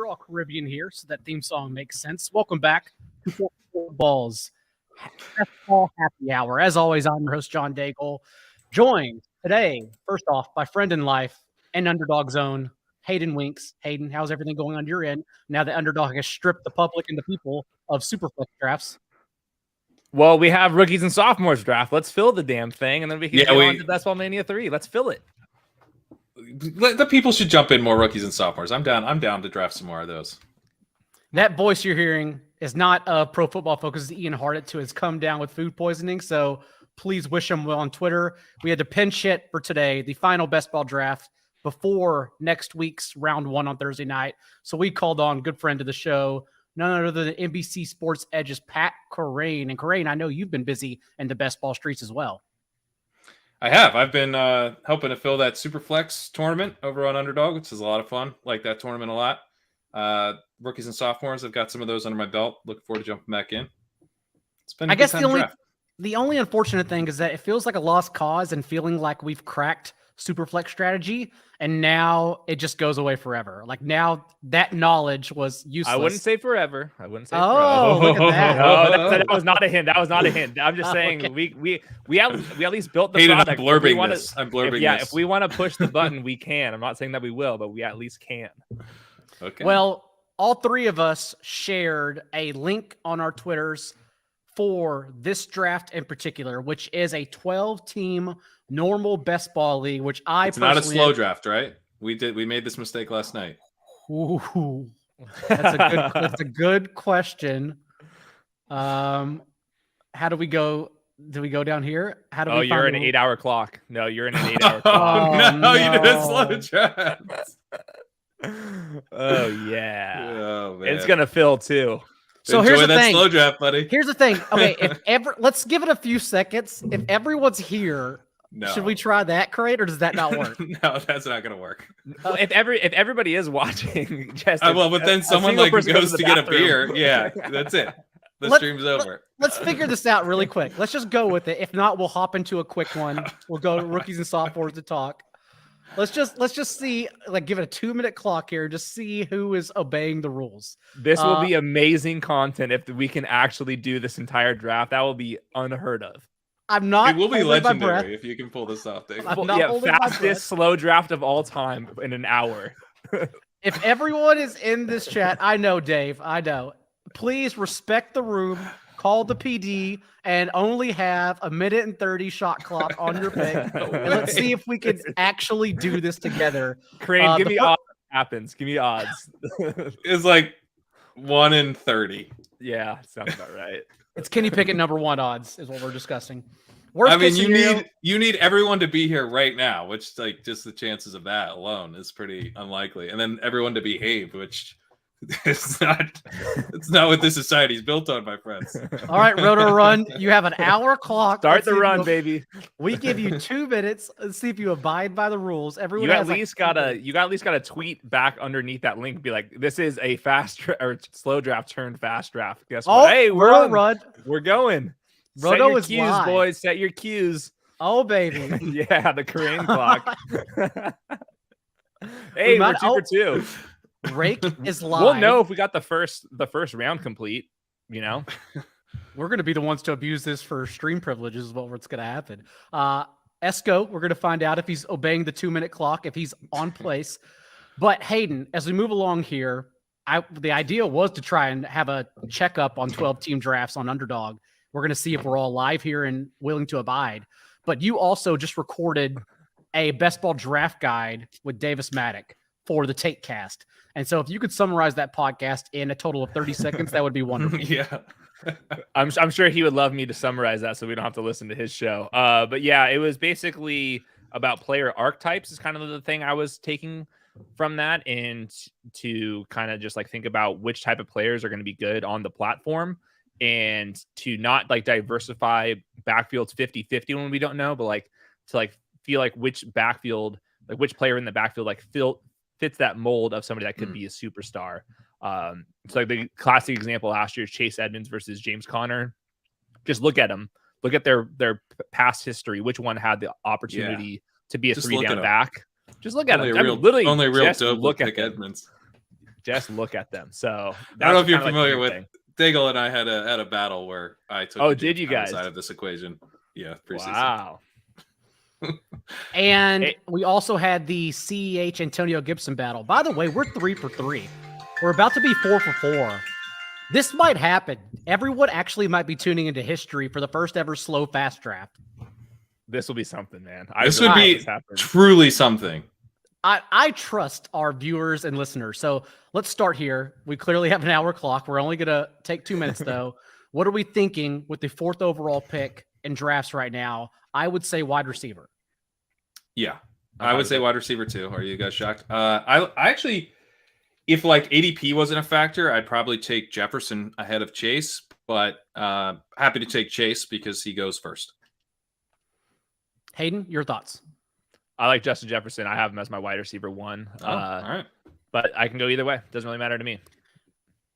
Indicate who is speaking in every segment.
Speaker 1: We're all Caribbean here, so that theme song makes sense. Welcome back to Four Balls Basketball Happy Hour. As always, I'm your host, John Daigle, joined today, first off, by friend in life and Underdog Zone, Hayden Winks. Hayden, how's everything going on your end now that Underdog has stripped the public and the people of Superflex drafts?
Speaker 2: Well, we have rookies and sophomores draft. Let's fill the damn thing, and then we can get on to Best Ball Mania 3. Let's fill it.
Speaker 3: The people should jump in more rookies and sophomores. I'm down to draft some more of those.
Speaker 1: That voice you're hearing is not Pro Football Focus. Ian Hartitz, who has come down with food poisoning. So please wish him well on Twitter. We had to pinch hit for today, the final best ball draft before next week's round 1 on Thursday night. So we called on good friend of the show, none other than NBC Sports Edge's Pat Corraine. And Corraine, I know you've been busy in the best ball streets as well.
Speaker 3: I have. I've been helping to fill that Superflex tournament over on Underdog, which is a lot of fun. Like that tournament a lot. Rookies and sophomores, I've got some of those under my belt. Looking forward to jumping back in. It's been. I guess
Speaker 1: the only unfortunate thing is that it feels like a lost cause and feeling like we've cracked Superflex strategy, and now it just goes away forever. Like now that knowledge was useless.
Speaker 2: I wouldn't say forever. Look at that.
Speaker 1: No,
Speaker 2: that was not a hint. I'm just saying
Speaker 1: okay.
Speaker 2: we at least built the
Speaker 3: Hayden,
Speaker 2: product.
Speaker 3: I'm blurbing this.
Speaker 2: If we want to push the button, we can. I'm not saying that we will, but we at least can.
Speaker 3: Okay.
Speaker 1: Well, all three of us shared a link on our Twitters for this draft in particular, which is a 12-team normal best ball league, which it's
Speaker 3: not a slow draft, right? We made this mistake last night.
Speaker 1: Ooh, that's a good question. How do we go? Do we go down here? How do we?
Speaker 2: You're in an 8-hour clock. No, you're in an 8-hour clock.
Speaker 3: No, you did a slow draft.
Speaker 2: Oh yeah.
Speaker 3: Oh, man.
Speaker 2: It's gonna fill too.
Speaker 1: So
Speaker 3: Enjoy
Speaker 1: here's the
Speaker 3: that
Speaker 1: thing.
Speaker 3: Slow draft, buddy.
Speaker 1: Here's the thing. Okay, let's give it a few seconds. If everyone's here, should we try that, Crate, or does that not work?
Speaker 3: No, that's not gonna work.
Speaker 2: Well, if everybody is watching, just
Speaker 3: but then someone goes to get a beer. Yeah, that's it. The stream's over.
Speaker 1: Let's figure this out really quick. Let's just go with it. If not, we'll hop into a quick one. We'll go to rookies and sophomores to talk. Let's just see, give it a 2-minute clock here. Just see who is obeying the rules.
Speaker 2: This will be amazing content if we can actually do this entire draft. That will be unheard of.
Speaker 1: I'm not.
Speaker 3: It will be legendary if you can pull this off, Dave.
Speaker 2: Fastest slow draft of all time in an hour.
Speaker 1: If everyone is in this chat, I know, Dave. I know. Please respect the room. Call the PD and only have a 1:30 shot clock on your pick. And let's see if we can actually do this together.
Speaker 2: Crane, give me odds. Happens. Give me odds.
Speaker 3: It's like 1 in 30.
Speaker 2: Yeah, sounds about right.
Speaker 1: It's Kenny Pickett #1 odds is what we're discussing.
Speaker 3: You need everyone to be here right now, which just the chances of that alone is pretty unlikely. And then everyone to behave, which it's not what this society is built on, my friends.
Speaker 1: All right, Roto Run, you have an hour clock.
Speaker 2: Start the run, baby.
Speaker 1: We give you 2 minutes. Let's see if you abide by the rules. Everyone,
Speaker 2: you at least gotta tweet back underneath that link. Be like, this is a slow draft turned fast draft. Guess what? Hey,
Speaker 1: Roto Run.
Speaker 2: We're going.
Speaker 1: Roto
Speaker 2: Set your cues,
Speaker 1: live.
Speaker 2: boys. Set your cues.
Speaker 1: Oh, baby.
Speaker 2: Yeah, the Korean clock. Hey, we're 2 for 2.
Speaker 1: Rake is live.
Speaker 2: We'll know if we got the first round complete. We're
Speaker 1: going to be the ones to abuse this for stream privileges. Is what's going to happen. Esco, we're going to find out if he's obeying the 2-minute clock, if he's on place. But Hayden, as we move along here, the idea was to try and have a checkup on 12-team drafts on Underdog. We're going to see if we're all live here and willing to abide. But you also just recorded a best ball draft guide with Davis Maddock for the Take Cast. And so if you could summarize that podcast in a total of 30 seconds, that would be wonderful.
Speaker 3: Yeah.
Speaker 2: I'm sure he would love me to summarize that so we don't have to listen to his show. But yeah, it was basically about player archetypes is kind of the thing I was taking from that, and to kind of just think about which type of players are going to be good on the platform, and to not diversify backfields 50-50 when we don't know, but to feel like which backfield, which player in the backfield fits that mold of somebody that could be a superstar. So the classic example last year is Chase Edmonds versus James Conner. Just look at them. Look at their past history. Which one had the opportunity to be a 3-down back? Just look at him.
Speaker 3: Only real dope look at Edmonds.
Speaker 2: Just look at them. So
Speaker 3: I don't know if you're
Speaker 2: kinda like
Speaker 3: familiar
Speaker 2: the
Speaker 3: with
Speaker 2: thing.
Speaker 3: Daigle and I had a battle where I took
Speaker 2: Oh,
Speaker 3: the
Speaker 2: did you
Speaker 3: James Conner
Speaker 2: guys?
Speaker 3: side of this equation. Yeah, preseason.
Speaker 2: Wow.
Speaker 1: And
Speaker 2: Hey.
Speaker 1: we also had the CEH Antonio Gibson battle. By the way, we're 3 for 3. We're about to be 4 for 4. This might happen. Everyone actually might be tuning into history for the first ever slow fast draft.
Speaker 2: This will be something, man.
Speaker 3: This
Speaker 2: really
Speaker 3: would
Speaker 2: hope
Speaker 3: be
Speaker 2: this happens.
Speaker 3: truly something.
Speaker 1: I trust our viewers and listeners. So let's start here. We clearly have an hour clock. We're only going to take 2 minutes, though. What are we thinking with the 4th overall pick in drafts right now? I would say wide receiver.
Speaker 3: Yeah, I would say wide receiver too. Are you guys shocked? I actually, if like ADP wasn't a factor, I'd probably take Jefferson ahead of Chase, but happy to take Chase because he goes first.
Speaker 1: Hayden, your thoughts?
Speaker 2: I like Justin Jefferson. I have him as my wide receiver 1.
Speaker 3: All right.
Speaker 2: But I can go either way. Doesn't really matter to me.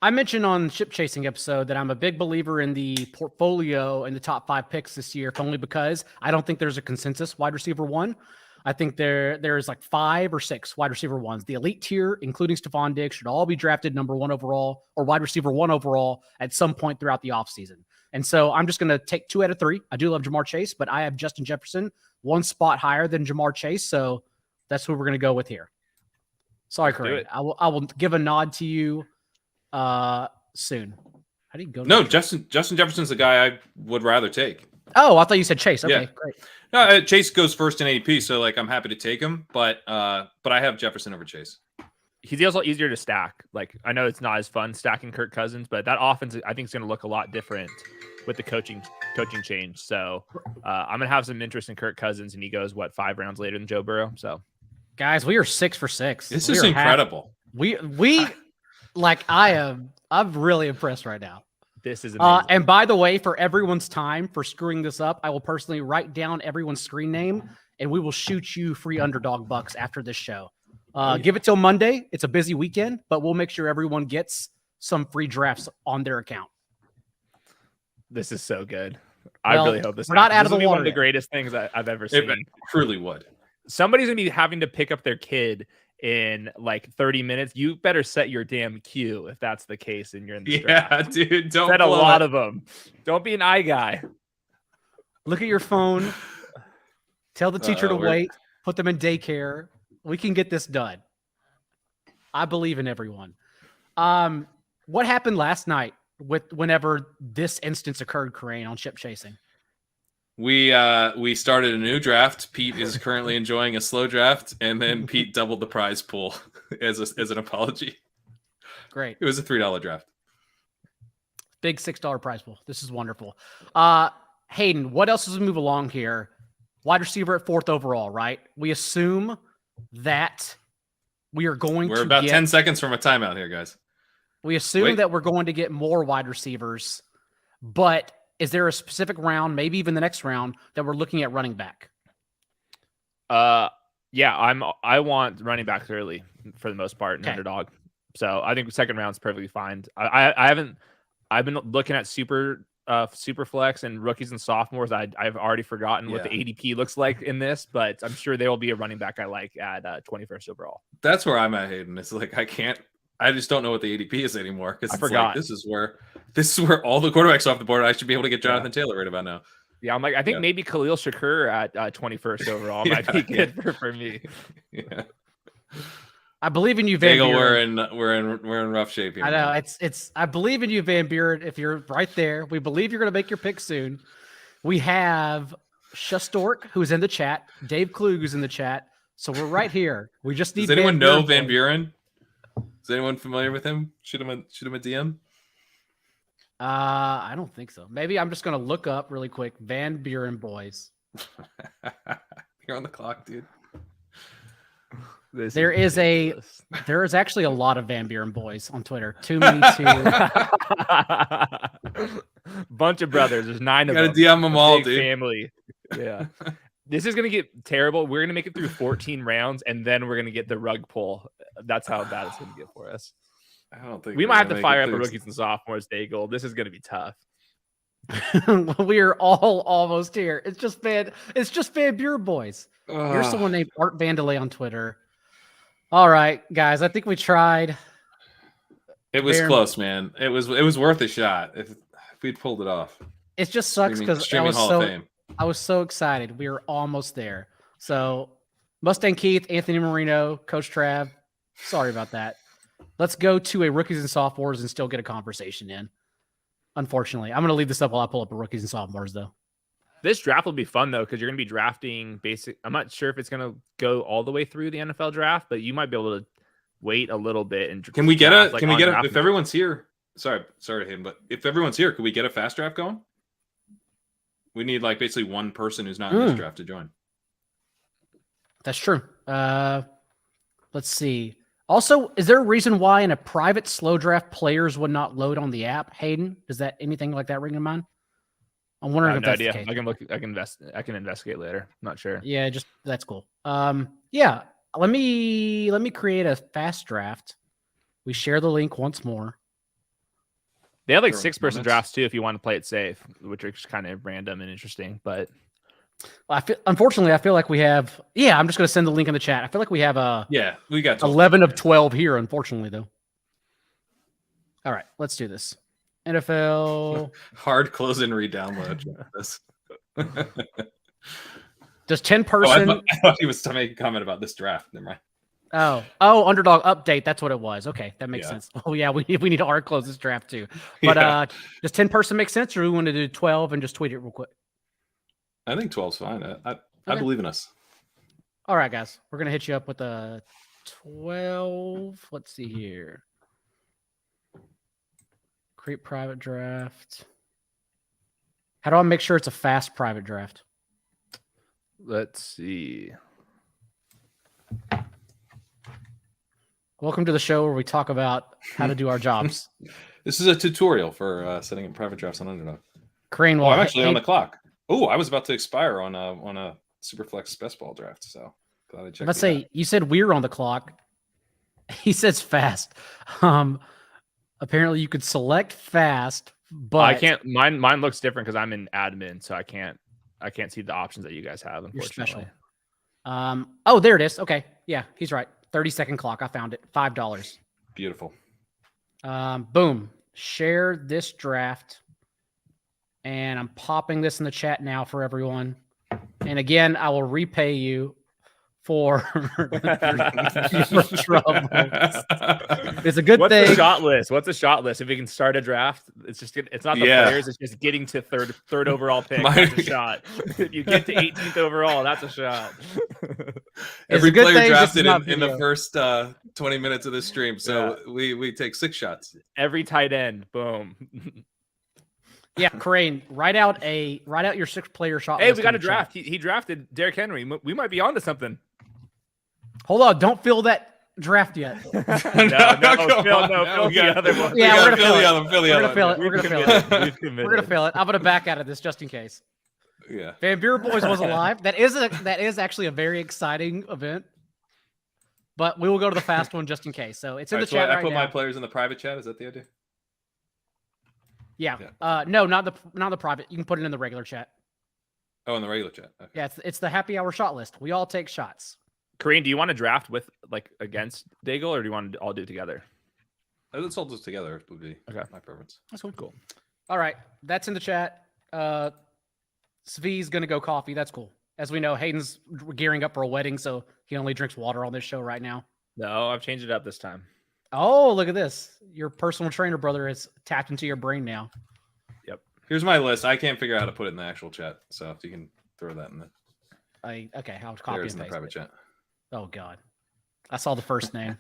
Speaker 1: I mentioned on ship chasing episode that I'm a big believer in the portfolio and the top 5 picks this year, if only because I don't think there's a consensus wide receiver 1. I think there's like 5 or 6 wide receiver 1s. The elite tier, including Stephon Diggs, should all be drafted number 1 overall or wide receiver 1 overall at some point throughout the offseason. And so I'm just going to take 2 out of 3. I do love Jamar Chase, but I have Justin Jefferson 1 spot higher than Jamar Chase. So that's who we're going to go with here. Sorry, Corinne. I will give a nod to you soon. How do you go?
Speaker 3: No, Justin Jefferson's the guy I would rather take.
Speaker 1: Oh, I thought you said Chase. Okay,
Speaker 3: Yeah.
Speaker 1: great.
Speaker 3: No, Chase goes first in AP, so like I'm happy to take him, but I have Jefferson over Chase.
Speaker 2: He's also easier to stack. Like, I know it's not as fun stacking Kirk Cousins, but that offense I think is going to look a lot different with the coaching change. So I'm going to have some interest in Kirk Cousins, and he goes 5 rounds later than Joe Burrow. So
Speaker 1: Guys, we are 6 for 6.
Speaker 3: This is incredible.
Speaker 1: We like I'm really impressed right now.
Speaker 2: this is amazing.
Speaker 1: And by the way, for everyone's time for screwing this up, I will personally write down everyone's screen name, and we will shoot you free Underdog bucks after this show. Give it till Monday. It's a busy weekend, but we'll make sure everyone gets some free drafts on their account.
Speaker 2: This is so good.
Speaker 1: Well,
Speaker 2: I really hope this.
Speaker 1: we're not out of
Speaker 2: This will
Speaker 1: the
Speaker 2: be one
Speaker 1: water
Speaker 2: of the
Speaker 1: yet.
Speaker 2: greatest things I've ever seen.
Speaker 3: It truly would.
Speaker 2: Somebody's gonna be having to pick up their kid in like 30 minutes. You better set your damn queue if that's the case, and you're in the draft.
Speaker 3: Dude, don't
Speaker 2: Set a
Speaker 3: blow
Speaker 2: lot
Speaker 3: it.
Speaker 2: of them. Don't be an eye guy.
Speaker 1: Look at your phone. Tell the teacher to wait. Put them in daycare. We can get this done. I believe in everyone. What happened last night whenever this instance occurred, Corinne, on ship chasing?
Speaker 3: We started a new draft. Pete is currently enjoying a slow draft, and then Pete doubled the prize pool as an apology.
Speaker 1: Great.
Speaker 3: It was a $3 draft.
Speaker 1: Big $6 prize pool. This is wonderful. Hayden, what else as we move along here? Wide receiver at 4th overall, right? We assume that we are going
Speaker 3: We're
Speaker 1: to
Speaker 3: about
Speaker 1: get
Speaker 3: 10 seconds from a timeout here, guys.
Speaker 1: We assume that we're going to get more wide receivers, but is there a specific round, maybe even the next round, that we're looking at running back?
Speaker 2: Yeah, I want running backs early for the most part in Underdog. So I think second round's perfectly fine. I've been looking at super flex and rookies and sophomores. I've already forgotten what the ADP looks like in this, but I'm sure there will be a running back I like at 21st overall.
Speaker 3: That's where I'm at, Hayden. It's like I just don't know what the ADP is anymore because I forgot. Like, this is where all the quarterbacks off the board. I should be able to get Jonathan Taylor right about now.
Speaker 2: Yeah, I'm like, I think maybe Khalil Shakur at 21st overall might be good for me.
Speaker 3: Yeah.
Speaker 1: I believe in you, Van Buren.
Speaker 3: We're in rough shape here.
Speaker 1: I know it's. I believe in you, Van Buren. If you're right there, we believe you're going to make your pick soon. We have Shustork, who's in the chat. Dave Klug, who's in the chat. So we're right here. We just need.
Speaker 3: Does anyone know Van Buren? Is anyone familiar with him? Shoot him a DM.
Speaker 1: I don't think so. Maybe I'm just going to look up really quick. Van Buren boys.
Speaker 3: You're on the clock, dude.
Speaker 1: There is actually a lot of Van Buren boys on Twitter. Too many
Speaker 2: bunch of brothers. There's 9 of them.
Speaker 3: Got to DM them all, dude.
Speaker 2: Family. Yeah. This is gonna get terrible. We're gonna make it through 14 rounds, and then we're gonna get the rug pull. That's how bad it's gonna get for us.
Speaker 3: I don't think
Speaker 2: we might have to fire up a rookies and sophomores Daigle. This is gonna be tough.
Speaker 1: We are all almost here. It's just Van Buren boys. Here's someone named Art Vandalay on Twitter. All right, guys. I think we tried.
Speaker 3: It was
Speaker 1: Very-
Speaker 3: close, man. It was worth a shot if we'd pulled it off.
Speaker 1: It just sucks because
Speaker 3: Streaming Hall of Fame.
Speaker 1: I was so excited. We were almost there. So Mustang Keith, Anthony Marino, Coach Trav, sorry about that. Let's go to a rookies and sophomores and still get a conversation in. Unfortunately, I'm going to leave this up while I pull up a rookies and sophomores, though.
Speaker 2: This draft will be fun though, because you're going to be drafting I'm not sure if it's going to go all the way through the NFL draft, but you might be able to wait a little bit. And
Speaker 3: Can we get
Speaker 2: draft,
Speaker 3: if everyone's here? Sorry, Hayden, but if everyone's here, could we get a fast draft going? We need like basically one person who's not in this draft to join.
Speaker 1: That's true. Let's see. Also, is there a reason why in a private slow draft players would not load on the app? Hayden, does that anything like that ring in mind? I'm wondering if that's the case.
Speaker 2: I can look. I can investigate later. I'm not sure.
Speaker 1: Yeah, just that's cool. Yeah. Let me create a fast draft. We share the link once more.
Speaker 2: They have like 6-person drafts too if you want to play it safe, which are just kind of random and interesting. But
Speaker 1: unfortunately, I feel like we have. Yeah, I'm just going to send the link in the chat. I feel like we have
Speaker 3: we got
Speaker 1: 11 of 12 here. Unfortunately, though. All right, let's do this. NFL
Speaker 3: hard close and re-download.
Speaker 1: Does 10-person?
Speaker 3: I thought he was making a comment about this draft. Never mind.
Speaker 1: Oh, Underdog update. That's what it was. Okay, that makes sense. Oh yeah, we need to hard close this draft too. But does 10-person make sense, or we want to do 12 and just tweet it real quick?
Speaker 3: I think 12's fine. I believe in us.
Speaker 1: All right, guys, we're gonna hit you up with a 12. Let's see here. Create private draft. How do I make sure it's a fast private draft?
Speaker 2: Let's see.
Speaker 1: Welcome to the show where we talk about how to do our jobs.
Speaker 3: This is a tutorial for setting up private drafts on Underdog.
Speaker 1: Crane,
Speaker 3: I'm actually on the clock. Oh, I was about to expire on a Superflex best ball draft. So glad I checked.
Speaker 1: Let's say you said we're on the clock. He says fast. Apparently you could select fast, but
Speaker 2: I can't. Mine looks different because I'm in admin, so I can't see the options that you guys have. Unfortunately.
Speaker 1: You're special. Oh, there it is. Okay, yeah, he's right. 30-second clock. I found it. $5.
Speaker 3: Beautiful.
Speaker 1: Boom. Share this draft, and I'm popping this in the chat now for everyone. And again, I will repay you for trouble. It's a good thing.
Speaker 2: What's the shot list? What's the shot list? If we can start a draft, it's not the players. It's just getting to third overall pick. That's a shot. If you get to 18th overall, that's a shot.
Speaker 3: Every player drafted in the first 20 minutes of this stream. So we take 6 shots.
Speaker 2: Every tight end. Boom.
Speaker 1: Yeah, Crane, write out your 6-player shot.
Speaker 2: Hey, we got a draft. He drafted Derrick Henry. We might be onto something.
Speaker 1: Hold on, don't fill that draft yet.
Speaker 2: Fill the other one.
Speaker 1: Yeah, we're gonna fill it.
Speaker 2: We're gonna
Speaker 1: fill it. I'm gonna back out of this just in case.
Speaker 3: Yeah.
Speaker 1: Van Buren Boys was alive. That is actually a very exciting event. But we will go to the fast one just in case. So it's in the chat right now.
Speaker 3: I put my players in the private chat. Is that the idea?
Speaker 1: Yeah. No, not the private. You can put it in the regular chat.
Speaker 3: Oh, in the regular chat. Okay.
Speaker 1: Yeah, it's the happy hour shot list. We all take shots.
Speaker 2: Kareem, do you want to draft with against Daigle, or do you want to all do it together?
Speaker 3: Let's all do it together. Would be my preference.
Speaker 1: That's cool. All right, that's in the chat. Svi's gonna go coffee. That's cool. As we know, Hayden's gearing up for a wedding, so he only drinks water on this show right now.
Speaker 2: No, I've changed it up this time.
Speaker 1: Oh, look at this. Your personal trainer brother has tapped into your brain now.
Speaker 3: Yep. Here's my list. I can't figure out how to put it in the actual chat. So if you can throw that in the
Speaker 1: I'll copy and paste
Speaker 3: in the private chat.
Speaker 1: Oh God. I saw the first name.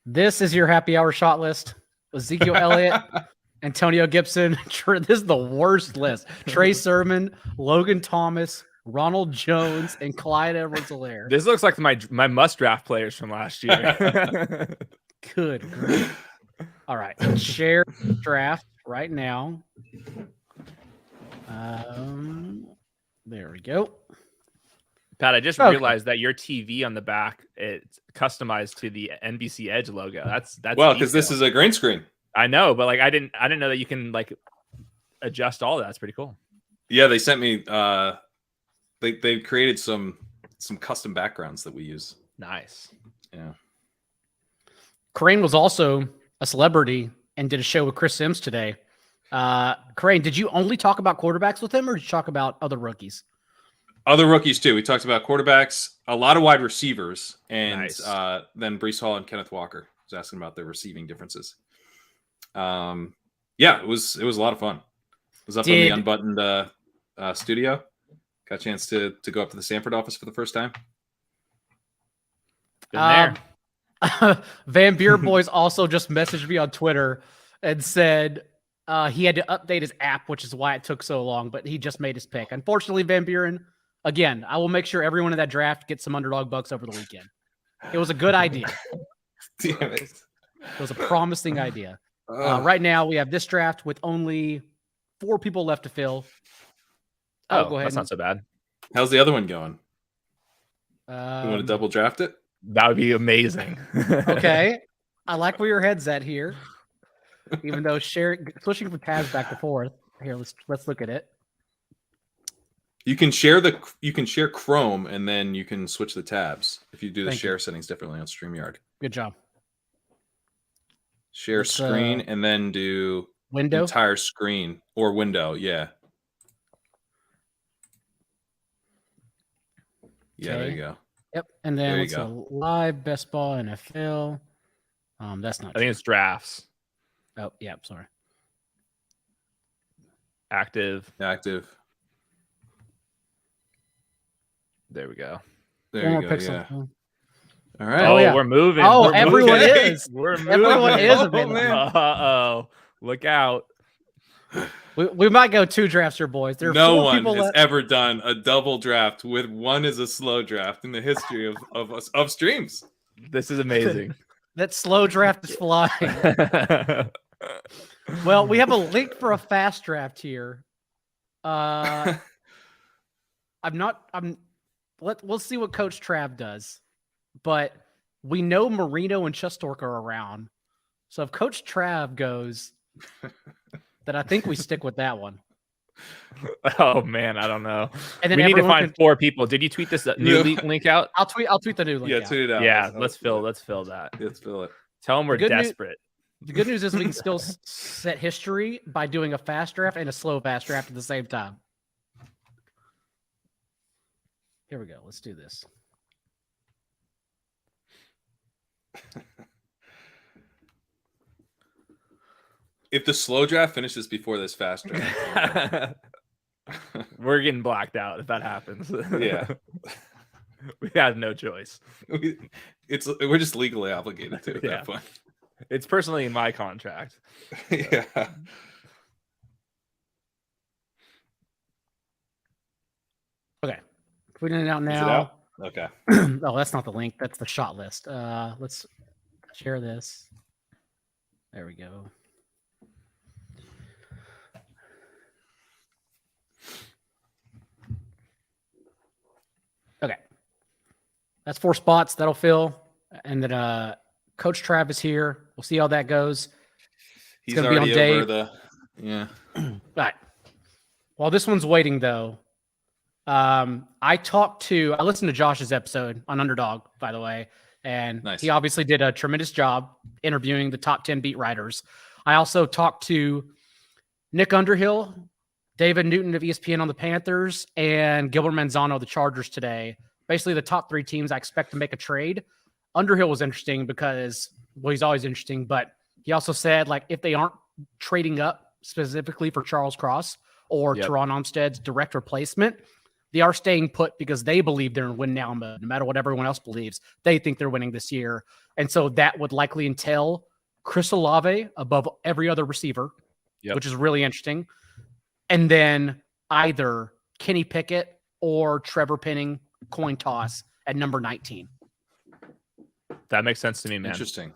Speaker 1: This is your happy hour shot list. Ezekiel Elliott, Antonio Gibson. This is the worst list. Trey Sermon, Logan Thomas, Ronald Jones, and Clyde Edwards-Helaire.
Speaker 2: This looks like my must draft players from last year.
Speaker 1: Good grief. All right. Share draft right now. There we go.
Speaker 2: Pat, I just realized that your TV on the back, it's customized to the NBC Edge logo. That's
Speaker 3: well, because this is a green screen.
Speaker 2: I know, but I didn't know that you can adjust all that. That's pretty cool.
Speaker 3: Yeah, they sent me they created some custom backgrounds that we use.
Speaker 2: Nice.
Speaker 3: Yeah.
Speaker 1: Crane was also a celebrity and did a show with Chris Sims today. Crane, did you only talk about quarterbacks with him, or did you talk about other rookies?
Speaker 3: Other rookies too. We talked about quarterbacks, a lot of wide receivers, and
Speaker 2: Nice.
Speaker 3: then Breece Hall and Kenneth Walker. Was asking about their receiving differences. Yeah, it was a lot of fun. I was up in the Unbuttoned studio. Got a chance to go up to the Sanford office for the first time.
Speaker 2: Been there.
Speaker 1: Van Buren Boys also just messaged me on Twitter and said he had to update his app, which is why it took so long, but he just made his pick. Unfortunately, Van Buren, again, I will make sure everyone in that draft gets some Underdog bucks over the weekend. It was a good idea.
Speaker 3: Damn it.
Speaker 1: It was a promising idea. Right now, we have this draft with only 4 people left to fill. I'll go ahead.
Speaker 2: That's not so bad.
Speaker 3: How's the other one going? You want to double draft it?
Speaker 2: That would be amazing.
Speaker 1: Okay. I like where your head's at here. Even though switching from tabs back and forth. Here, let's look at it.
Speaker 3: You can share Chrome, and then you can switch the tabs if you do the share settings differently on StreamYard.
Speaker 1: Good job.
Speaker 3: Share screen and then do
Speaker 1: window,
Speaker 3: entire screen or window. Yeah. Yeah, there you go.
Speaker 1: Yep. And then it's a live best ball NFL. That's not.
Speaker 2: I think it's drafts.
Speaker 1: Oh, yeah. Sorry.
Speaker 2: Active. There we go.
Speaker 3: There you go. Yeah. All right.
Speaker 2: Oh,
Speaker 1: yeah.
Speaker 2: We're moving.
Speaker 1: Oh,
Speaker 2: We're
Speaker 1: everyone
Speaker 2: moving.
Speaker 1: is.
Speaker 2: We're moving.
Speaker 1: Everyone is a bit.
Speaker 2: Uh-oh. Look out.
Speaker 1: We might go 2 drafts here, boys. There are
Speaker 3: no
Speaker 1: 4
Speaker 3: one
Speaker 1: people
Speaker 3: has
Speaker 1: left.
Speaker 3: ever done a double draft with one as a slow draft in the history of streams.
Speaker 2: This is amazing.
Speaker 1: That slow draft is flying. Well, we have a link for a fast draft here. We'll see what Coach Trav does. But we know Marino and Chestork are around. So if Coach Trav goes, then I think we stick with that one.
Speaker 2: Oh man, I don't know.
Speaker 1: And then
Speaker 2: we need to find 4 people. Did you tweet this new link out?
Speaker 1: I'll tweet the new link.
Speaker 3: Yeah,
Speaker 1: out.
Speaker 3: tweet it out.
Speaker 2: Yeah, let's fill that.
Speaker 3: Let's fill it.
Speaker 2: Tell them we're desperate.
Speaker 1: The good news is we can still set history by doing a fast draft and a slow fast draft at the same time. Here we go. Let's do this.
Speaker 3: If the slow draft finishes before this fast draft,
Speaker 2: we're getting blacked out if that happens.
Speaker 3: Yeah.
Speaker 2: We have no choice.
Speaker 3: We're just legally obligated to at that point.
Speaker 2: It's personally in my contract.
Speaker 3: Yeah.
Speaker 1: Okay. Putting it out now.
Speaker 3: Is it out? Okay.
Speaker 1: Oh, that's not the link. That's the shot list. Let's share this. There we go. Okay. That's 4 spots. That'll fill. And then Coach Travis here. We'll see how that goes.
Speaker 3: He's
Speaker 1: gonna be
Speaker 3: already
Speaker 1: on day.
Speaker 3: over the. Yeah.
Speaker 1: All right. While this one's waiting, though, I listened to Josh's episode on Underdog, by the way, and
Speaker 3: Nice.
Speaker 1: He obviously did a tremendous job interviewing the top 10 beat writers. I also talked to Nick Underhill, David Newton of ESPN on the Panthers, and Gilbert Manzano of the Chargers today. Basically, the top 3 teams I expect to make a trade. Underhill was interesting because, well, he's always interesting, but he also said, like, if they aren't trading up specifically for Charles Cross or Teron Armstead's direct replacement, they are staying put because they believe they're in win now mode. No matter what everyone else believes, they think they're winning this year. And so that would likely entail Chris Olave above every other receiver, which is really interesting. And then either Kenny Pickett or Trevor Penning, coin toss at number 19.
Speaker 2: That makes sense to me, man.
Speaker 3: Interesting.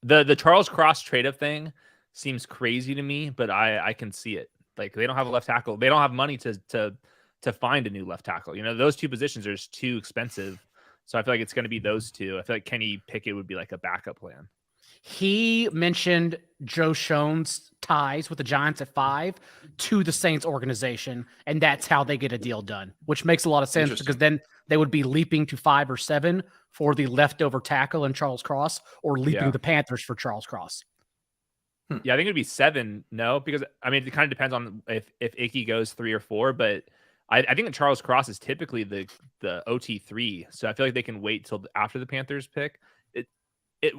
Speaker 2: The Charles Cross trade-up thing seems crazy to me, but I can see it. Like, they don't have a left tackle. They don't have money to find a new left tackle. You know, those 2 positions are just too expensive. So I feel like it's going to be those 2. I feel like Kenny Pickett would be like a backup plan.
Speaker 1: He mentioned Joe Schoen's ties with the Giants at 5 to the Saints organization, and that's how they get a deal done, which makes a lot of sense because then they would be leaping to 5 or 7 for the leftover tackle in Charles Cross or leaping the Panthers for Charles Cross.
Speaker 2: Yeah, I think it'd be 7. No, because I mean, it kind of depends on if Icky goes 3 or 4, but I think that Charles Cross is typically the OT3, so I feel like they can wait till after the Panthers pick.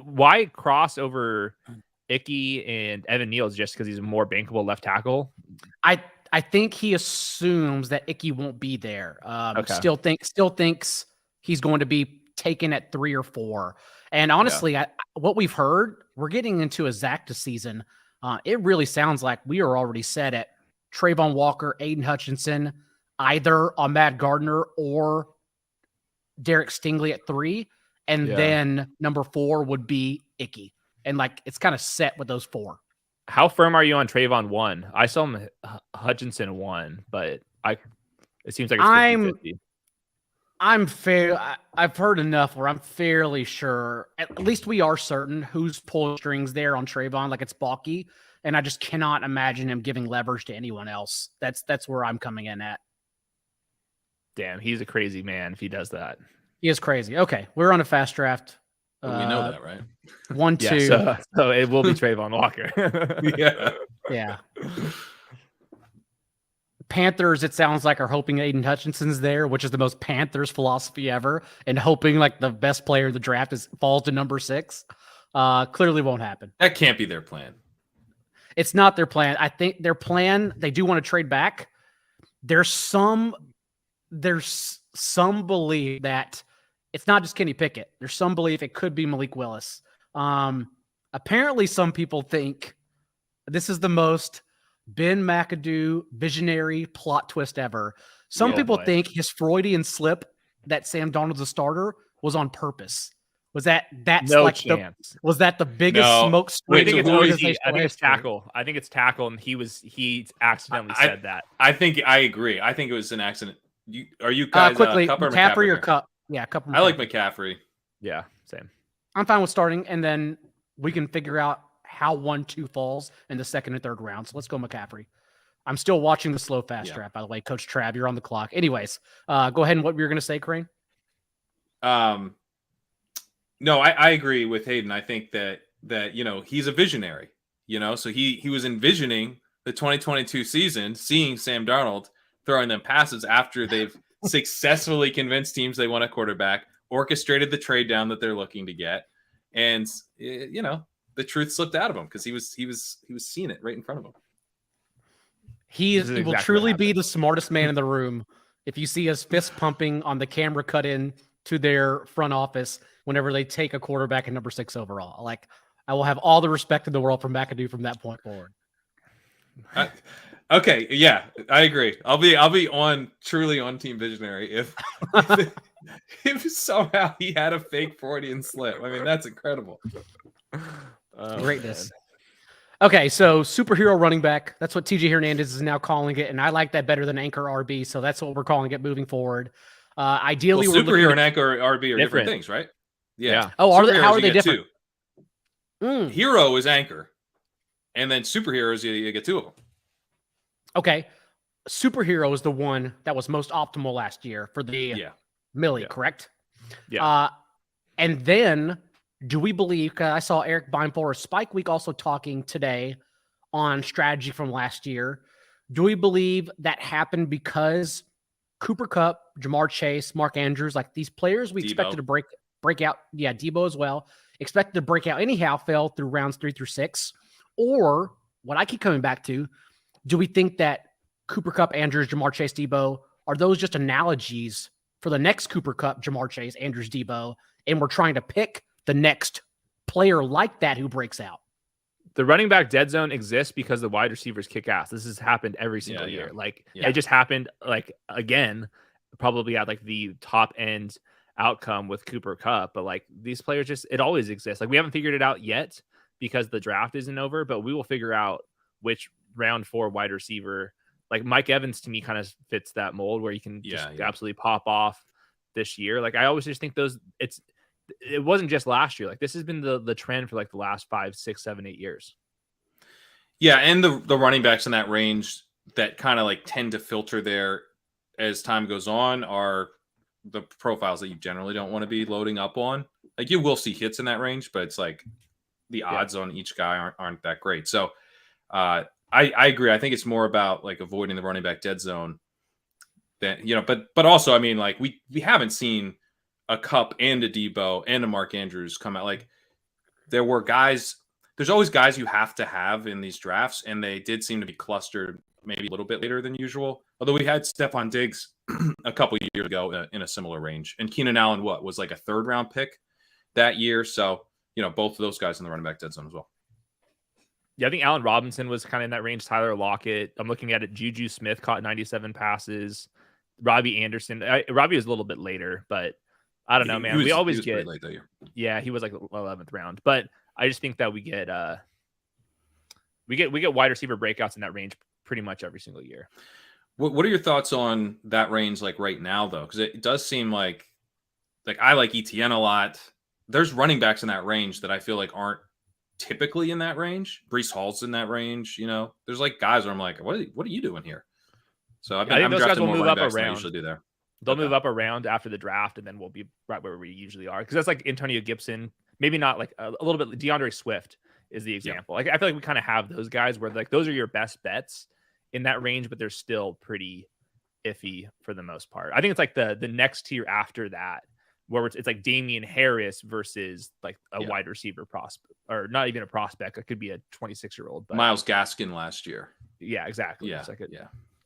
Speaker 2: Why Cross over Icky and Evan Neal is just because he's a more bankable left tackle?
Speaker 1: I think he assumes that Icky won't be there.
Speaker 2: Okay.
Speaker 1: Still thinks he's going to be taken at 3 or 4. And honestly, what we've heard, we're getting into a Zacta season. It really sounds like we are already set at Trayvon Walker, Aiden Hutchinson, either Ahmad Gardner or Derek Stingley at 3. And then number 4 would be Icky. And like, it's kind of set with those 4.
Speaker 2: How firm are you on Trayvon 1? I saw him Hutchinson 1, but it seems like it's 50-50.
Speaker 1: I'm fair. I've heard enough where I'm fairly sure. At least we are certain who's pulling strings there on Trayvon, like it's Balky, and I just cannot imagine him giving leverage to anyone else. That's where I'm coming in at.
Speaker 2: Damn, he's a crazy man if he does that.
Speaker 1: He is crazy. Okay, we're on a fast draft.
Speaker 3: We know that, right?
Speaker 1: 1, 2.
Speaker 2: Yeah, so it will be Trayvon Walker.
Speaker 1: Yeah. Panthers, it sounds like, are hoping Aiden Hutchinson's there, which is the most Panthers philosophy ever, and hoping like the best player in the draft falls to number 6. Clearly won't happen.
Speaker 3: That can't be their plan.
Speaker 1: It's not their plan. I think their plan, they do want to trade back. There's some belief that it's not just Kenny Pickett. There's some belief it could be Malik Willis. Apparently some people think this is the most Ben McAdoo visionary plot twist ever. Some people think his Freudian slip that Sam Darnold's a starter was on purpose. Was that
Speaker 2: no like chance?
Speaker 1: Was that the biggest smoke?
Speaker 2: I think it's tackle. I think it's tackle, and he accidentally said that.
Speaker 3: I think I agree. I think it was an accident. Are you guys
Speaker 1: quickly
Speaker 3: Cup or
Speaker 1: McCaffrey or Cup? Yeah, Cup.
Speaker 3: I like McCaffrey.
Speaker 2: Yeah, same.
Speaker 1: I'm fine with starting, and then we can figure out how 1-2 falls in the second and third round. So let's go McCaffrey. I'm still watching the slow fast draft, by the way. Coach Trav, you're on the clock. Anyways, go ahead and what you were going to say, Crane?
Speaker 3: No, I agree with Hayden. I think that he's a visionary. So he was envisioning the 2022 season, seeing Sam Darnold throwing them passes after they've successfully convinced teams they want a quarterback, orchestrated the trade down that they're looking to get, and the truth slipped out of him because he was seeing it right in front of him.
Speaker 1: He will truly be the smartest man in the room if you see his fist pumping on the camera cut in to their front office whenever they take a quarterback at number 6 overall. Like, I will have all the respect in the world from McAdoo from that point forward.
Speaker 3: Okay, yeah, I agree. I'll be truly on Team Visionary if somehow he had a fake Freudian slip. I mean, that's incredible.
Speaker 1: Greatness. Man. Okay, so superhero running back. That's what TJ Hernandez is now calling it, and I like that better than anchor RB. So that's what we're calling it moving forward. Ideally,
Speaker 3: superhero and anchor RB are different things, right? Yeah.
Speaker 1: Oh, how are they different?
Speaker 3: Hero is anchor, and then superheroes you get 2 of them.
Speaker 1: Okay, superhero is the one that was most optimal last year for the Millie, correct?
Speaker 2: Yeah.
Speaker 1: And then, do we believe? Because I saw Eric Beinfor Spike Week also talking today on strategy from last year. Do we believe that happened because Cooper Kupp, Jamar Chase, Mark Andrews, like these players we expected to break out? Yeah, Debo as well. Expected to break out anyhow, fell through rounds 3 through 6. Or what I keep coming back to. Do we think that Cooper Kupp, Andrews, Jamar Chase, Debo, are those just analogies for the next Cooper Kupp, Jamar Chase, Andrews, Debo, and we're trying to pick the next player like that who breaks out?
Speaker 2: The running back dead zone exists because the wide receivers kick ass. This has happened every single year. It just happened again, probably at the top end outcome with Cooper Kupp. But these players it always exists. We haven't figured it out yet because the draft isn't over, but we will figure out which round 4 wide receiver, like Mike Evans to me kind of fits that mold where you can absolutely pop off this year. I always just think it wasn't just last year. This has been the trend for the last 5, 6, 7, 8 years.
Speaker 3: Yeah. And the running backs in that range that kind of tend to filter there as time goes on are the profiles that you generally don't want to be loading up on. You will see hits in that range, but it's the odds on each guy aren't that great. So I agree. I think it's more about like avoiding the running back dead zone than, but also, I mean, like we haven't seen a Kupp and a Debo and a Mark Andrews come out. Like there were guys, there's always guys you have to have in these drafts, and they did seem to be clustered maybe a little bit later than usual. Although we had Stephon Diggs a couple of years ago in a similar range, and Keenan Allen was like a 3rd round pick that year. So both of those guys in the running back dead zone as well.
Speaker 2: Yeah, I think Allen Robinson was kind of in that range. Tyler Lockett. I'm looking at it. Juju Smith caught 97 passes. Robbie Anderson. Robbie was a little bit later, but I don't know, man. We always get
Speaker 3: late that year.
Speaker 2: Yeah, he was like 11th round. But I just think that we get wide receiver breakouts in that range pretty much every single year.
Speaker 3: What are your thoughts on that range, like right now, though? Because it does seem like I like ETN a lot. There's running backs in that range that I feel like aren't typically in that range. Breece Hall's in that range. There's like guys where I'm like, what are you doing here? So I think those guys will move up around. Usually do there.
Speaker 2: They'll move up around after the draft, and then we'll be right where we usually are. Because that's like Antonio Gibson, maybe not like a little bit. DeAndre Swift is the example. Like I feel like we kind of have those guys where like those are your best bets in that range, but they're still pretty iffy for the most part. I think it's like the next tier after that, where it's like Damian Harris versus like a wide receiver prospect, or not even a prospect. It could be a 26-year-old.
Speaker 3: Miles Gaskin last year.
Speaker 2: Yeah, exactly.
Speaker 3: Yeah,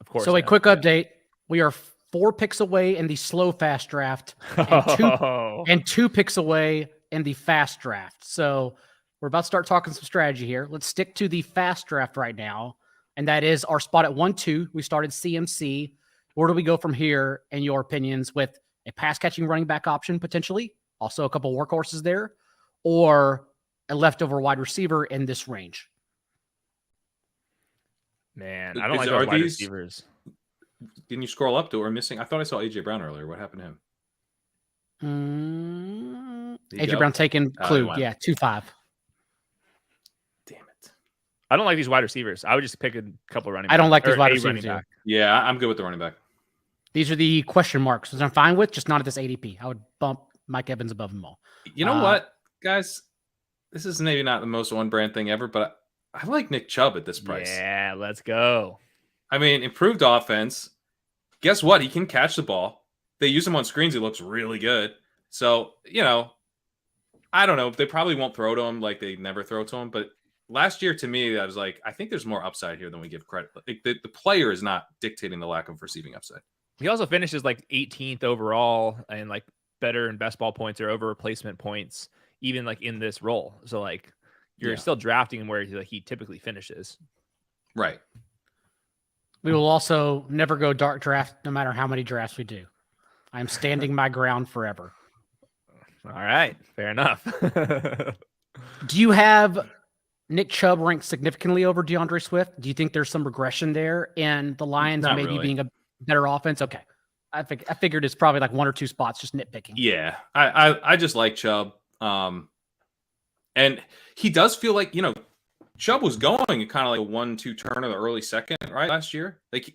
Speaker 2: of course.
Speaker 1: So a quick update: we are 4 picks away in the slow fast draft, and 2 picks away in the fast draft. So we're about to start talking some strategy here. Let's stick to the fast draft right now, and that is our spot at 1-2. We started CMC. Where do we go from here, in your opinions, with a pass-catching running back option potentially, also a couple workhorses there, or a leftover wide receiver in this range?
Speaker 2: Man, I don't like those wide receivers.
Speaker 3: Didn't you scroll up to or missing? I thought I saw AJ Brown earlier. What happened to him?
Speaker 1: AJ Brown taking clue. Yeah, 2-5.
Speaker 3: Damn it.
Speaker 2: I don't like these wide receivers. I would just pick a couple running backs.
Speaker 1: I don't like these wide receivers.
Speaker 3: Yeah, I'm good with the running back.
Speaker 1: These are the question marks, which I'm fine with, just not at this ADP. I would bump Mike Evans above them all.
Speaker 3: You know what, guys? This is maybe not the most one-brand thing ever, but I like Nick Chubb at this price.
Speaker 2: Yeah, let's go.
Speaker 3: I mean, improved offense. Guess what? He can catch the ball. They use him on screens. He looks really good. So, I don't know. They probably won't throw to him like they never throw to him. But last year, to me, I was like, I think there's more upside here than we give credit. Like, the player is not dictating the lack of receiving upside.
Speaker 2: He also finishes like 18th overall and like better in best ball points or over replacement points, even like in this role. So like you're still drafting him where he typically finishes.
Speaker 3: Right.
Speaker 1: We will also never go dark draft no matter how many drafts we do. I'm standing my ground forever.
Speaker 2: All right. Fair enough.
Speaker 1: Do you have Nick Chubb ranked significantly over DeAndre Swift? Do you think there's some regression there in the Lions being a better offense? Okay. I figured it's probably like 1 or 2 spots, just nitpicking.
Speaker 3: Yeah. I just like Chubb. And he does feel like, Chubb was going kind of like a 1-2 turn of the early second, right? Last year. Like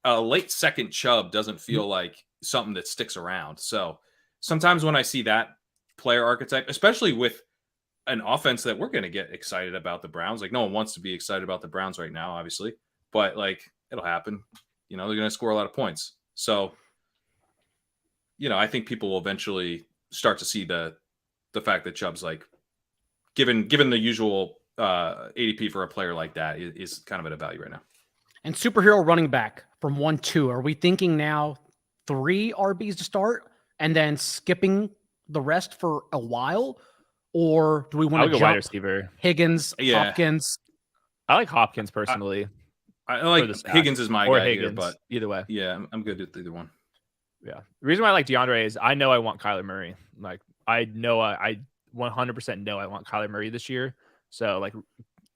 Speaker 3: a late second Chubb doesn't feel like something that sticks around. So sometimes when I see that player archetype, especially with an offense that we're going to get excited about the Browns, like no one wants to be excited about the Browns right now, obviously, but like it'll happen. They're going to score a lot of points. So, I think people will eventually start to see the fact that Chubb's like, given the usual ADP for a player like that is kind of at a value right now.
Speaker 1: And superhero running back from 1-2. Are we thinking now 3 RBs to start and then skipping the rest for a while? Or do we want to jump
Speaker 2: wide receiver?
Speaker 1: Higgins, Hopkins?
Speaker 2: I like Hopkins personally.
Speaker 3: I like Higgins is my guy here, but
Speaker 2: either way.
Speaker 3: Yeah, I'm good with either one.
Speaker 2: Yeah. The reason why I like DeAndre is I know I want Kyler Murray. Like I know I 100% know I want Kyler Murray this year. So like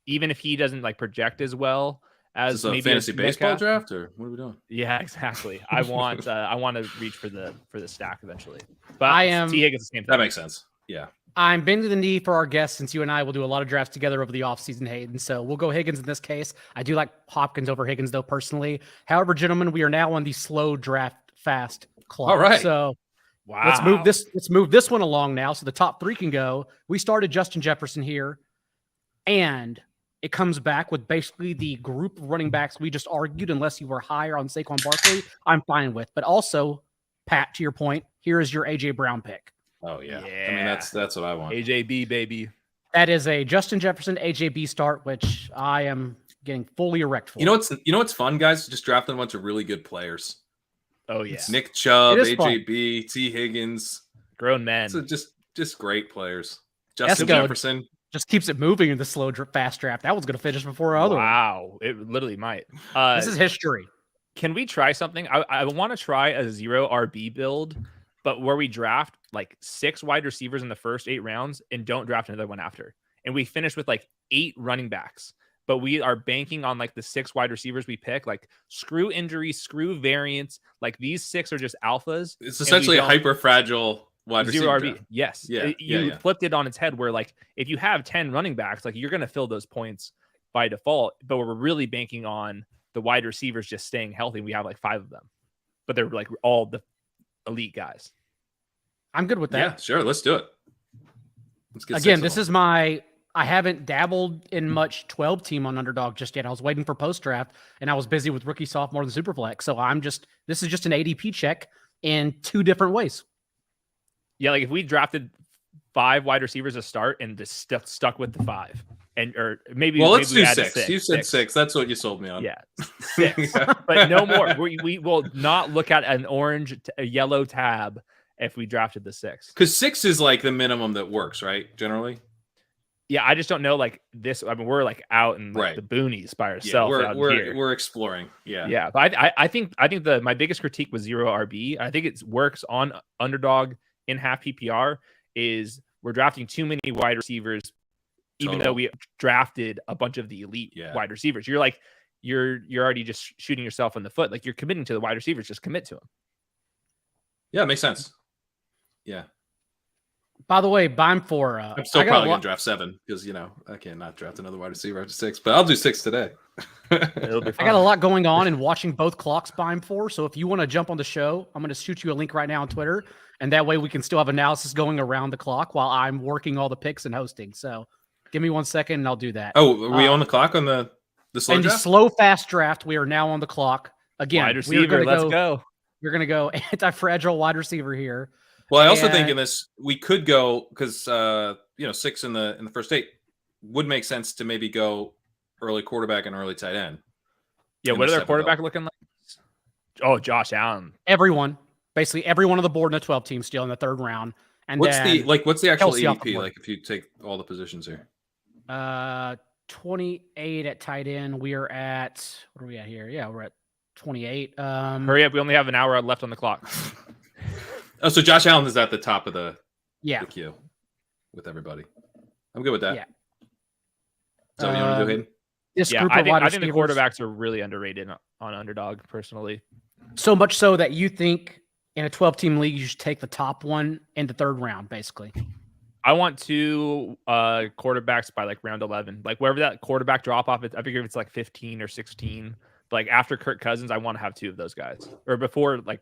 Speaker 2: even if he doesn't like project as well as
Speaker 3: maybe a fantasy baseball draft, or what are we doing?
Speaker 2: Yeah, exactly. I want to reach for the stack eventually. But T Higgins the same thing.
Speaker 3: That makes sense. Yeah.
Speaker 1: I'm bending the knee for our guests since you and I will do a lot of drafts together over the offseason, Hayden. So we'll go Higgins in this case. I do like Hopkins over Higgins, though, personally. However, gentlemen, we are now on the slow draft fast clock.
Speaker 3: All right.
Speaker 1: So let's move this one along now so the top 3 can go. We started Justin Jefferson here. and it comes back with basically the group of running backs we just argued, unless you were higher on Saquon Barkley, I'm fine with. But also, Pat, to your point, here is your A.J. Brown pick.
Speaker 3: Oh, yeah. I mean, that's what I want.
Speaker 2: AJB, baby.
Speaker 1: That is a Justin Jefferson AJB start, which I am getting fully erect for.
Speaker 3: You know what's fun, guys? Just drafting a bunch of really good players.
Speaker 2: Oh, yeah.
Speaker 3: Nick Chubb,
Speaker 1: AJB,
Speaker 3: T. Higgins.
Speaker 2: Grown men.
Speaker 3: So just great players. Justin
Speaker 1: Esco
Speaker 3: Jefferson.
Speaker 1: just keeps it moving in the slow fast draft. That one's going to finish before our other one.
Speaker 2: Wow. It literally might.
Speaker 1: This is history.
Speaker 2: Can we try something? I want to try a 0 RB build, but where we draft like 6 wide receivers in the first 8 rounds and don't draft another one after. And we finish with like 8 running backs, but we are banking on like the 6 wide receivers we pick. Like screw injuries, screw variants. Like these 6 are just alphas.
Speaker 3: It's essentially a hyper fragile wide receiver
Speaker 2: 0 RB.
Speaker 3: draft.
Speaker 2: Yes.
Speaker 3: Yeah.
Speaker 2: You flipped it on its head where like if you have 10 running backs, like you're going to fill those points by default, but we're really banking on the wide receivers just staying healthy. We have like 5 of them, but they're like all the elite guys.
Speaker 1: I'm good with that.
Speaker 3: Yeah, sure. Let's do it. Let's get
Speaker 1: Again, this is I haven't dabbled in much 12 team on Underdog just yet. I was waiting for post draft and I was busy with rookie, sophomore, and Superflex. So this is just an ADP check in 2 different ways.
Speaker 2: Yeah. Like if we drafted 5 wide receivers to start and just stuck with the 5 or maybe,
Speaker 3: let's
Speaker 2: maybe
Speaker 3: do 6. You said 6. That's what you sold me on.
Speaker 2: Yeah. 6, but no more. We will not look at an a yellow tab if we drafted the 6.
Speaker 3: Because 6 is like the minimum that works, right? Generally.
Speaker 2: Yeah, I just don't know like this. I mean, we're like out in like, the boonies by ourselves.
Speaker 3: Yeah, we're exploring. Yeah.
Speaker 2: Yeah. But I think my biggest critique was 0 RB. I think it works on Underdog in half PPR is we're drafting too many wide receivers, even though we drafted a bunch of the elite wide receivers. You're like, you're already just shooting yourself in the foot. Like you're committing to the wide receivers, just commit to them.
Speaker 3: Yeah, it makes sense. Yeah.
Speaker 1: By the way, I'm
Speaker 3: still probably going to draft 7 because, I can't not draft another wide receiver after 6, but I'll do 6 today.
Speaker 2: It'll be fun.
Speaker 1: I got a lot going on and watching both clocks I'm for. So if you want to jump on the show, I'm going to shoot you a link right now on Twitter. And that way we can still have analysis going around the clock while I'm working all the picks and hosting. So give me 1 second and I'll do that.
Speaker 3: Oh, are we on the clock on the slow draft?
Speaker 1: The slow fast draft, we are now on the clock. Again,
Speaker 2: wide receiver, let's go.
Speaker 1: We're going to go anti-fragile wide receiver here.
Speaker 3: Well, I also think in this we could go because 6 in the first 8 would make sense to maybe go early quarterback and early tight end.
Speaker 2: Yeah, what are their quarterback looking like? Oh, Josh Allen.
Speaker 1: Basically every one on the board in the 12 team still in the 3rd round. And
Speaker 3: what's the actual
Speaker 1: Kelsey
Speaker 3: ADP like if you take all the positions here?
Speaker 1: 28 at tight end. We are at what are we at here? Yeah, we're at 28.
Speaker 2: Hurry up, we only have an hour left on the clock.
Speaker 3: Oh, so Josh Allen is at the top of the queue with everybody. I'm good with that.
Speaker 1: Yeah.
Speaker 3: Is that what you want to do, Hayden?
Speaker 1: This group of
Speaker 2: I think the quarterbacks are really underrated on Underdog, personally.
Speaker 1: So much so that you think in a 12-team league, you should take the top one in the 3rd round, basically.
Speaker 2: I want 2 quarterbacks by like round 11. Like wherever that quarterback drop off, I figure if it's like 15 or 16. But like after Kirk Cousins, I want to have 2 of those guys. Or before like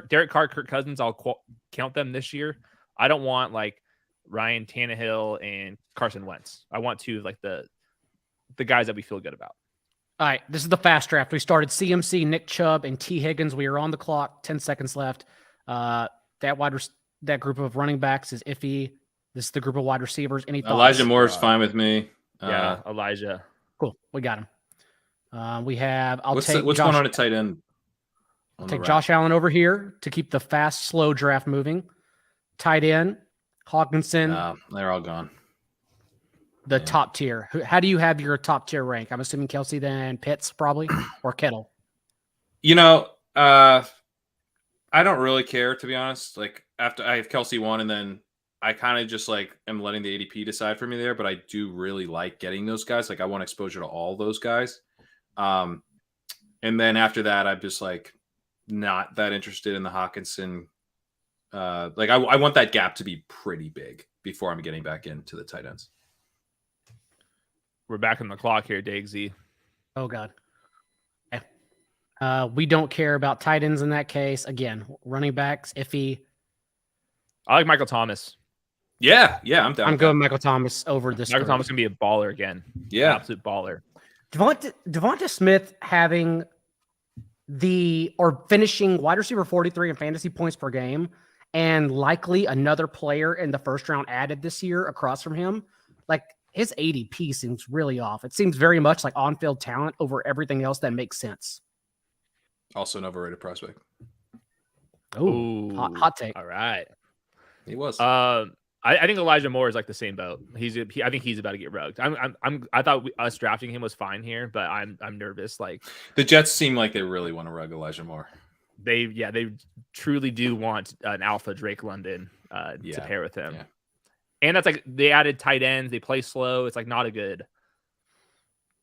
Speaker 2: Derek Carr, Kirk Cousins, I'll count them this year. I don't want like Ryan Tannehill and Carson Wentz. I want 2 of like the guys that we feel good about.
Speaker 1: All right, this is the fast draft. We started CMC, Nick Chubb, and T. Higgins. We are on the clock. 10 seconds left. That group of running backs is iffy. This is the group of wide receivers. Any thoughts?
Speaker 3: Elijah Moore is fine with me.
Speaker 2: Yeah, Elijah.
Speaker 1: Cool. We got him. We have.
Speaker 3: What's going on at tight end?
Speaker 1: I'll take Josh Allen over here to keep the fast, slow draft moving. Tight end, Hawkinson.
Speaker 3: They're all gone.
Speaker 1: The top tier. How do you have your top tier rank? I'm assuming Kelsey, then Pitts, probably, or Kittle.
Speaker 3: I don't really care, to be honest. Like after I have Kelsey 1, and then I kind of just like am letting the ADP decide for me there. But I do really like getting those guys. Like I want exposure to all those guys. And then after that, I'm just like not that interested in the Hawkinson. Like I want that gap to be pretty big before I'm getting back into the tight ends.
Speaker 2: We're back on the clock here, Daigle.
Speaker 1: Oh, God. Okay. We don't care about tight ends in that case. Again, running backs, iffy.
Speaker 2: I like Michael Thomas.
Speaker 3: Yeah, I'm down.
Speaker 1: I'm
Speaker 3: with
Speaker 1: going
Speaker 3: that.
Speaker 1: Michael Thomas over this.
Speaker 2: Michael Thomas gonna be a baller again.
Speaker 3: Yeah,
Speaker 2: Absolute baller.
Speaker 1: Devonta Smith having finishing wide receiver 43 in fantasy points per game, and likely another player in the first round added this year across from him. Like his ADP seems really off. It seems very much like on-field talent over everything else that makes sense.
Speaker 3: also an overrated prospect.
Speaker 1: Ooh, hot take.
Speaker 2: All right.
Speaker 3: He was.
Speaker 2: I think Elijah Moore is like the same boat. I think he's about to get rugged. I thought us drafting him was fine here, but I'm nervous. Like
Speaker 3: The Jets seem like they really want to rug Elijah Moore.
Speaker 2: they truly do want an alpha Drake London to pair with him.
Speaker 3: Yeah.
Speaker 2: And that's like they added tight ends. They play slow. It's like not a good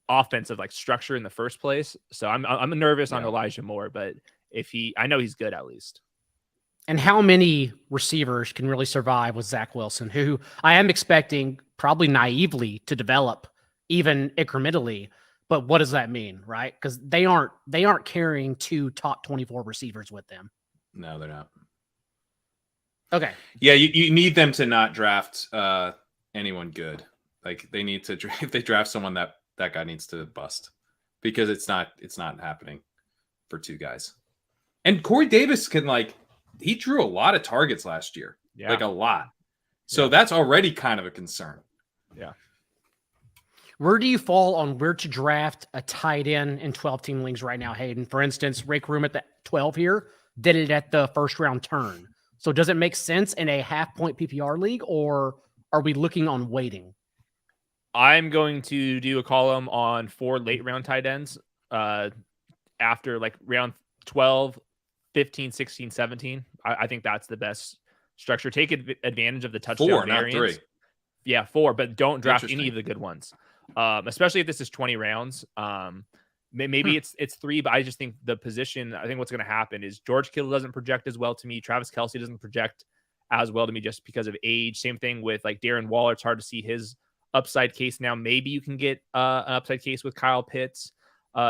Speaker 2: offensive like structure in the first place. So I'm nervous on Elijah Moore, but I know he's good at least.
Speaker 1: And how many receivers can really survive with Zach Wilson, who I am expecting probably naively to develop even incrementally. But what does that mean, right? Because they aren't carrying 2 top 24 receivers with them.
Speaker 3: No, they're not.
Speaker 1: Okay.
Speaker 3: Yeah, you need them to not draft anyone good. Like they need to, if they draft someone that guy needs to bust, because it's not happening for 2 guys. And Corey Davis he drew a lot of targets last year, like a lot. So that's already kind of a concern.
Speaker 2: Yeah.
Speaker 1: Where do you fall on where to draft a tight end in 12-team leagues right now, Hayden? For instance, Rick Room at the 12 here did it at the first round turn. So does it make sense in a half-point PPR league, or are we looking on waiting?
Speaker 2: I'm going to do a column on 4 late round tight ends after like round 12, 15, 16, 17. I think that's the best structure. Take advantage of the touchdown
Speaker 3: 4,
Speaker 2: variance.
Speaker 3: not 3.
Speaker 2: Yeah, 4, but don't draft any of the good ones. Especially if this is 20 rounds. Maybe it's 3, but I just think the position, I think what's going to happen is George Kittle doesn't project as well to me. Travis Kelce doesn't project as well to me just because of age. Same thing with like Darren Waller. It's hard to see his upside case now. Maybe you can get an upside case with Kyle Pitts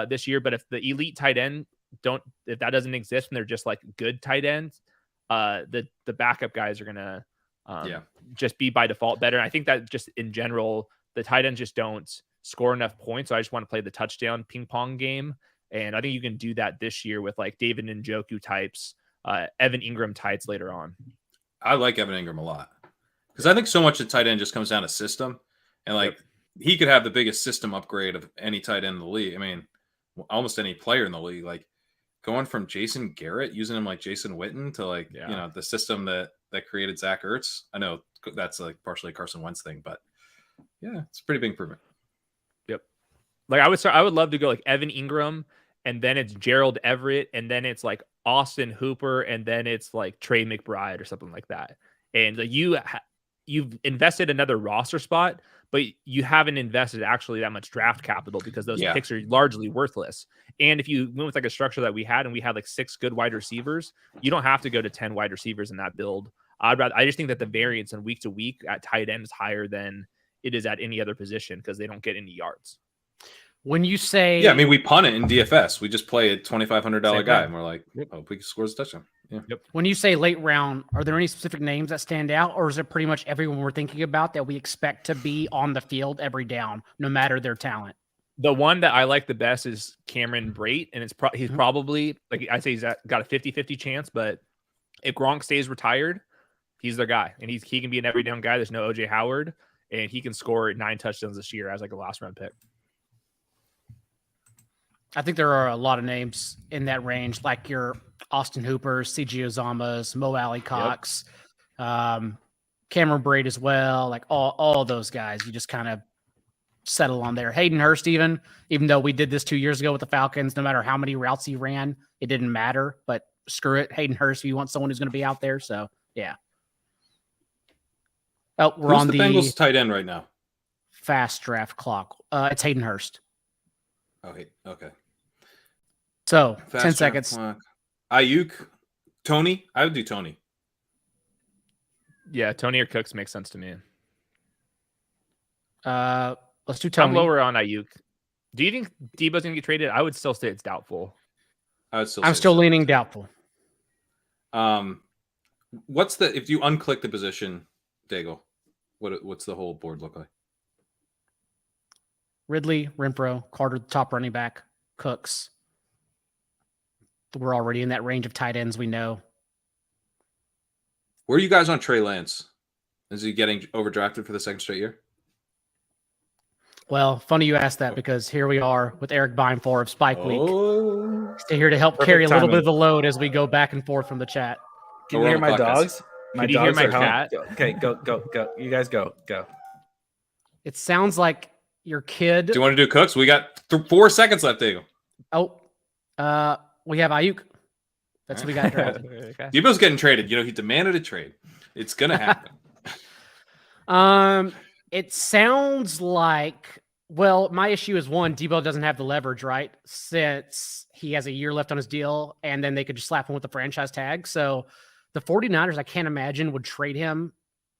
Speaker 2: this year, but if the elite tight end if that doesn't exist and they're just like good tight ends, the backup guys are gonna just be by default better. And I think that just in general, the tight ends just don't score enough points. So I just want to play the touchdown ping pong game. And I think you can do that this year with like David Njoku types, Evan Ingram types later on.
Speaker 3: I like Evan Ingram a lot because I think so much of tight end just comes down to system. And like he could have the biggest system upgrade of any tight end in the league. I mean, almost any player in the league, like going from Jason Garrett, using him like Jason Witten to like, the system that created Zach Ertz. I know that's like partially a Carson Wentz thing, but yeah, it's a pretty big improvement.
Speaker 2: Yep. Like I would love to go like Evan Ingram, and then it's Gerald Everett, and then it's like Austin Hooper, and then it's like Trey McBride or something like that. And like you've invested another roster spot, but you haven't invested actually that much draft capital because those picks are largely worthless. And if you went with like a structure that we had and we had like 6 good wide receivers, you don't have to go to 10 wide receivers in that build. I just think that the variance in week to week at tight end is higher tan it is at any other position because they don't get any yards.
Speaker 1: When you say,
Speaker 3: yeah, I mean, we punt it in DFS. We just play a $2,500 guy, and we're like, hope he scores a touchdown. Yeah.
Speaker 2: Yep.
Speaker 1: When you say late round, are there any specific names that stand out, or is it pretty much everyone we're thinking about that we expect to be on the field every down, no matter their talent?
Speaker 2: The one that I like the best is Cameron Brate, and he's probably, like I say, he's got a 50-50 chance, but if Gronk stays retired, he's their guy, and he can be an every down guy. There's no OJ Howard, and he can score 9 touchdowns this year as like a last round pick.
Speaker 1: I think there are a lot of names in that range, like your Austin Hoopers, CG Ozamas, Mo Alley Cox, Cameron Brate as well. Like all those guys, you just kind of settle on there. Hayden Hurst, even though we did this 2 years ago with the Falcons, no matter how many routes he ran, it didn't matter. But screw it, Hayden Hurst, if you want someone who's going to be out there. So yeah. Oh, we're
Speaker 3: Who's
Speaker 1: on
Speaker 3: the Bengals tight end right now?
Speaker 1: Fast draft clock. It's Hayden Hurst.
Speaker 3: Oh, okay.
Speaker 1: So
Speaker 3: Fast
Speaker 1: 10 seconds.
Speaker 3: Clock. Ayuk, Tony. I would do Tony.
Speaker 2: Yeah, Tony or Cooks makes sense to me.
Speaker 1: Let's do Tony.
Speaker 2: I'm lower on Ayuk. Do you think Debo's gonna get traded? I would still say it's doubtful.
Speaker 1: I'm still leaning doubtful.
Speaker 3: What's if you unclick the position, Daigle? What's the whole board look like?
Speaker 1: Ridley, Renfro, Carter, the top running back, Cooks. We're already in that range of tight ends. We know.
Speaker 3: Where are you guys on Trey Lance? Is he getting overdrafted for the second straight year?
Speaker 1: Well, funny you asked that because here we are with Eric Beinfor of Spike Week.
Speaker 3: Oh,
Speaker 1: Stay here to help
Speaker 4: Perfect
Speaker 1: carry a little
Speaker 4: timing.
Speaker 1: bit of the load as we go back and forth from the chat.
Speaker 4: Can
Speaker 3: We're
Speaker 4: you
Speaker 3: on
Speaker 4: hear
Speaker 3: the
Speaker 4: my
Speaker 3: podcast.
Speaker 4: dogs? My
Speaker 2: Could you hear
Speaker 4: dogs
Speaker 2: my
Speaker 4: are home.
Speaker 2: cat?
Speaker 4: Okay, go. You guys go.
Speaker 1: It sounds like your kid.
Speaker 3: do you want to do Cooks? We got 4 seconds left, Daigle.
Speaker 1: We have Ayuk. That's what we got drafted.
Speaker 2: Okay.
Speaker 3: Debo's getting traded. He demanded a trade. It's gonna happen.
Speaker 1: It sounds like. Well, my issue is one, Debo doesn't have the leverage, right? Since he has a year left on his deal, and then they could just slap him with the franchise tag. So the 49ers, I can't imagine, would trade him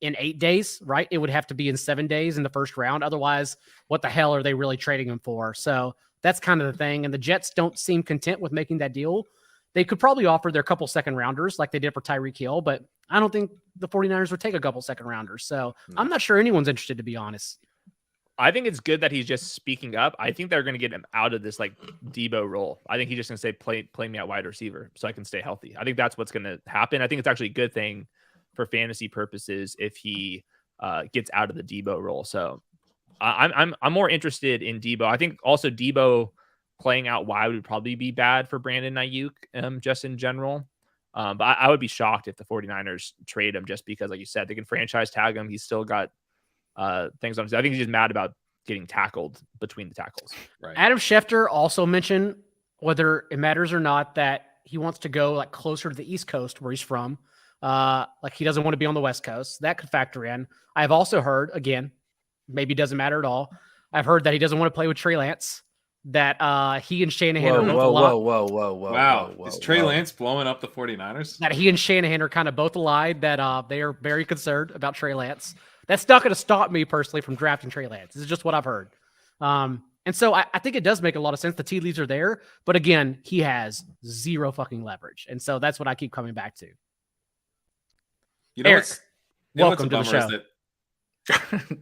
Speaker 1: in 8 days, right? It would have to be in 7 days in the first round. Otherwise, what the hell are they really trading him for? So that's kind of the thing. And the Jets don't seem content with making that deal. They could probably offer their couple second rounders like they did for Tyreek Hill, but I don't think the 49ers would take a couple second rounders. So I'm not sure anyone's interested, to be honest.
Speaker 2: I think it's good that he's just speaking up. I think they're going to get him out of this like Debo role. I think he's just going to say, play me at wide receiver so I can stay healthy. I think that's what's going to happen. I think it's actually a good thing for fantasy purposes if he gets out of the Debo role. So I'm more interested in Debo. I think also Debo playing out wide would probably be bad for Brandon Ayuk just in general. But I would be shocked if the 49ers trade him just because, like you said, they can franchise tag him. He's still got things on his. I think he's just mad about getting tackled between the tackles.
Speaker 3: Right.
Speaker 1: Adam Schefter also mentioned, whether it matters or not, that he wants to go like closer to the East Coast where he's from. Like he doesn't want to be on the West Coast. That could factor in. I've also heard, again, maybe it doesn't matter at all. I've heard that he doesn't want to play with Trey Lance. That he and Shanahan are both a lot.
Speaker 4: Whoa.
Speaker 3: Wow. Is Trey Lance blowing up the 49ers?
Speaker 1: That he and Shanahan are kind of both allied. That they are very concerned about Trey Lance. That's not going to stop me personally from drafting Trey Lance. This is just what I've heard. And so I think it does make a lot of sense. The tea leaves are there, but again, he has zero fucking leverage. And so that's what I keep coming back to.
Speaker 3: You know
Speaker 1: Eric,
Speaker 3: what's,
Speaker 1: welcome to the
Speaker 3: what's a bummer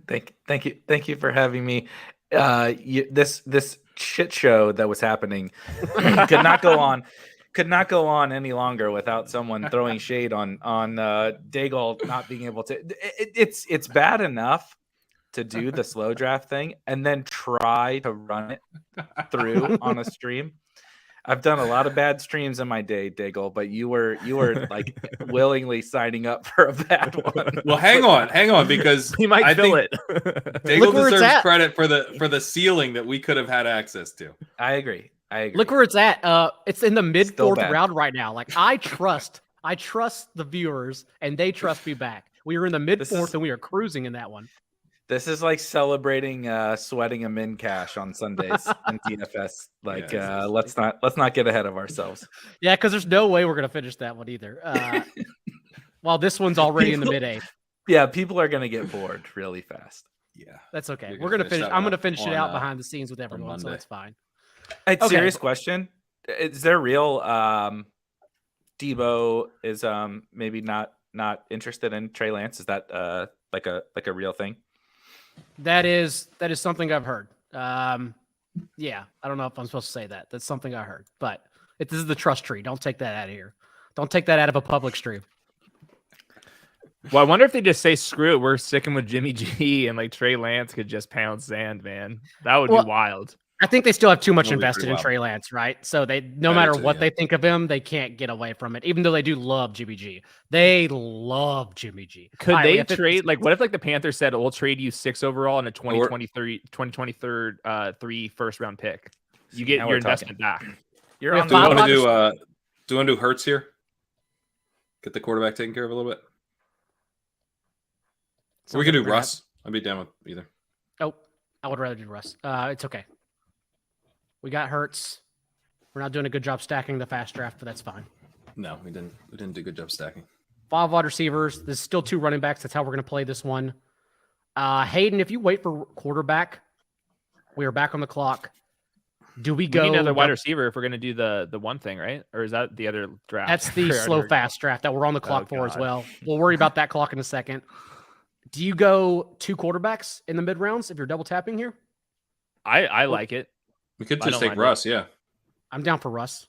Speaker 1: show.
Speaker 3: is
Speaker 4: Thank you for having me. This shit show that was happening could not go on any longer without someone throwing shade on Daigle not being able to. It's bad enough to do the slow draft thing and then try to run it through on a stream. I've done a lot of bad streams in my day, Daigle, but you were like willingly signing up for a bad one.
Speaker 3: Well, hang on, because
Speaker 2: He might fill it.
Speaker 3: Daigle
Speaker 1: Look where it's
Speaker 3: deserves
Speaker 1: at.
Speaker 3: credit for the ceiling that we could have had access to.
Speaker 4: I agree.
Speaker 1: Look where it's at. It's in the mid
Speaker 4: Still
Speaker 1: fourth
Speaker 4: bad.
Speaker 1: round right now. Like I trust the viewers and they trust me back. We are in the mid fourth and we are cruising in that one.
Speaker 4: This is like celebrating sweating a min cash on Sundays in DFS. Like
Speaker 3: Yes.
Speaker 4: let's not get ahead of ourselves.
Speaker 1: Yeah, because there's no way we're gonna finish that one either. While this one's already in the mid eighth.
Speaker 4: Yeah, people are gonna get bored really fast.
Speaker 3: Yeah.
Speaker 1: That's okay.
Speaker 3: You're
Speaker 1: We're
Speaker 3: gonna
Speaker 1: gonna
Speaker 3: finish
Speaker 1: finish.
Speaker 3: that
Speaker 1: I'm
Speaker 3: one
Speaker 1: gonna finish it
Speaker 3: on,
Speaker 1: out behind the scenes with everyone, so
Speaker 3: Monday.
Speaker 1: it's fine.
Speaker 4: Hey,
Speaker 1: Okay.
Speaker 4: serious question. Is there real Debo is maybe not interested in Trey Lance? Is that like a real thing?
Speaker 1: That is something I've heard. Yeah, I don't know if I'm supposed to say that. That's something I heard, but this is the trust tree. Don't take that out of here. Don't take that out of a public stream.
Speaker 2: Well, I wonder if they just say, screw it, we're sticking with Jimmy G and like Trey Lance could just pound sand, man. That would be wild.
Speaker 1: I think they still have too much
Speaker 3: That'll be
Speaker 1: invested
Speaker 3: pretty
Speaker 1: in
Speaker 3: wild.
Speaker 1: Trey Lance, right? So they, no
Speaker 3: I do
Speaker 1: matter
Speaker 3: too,
Speaker 1: what
Speaker 3: yeah.
Speaker 1: they think of him, they can't get away from it. Even though they do love Jimmy G, they love Jimmy G.
Speaker 2: Could
Speaker 1: All right,
Speaker 2: they
Speaker 1: we have 50
Speaker 2: trade, like, what if like the Panthers said, we'll trade you 6 overall and a
Speaker 3: Or-
Speaker 2: 2023 first round pick? You get
Speaker 4: Now
Speaker 2: your
Speaker 4: we're talking.
Speaker 2: investment back.
Speaker 4: You're
Speaker 1: We
Speaker 4: on
Speaker 1: have
Speaker 3: Do we
Speaker 1: five
Speaker 3: want to
Speaker 1: wide
Speaker 3: do want to do Hurts here? Get the quarterback taken care of a little bit. Or we could do
Speaker 1: Something like
Speaker 3: Russ. I'd be down with either.
Speaker 1: that. Oh, I would rather do Russ. It's okay. We got Hurts. We're not doing a good job stacking the fast draft, but that's fine.
Speaker 3: No, we didn't. We didn't do a good job stacking.
Speaker 1: 5 wide receivers. There's still 2 running backs. That's how we're going to play this one. Hayden, if you wait for quarterback, we are back on the clock. Do we
Speaker 2: We
Speaker 1: go
Speaker 2: need another wide receiver if we're going to do the one thing, right? Or is that the other draft?
Speaker 1: That's the slow fast draft that we're on the clock for as
Speaker 2: God.
Speaker 1: well. We'll worry about that clock in a second. Do you go 2 quarterbacks in the mid rounds if you're double tapping here?
Speaker 2: I like it.
Speaker 3: We could
Speaker 2: I
Speaker 3: just
Speaker 2: don't
Speaker 3: take
Speaker 2: mind it.
Speaker 3: Russ. Yeah.
Speaker 1: I'm down for Russ.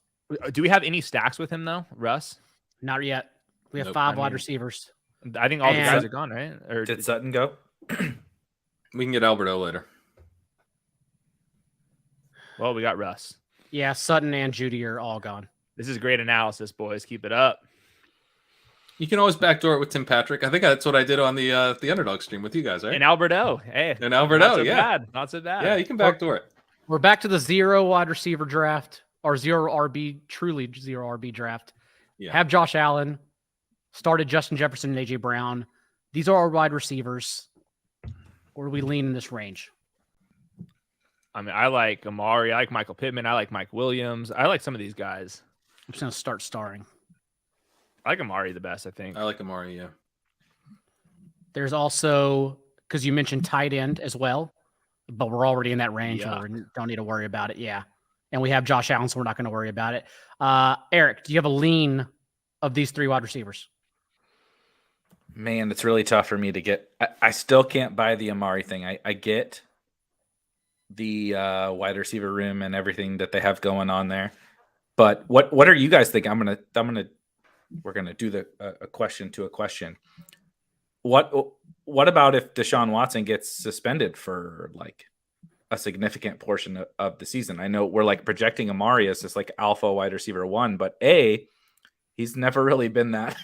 Speaker 2: Do we have any stacks with him though, Russ?
Speaker 1: Not yet. We have
Speaker 3: Nope.
Speaker 1: 5
Speaker 4: I
Speaker 1: wide
Speaker 4: mean-
Speaker 1: receivers.
Speaker 2: I think all the
Speaker 1: And-
Speaker 2: guys are gone, right? Or
Speaker 4: Did Sutton go?
Speaker 3: We can get Alberto later.
Speaker 2: well, we got Russ.
Speaker 1: Yeah, Sutton and Judy are all gone.
Speaker 2: This is great analysis, boys. Keep it up.
Speaker 3: You can always backdoor it with Tim Patrick. I think that's what I did on the Underdog stream with you guys, right?
Speaker 2: And Alberto, hey,
Speaker 3: And Alberto,
Speaker 2: not so
Speaker 3: yeah.
Speaker 2: bad, not so bad.
Speaker 3: Yeah, you can backdoor it.
Speaker 1: We're back to the 0 wide receiver draft or 0 RB, truly 0 RB draft.
Speaker 3: Yeah.
Speaker 1: Have Josh Allen, started Justin Jefferson and AJ Brown. These are our wide receivers. Where do we lean in this range?
Speaker 2: I mean, I like Amari, I like Michael Pittman, I like Mike Williams, I like some of these guys.
Speaker 1: I'm just going to start starring.
Speaker 2: I like Amari the best, I think.
Speaker 3: I like Amari, yeah.
Speaker 1: There's also, because you mentioned tight end as well, but we're already in that range.
Speaker 2: Yeah.
Speaker 1: Where we don't need to worry about it. Yeah. And we have Josh Allen, so we're not going to worry about it. Eric, do you have a lean of these 3 wide receivers?
Speaker 4: Man, it's really tough for me to get. I still can't buy the Amari thing. I get the wide receiver room and everything that they have going on there, but what are you guys thinking? We're gonna do a question to a question. What about if Deshaun Watson gets suspended for like a significant portion of the season? I know we're like projecting Amari as this like alpha wide receiver 1, but he's never really been that.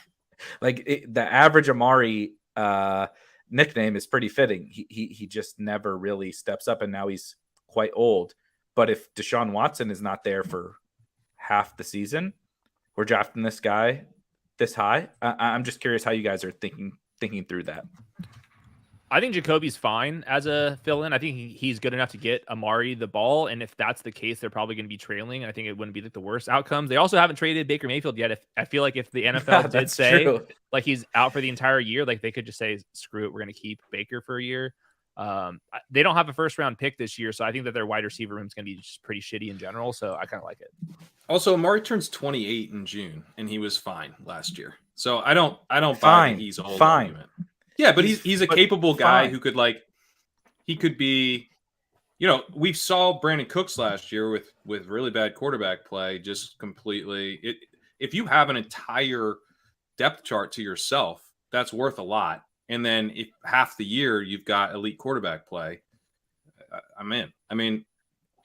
Speaker 4: Like the average Amari nickname is pretty fitting. He just never really steps up, and now he's quite old. But if Deshaun Watson is not there for half the season, we're drafting this guy this high. I'm just curious how you guys are thinking through that.
Speaker 2: I think Jacoby's fine as a fill-in. I think he's good enough to get Amari the ball, and if that's the case, they're probably going to be trailing. I think it wouldn't be like the worst outcomes. They also haven't traded Baker Mayfield yet. I feel like if the NFL did
Speaker 4: That's
Speaker 2: say
Speaker 4: true.
Speaker 2: like he's out for the entire year, like they could just say, screw it, we're going to keep Baker for a year. They don't have a first-round pick this year, so I think that their wide receiver room is going to be just pretty shitty in general, so I kind of like it.
Speaker 3: Also, Amari turns 28 in June, and he was fine last year. So I don't buy
Speaker 4: Fine.
Speaker 3: that he's old.
Speaker 4: Fine.
Speaker 3: Argument. Yeah, but he's a
Speaker 4: but
Speaker 3: capable guy
Speaker 4: fine.
Speaker 3: who could he could be, we saw Brandon Cooks last year with really bad quarterback play, just completely. If you have an entire depth chart to yourself, that's worth a lot. And then if half the year you've got elite quarterback play, I'm in. I mean,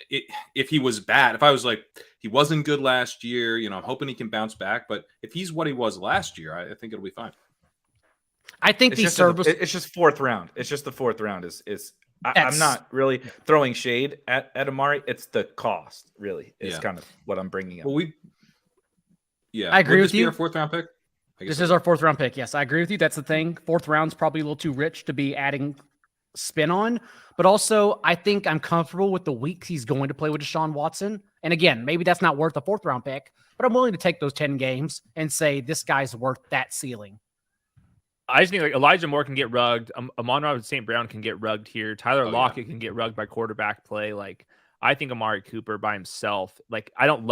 Speaker 3: if he was bad, if I was like, he wasn't good last year, I'm hoping he can bounce back. But if he's what he was last year, I think it'll be fine.
Speaker 1: I think
Speaker 4: It's
Speaker 1: these
Speaker 4: just,
Speaker 1: service.
Speaker 4: it's just 4th round. It's just the 4th round I'm not really throwing shade at Amari. It's the cost, really, is kind of what I'm bringing up.
Speaker 3: Well,
Speaker 1: I agree
Speaker 3: Would
Speaker 1: with
Speaker 3: this be
Speaker 1: you.
Speaker 3: our 4th round pick?
Speaker 1: This is our 4th round pick. Yes, I agree with you. That's the thing. 4th round's probably a little too rich to be adding spin on. But also, I think I'm comfortable with the weeks he's going to play with Deshaun Watson. And again, maybe that's not worth a 4th round pick, but I'm willing to take those 10 games and say this guy's worth that ceiling.
Speaker 2: I just think like Elijah Moore can get rugged. Amon-Ra St. Brown can get rugged here. Tyler Lockett can get rugged by quarterback play. Like I think Amari Cooper by himself. Like I don't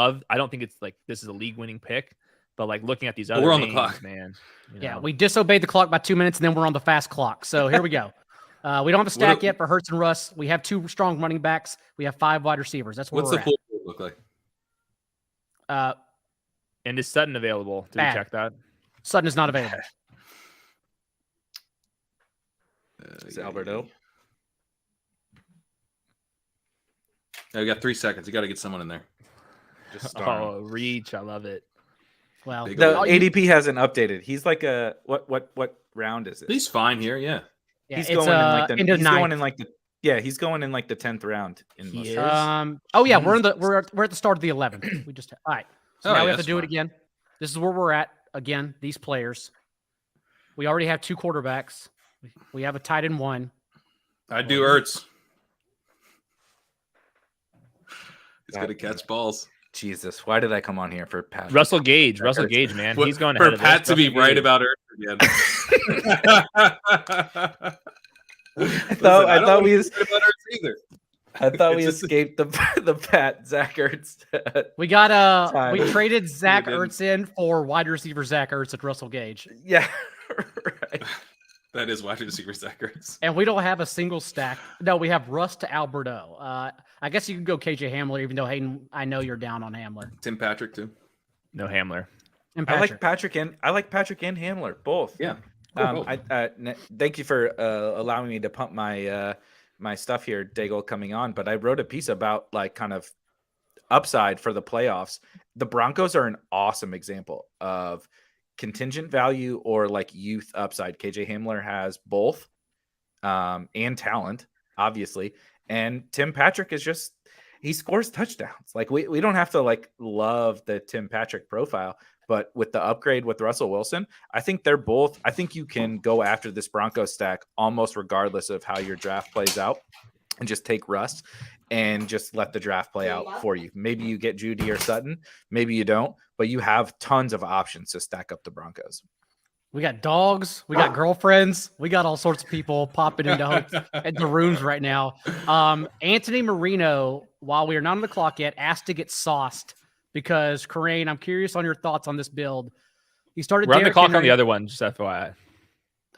Speaker 2: think it's like this is a league winning pick, but like looking at these other
Speaker 3: we're on the
Speaker 2: names,
Speaker 3: clock,
Speaker 2: man.
Speaker 1: Yeah, we disobeyed the clock by 2 minutes, and then we're on the fast clock. So here we go. We don't have a stack yet for Hurts and Russ. We have 2 strong running backs. We have 5 wide receivers. That's where
Speaker 3: What's
Speaker 1: we're
Speaker 3: the full look like?
Speaker 1: at.
Speaker 2: And is Sutton available? Did
Speaker 1: Bad.
Speaker 2: we check that?
Speaker 1: Sutton is not available.
Speaker 4: Is Alberto?
Speaker 3: Yeah, we got 3 seconds. You got to get someone in there.
Speaker 4: Just star him.
Speaker 2: Oh, reach! I love it.
Speaker 1: Well,
Speaker 3: Big
Speaker 4: The
Speaker 3: old-
Speaker 4: ADP hasn't updated. He's like a what round is it?
Speaker 3: He's fine here. Yeah.
Speaker 1: yeah,
Speaker 4: he's
Speaker 1: it's
Speaker 4: going in like the
Speaker 1: end of
Speaker 4: he's
Speaker 1: ninth.
Speaker 4: going in like the he's going in like the 10th round in
Speaker 2: He
Speaker 4: most
Speaker 2: is?
Speaker 1: Oh yeah, we're at the start of the 11th. We just all right. So
Speaker 3: Oh,
Speaker 1: now
Speaker 3: yeah,
Speaker 1: we have to
Speaker 3: that's
Speaker 1: do it
Speaker 3: fine.
Speaker 1: again. This is where we're at again. These players. We already have 2 quarterbacks. We have a tight end 1.
Speaker 3: I do Ertz. He's
Speaker 4: God
Speaker 3: going to catch balls.
Speaker 4: Jesus, why did I come on here for Pat?
Speaker 2: Russell Gage, man. He's going
Speaker 3: for
Speaker 2: ahead of
Speaker 3: Pat
Speaker 2: us.
Speaker 3: to be
Speaker 2: Russell
Speaker 3: right
Speaker 2: Gage.
Speaker 3: about Ertz again.
Speaker 4: I thought we
Speaker 3: either.
Speaker 4: we
Speaker 3: It's just-
Speaker 4: escaped the Pat Zach Ertz.
Speaker 1: We got
Speaker 4: Time.
Speaker 1: we traded Zach
Speaker 3: didn't.
Speaker 1: Ertz in for wide receiver Zach Ertz at Russell Gage.
Speaker 4: Yeah, right.
Speaker 3: That is wide receiver stack, Chris.
Speaker 1: And we don't have a single stack. No, we have Russ to Alberto. I guess you can go KJ Hamler, even though Hayden, I know you're down on Hamler.
Speaker 3: Tim Patrick too.
Speaker 2: No Hamler.
Speaker 1: And
Speaker 4: I
Speaker 1: Patrick.
Speaker 4: like Patrick and Hamler both.
Speaker 3: Yeah.
Speaker 4: Thank you for allowing me to pump my my stuff here, Daigle, coming on. But I wrote a piece about like kind of upside for the playoffs. The Broncos are an awesome example of contingent value or like youth upside. KJ Hamler has both, and talent, obviously. And Tim Patrick is just, he scores touchdowns. Like we don't have to like love the Tim Patrick profile, but with the upgrade with Russell Wilson, I think they're both, I think you can go after this Broncos stack almost regardless of how your draft plays out and just take Russ and just let the draft play out for you. Maybe you get Judy or Sutton, maybe you don't, but you have tons of options to stack up the Broncos.
Speaker 1: We got dogs, we got girlfriends, we got all sorts of people popping into rooms right now. Anthony Marino, while we are not on the clock yet, asked to get sauced because Corain, I'm curious on your thoughts on this build. He started.
Speaker 2: We're on the
Speaker 1: Derrick
Speaker 2: clock
Speaker 1: Henry.
Speaker 2: on the other one, just FYI.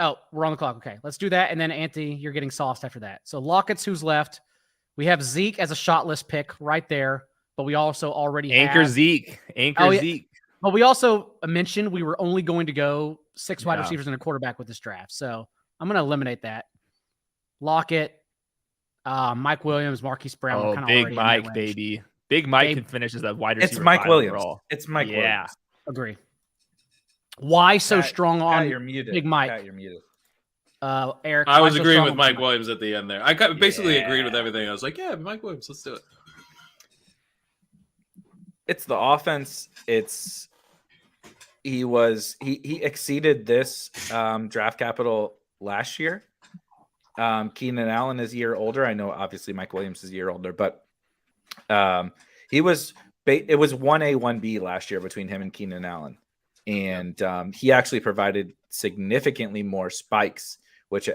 Speaker 1: Oh, we're on the clock. Okay, let's do that, and then Anthony, you're getting sauced after that. So Lockett's who's left. We have Zeke as a shotless pick right there, but we also already
Speaker 2: Anchor
Speaker 1: have
Speaker 2: Zeke. Zeke.
Speaker 1: But we also mentioned we were only going to go 6 wide
Speaker 2: Yeah.
Speaker 1: receivers and a quarterback with this draft. So I'm going to eliminate that. Lockett, Mike Williams, Marquise Brown. we're
Speaker 2: Oh,
Speaker 1: kinda
Speaker 2: Big
Speaker 1: already in that
Speaker 2: Mike,
Speaker 1: range.
Speaker 2: baby. Big Mike
Speaker 1: Big-
Speaker 2: can finish as a wide receiver.
Speaker 4: It's Mike
Speaker 2: 5
Speaker 4: Williams.
Speaker 2: overall.
Speaker 4: It's Mike
Speaker 2: Yeah.
Speaker 4: Williams.
Speaker 1: Agree. Why so
Speaker 4: Pat,
Speaker 1: strong on
Speaker 4: you're muted.
Speaker 1: Big Mike?
Speaker 4: Pat, you're muted.
Speaker 1: Eric?
Speaker 3: I
Speaker 1: why
Speaker 3: was
Speaker 1: so
Speaker 3: agreeing
Speaker 1: strong
Speaker 3: with
Speaker 1: on
Speaker 3: Mike Williams at the end there. I basically agreed with
Speaker 4: Yeah.
Speaker 3: everything. I was like, yeah, Mike Williams, let's do it.
Speaker 4: It's the offense. He exceeded this draft capital last year. Keenan Allen is a year older. I know obviously Mike Williams is a year older, but it was 1A, 1B last year between him and Keenan Allen. And he actually provided significantly more spikes, which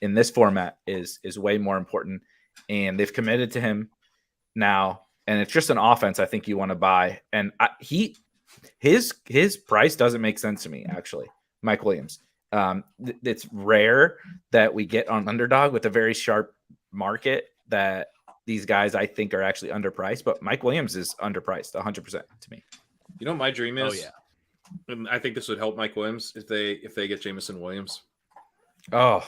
Speaker 4: in this format is way more important. And they've committed to him now. And it's just an offense I think you want to buy. And his price doesn't make sense to me, actually, Mike Williams. It's rare that we get on Underdog with a very sharp market that these guys I think are actually underpriced, but Mike Williams is underpriced 100% to me.
Speaker 3: You know what my dream is?
Speaker 2: Oh, yeah.
Speaker 3: And I think this would help Mike Williams if they get Jameson Williams.
Speaker 4: Oh,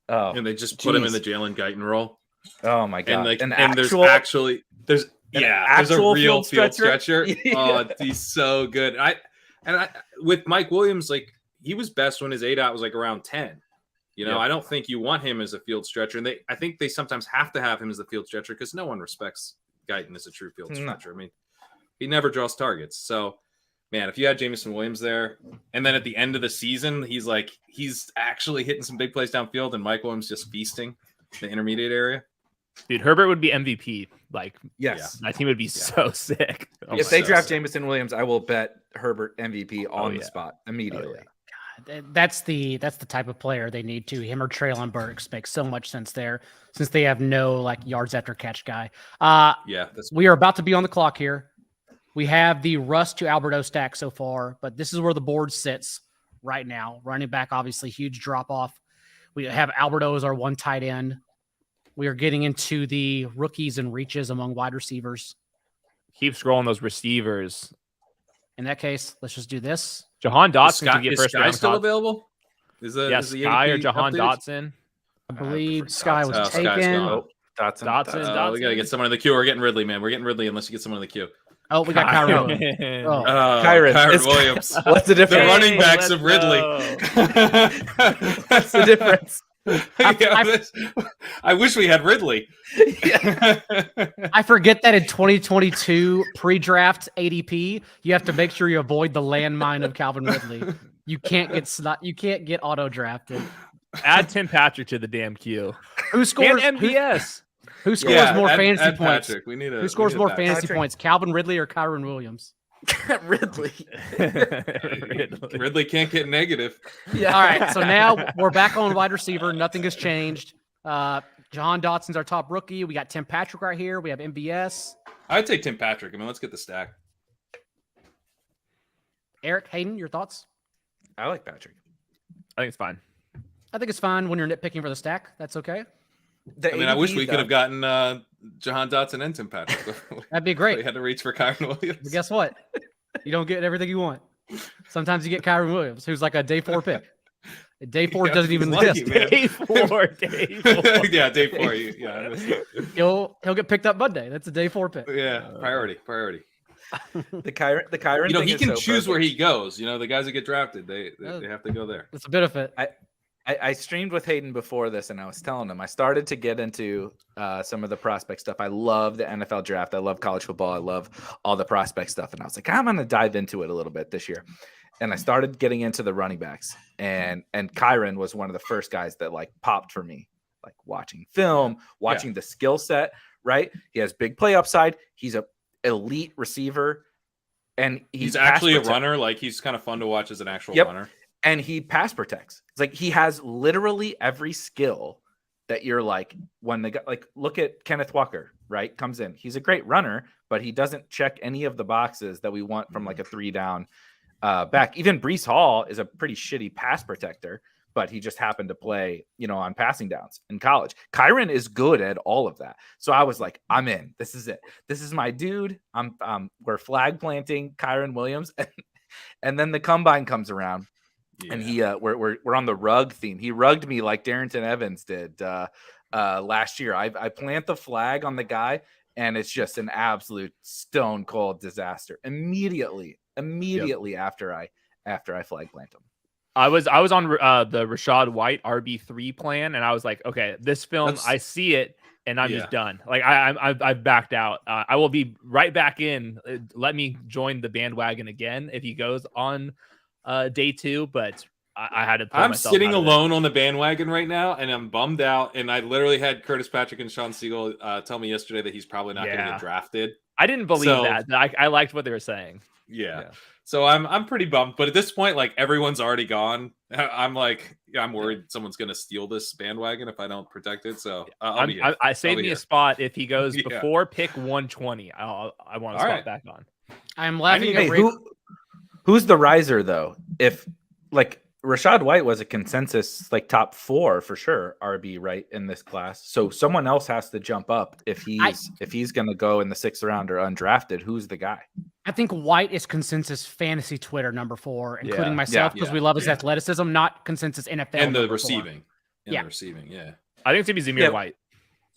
Speaker 3: And they just put him in
Speaker 4: geez.
Speaker 3: the Jalen Guyton role.
Speaker 4: oh my God.
Speaker 3: And there's a
Speaker 4: actual
Speaker 3: real
Speaker 4: field
Speaker 3: field stretcher.
Speaker 4: stretcher?
Speaker 3: Oh, he's so good. I with Mike Williams, like he was best when his ADOT was like around 10. You know,
Speaker 4: Yep.
Speaker 3: I don't think you want him as a field stretcher. And I think they sometimes have to have him as a field stretcher because no one respects Guyton as a true field
Speaker 4: No.
Speaker 3: stretcher. I mean, he never draws targets. So, man, if you had Jameson Williams there, and then at the end of the season, he's actually hitting some big plays downfield, and Mike Williams just feasting the intermediate area.
Speaker 2: Dude, Herbert would be MVP. Like,
Speaker 4: Yes.
Speaker 2: my team would be so sick. Oh
Speaker 4: If
Speaker 2: my
Speaker 4: they
Speaker 2: God.
Speaker 4: draft Jameson Williams, I will bet Herbert MVP on the
Speaker 2: yeah.
Speaker 4: spot immediately.
Speaker 1: That's the type of player they need to. Him or Traylon Burks makes so much sense there since they have no like yards after catch guy.
Speaker 3: Yeah, that's
Speaker 1: We are about to be on the clock here. We have the Russ to Alberto stack so far, but this is where the board sits right now. Running back, obviously, huge drop off. We have Alberto as our one tight end. We are getting into the rookies and reaches among wide receivers.
Speaker 2: Keep scrolling those receivers.
Speaker 1: In that case, let's just do this.
Speaker 2: Jahan Dotson
Speaker 3: Scott,
Speaker 2: could get
Speaker 3: is
Speaker 2: first
Speaker 3: Sky
Speaker 2: round.
Speaker 3: still
Speaker 2: Top.
Speaker 3: available? Is the
Speaker 2: Sky or
Speaker 3: ADP
Speaker 2: Jahan
Speaker 3: updated?
Speaker 2: Dotson.
Speaker 1: I believe
Speaker 4: prefer
Speaker 1: Sky was
Speaker 3: Dotson. Oh, Sky's
Speaker 1: taken.
Speaker 3: gone.
Speaker 4: Oh, Dotson.
Speaker 2: Dotson.
Speaker 3: We gotta get someone in the queue. We're getting Ridley, man. We're getting Ridley unless you get someone in the queue.
Speaker 1: Oh, we got Kyron. Williams. Oh.
Speaker 4: Kyron.
Speaker 3: Kyron
Speaker 4: It's-
Speaker 3: Williams.
Speaker 4: What's the
Speaker 3: The
Speaker 4: difference?
Speaker 3: running backs
Speaker 2: let's
Speaker 3: of Ridley.
Speaker 2: go.
Speaker 4: What's the difference?
Speaker 3: I wish we had Ridley.
Speaker 1: I forget that in 2022 pre-draft ADP, you have to make sure you avoid the landmine of Calvin Ridley. You can't get auto drafted.
Speaker 2: Add Tim Patrick to the damn queue.
Speaker 1: Who scores?
Speaker 2: And MVS.
Speaker 1: Who scores
Speaker 3: Yeah,
Speaker 1: more
Speaker 3: add
Speaker 1: fantasy points?
Speaker 3: Patrick.
Speaker 1: Who scores more fantasy
Speaker 4: Patrick.
Speaker 1: points? Calvin Ridley or Kyron Williams?
Speaker 4: Ridley.
Speaker 3: Ridley can't get negative.
Speaker 4: Yeah.
Speaker 1: All right, so now we're back on wide receiver. Nothing has changed. John Dotson's our top rookie. We got Tim Patrick right here. We have MBS.
Speaker 3: I'd take Tim Patrick. I mean, let's get the stack.
Speaker 1: Eric Hayden, your thoughts?
Speaker 4: I like Patrick.
Speaker 2: I think it's fine.
Speaker 1: I think it's fine when you're nitpicking for the stack. That's okay.
Speaker 3: I mean, I wish we could have gotten Jahan Dotson and Tim Patrick.
Speaker 1: That'd be
Speaker 3: We
Speaker 1: great.
Speaker 3: had to reach for Kyron Williams.
Speaker 1: But guess what? You don't get everything you want. Sometimes you get Kyron Williams, who's like a day 4 pick. Day 4
Speaker 3: Yeah,
Speaker 1: doesn't even
Speaker 3: he's lucky,
Speaker 1: exist.
Speaker 3: man.
Speaker 2: Day 4, day 4.
Speaker 3: Yeah, day 4. Yeah, I missed it.
Speaker 1: He'll get picked up Monday. That's a day 4 pick.
Speaker 3: Yeah, priority.
Speaker 4: The Kyron.
Speaker 3: You know,
Speaker 4: thing
Speaker 3: he
Speaker 4: is
Speaker 3: can
Speaker 4: so
Speaker 3: choose where
Speaker 4: perfect.
Speaker 3: he goes. You know, the guys that get drafted, they have to go there.
Speaker 1: It's a benefit.
Speaker 4: I streamed with Hayden before this, and I was telling him I started to get into some of the prospect stuff. I love the NFL draft. I love college football. I love all the prospect stuff. And I was like, I'm going to dive into it a little bit this year. And I started getting into the running backs. And Kyron was one of the first guys that like popped for me, like watching film, watching the skill set, right? He has big play upside. He's a elite receiver. And
Speaker 3: He's actually a runner. Like, he's kind of fun to watch as an actual runner.
Speaker 4: And he pass protects. It's like he has literally every skill that you're like, when they got like, look at Kenneth Walker, right? Comes in. He's a great runner, but he doesn't check any of the boxes that we want from like a 3-down back. Even Breece Hall is a pretty shitty pass protector, but he just happened to play, on passing downs in college. Kyron is good at all of that. So I was like, I'm in. This is it. This is my dude. We're flag planting Kyron Williams. And then the combine comes around. Yeah. And we're on the rug theme. He rugged me like Darrington Evans did last year. I plant the flag on the guy, and it's just an absolute stone cold disaster. Immediately after I flag plant him.
Speaker 2: I was on the Rashad White RB3 plan, and I was like, okay, this film, I see it, and I'm just done. Like I've backed out. I will be right back in. Let me join the bandwagon again if he goes on day 2, but I had to pull
Speaker 3: I'm
Speaker 2: myself
Speaker 3: sitting
Speaker 2: out of
Speaker 3: alone on the bandwagon right now, and I'm bummed out. And I literally had Curtis Patrick and Sean Siegel tell me yesterday that he's probably not going to get drafted.
Speaker 2: I didn't believe that. I liked what they were saying.
Speaker 3: Yeah. So I'm pretty bummed. But at this point, like, everyone's already gone. I'm like, I'm worried someone's going to steal this bandwagon if I don't protect it. So
Speaker 2: I saved me a spot if he goes before pick 120. I want to spot back on.
Speaker 1: I'm laughing at
Speaker 4: who's the riser though? If like Rashad White was a consensus like top 4 for sure RB right in this class, so someone else has to jump up if he's going to go in the 6th round or undrafted. Who's the guy?
Speaker 1: I think White is consensus fantasy Twitter number 4, including myself, because we love his athleticism, not consensus NFL
Speaker 3: and the
Speaker 1: number
Speaker 3: receiving.
Speaker 1: 4.
Speaker 3: The receiving,
Speaker 2: I think it's gonna be Zamir White.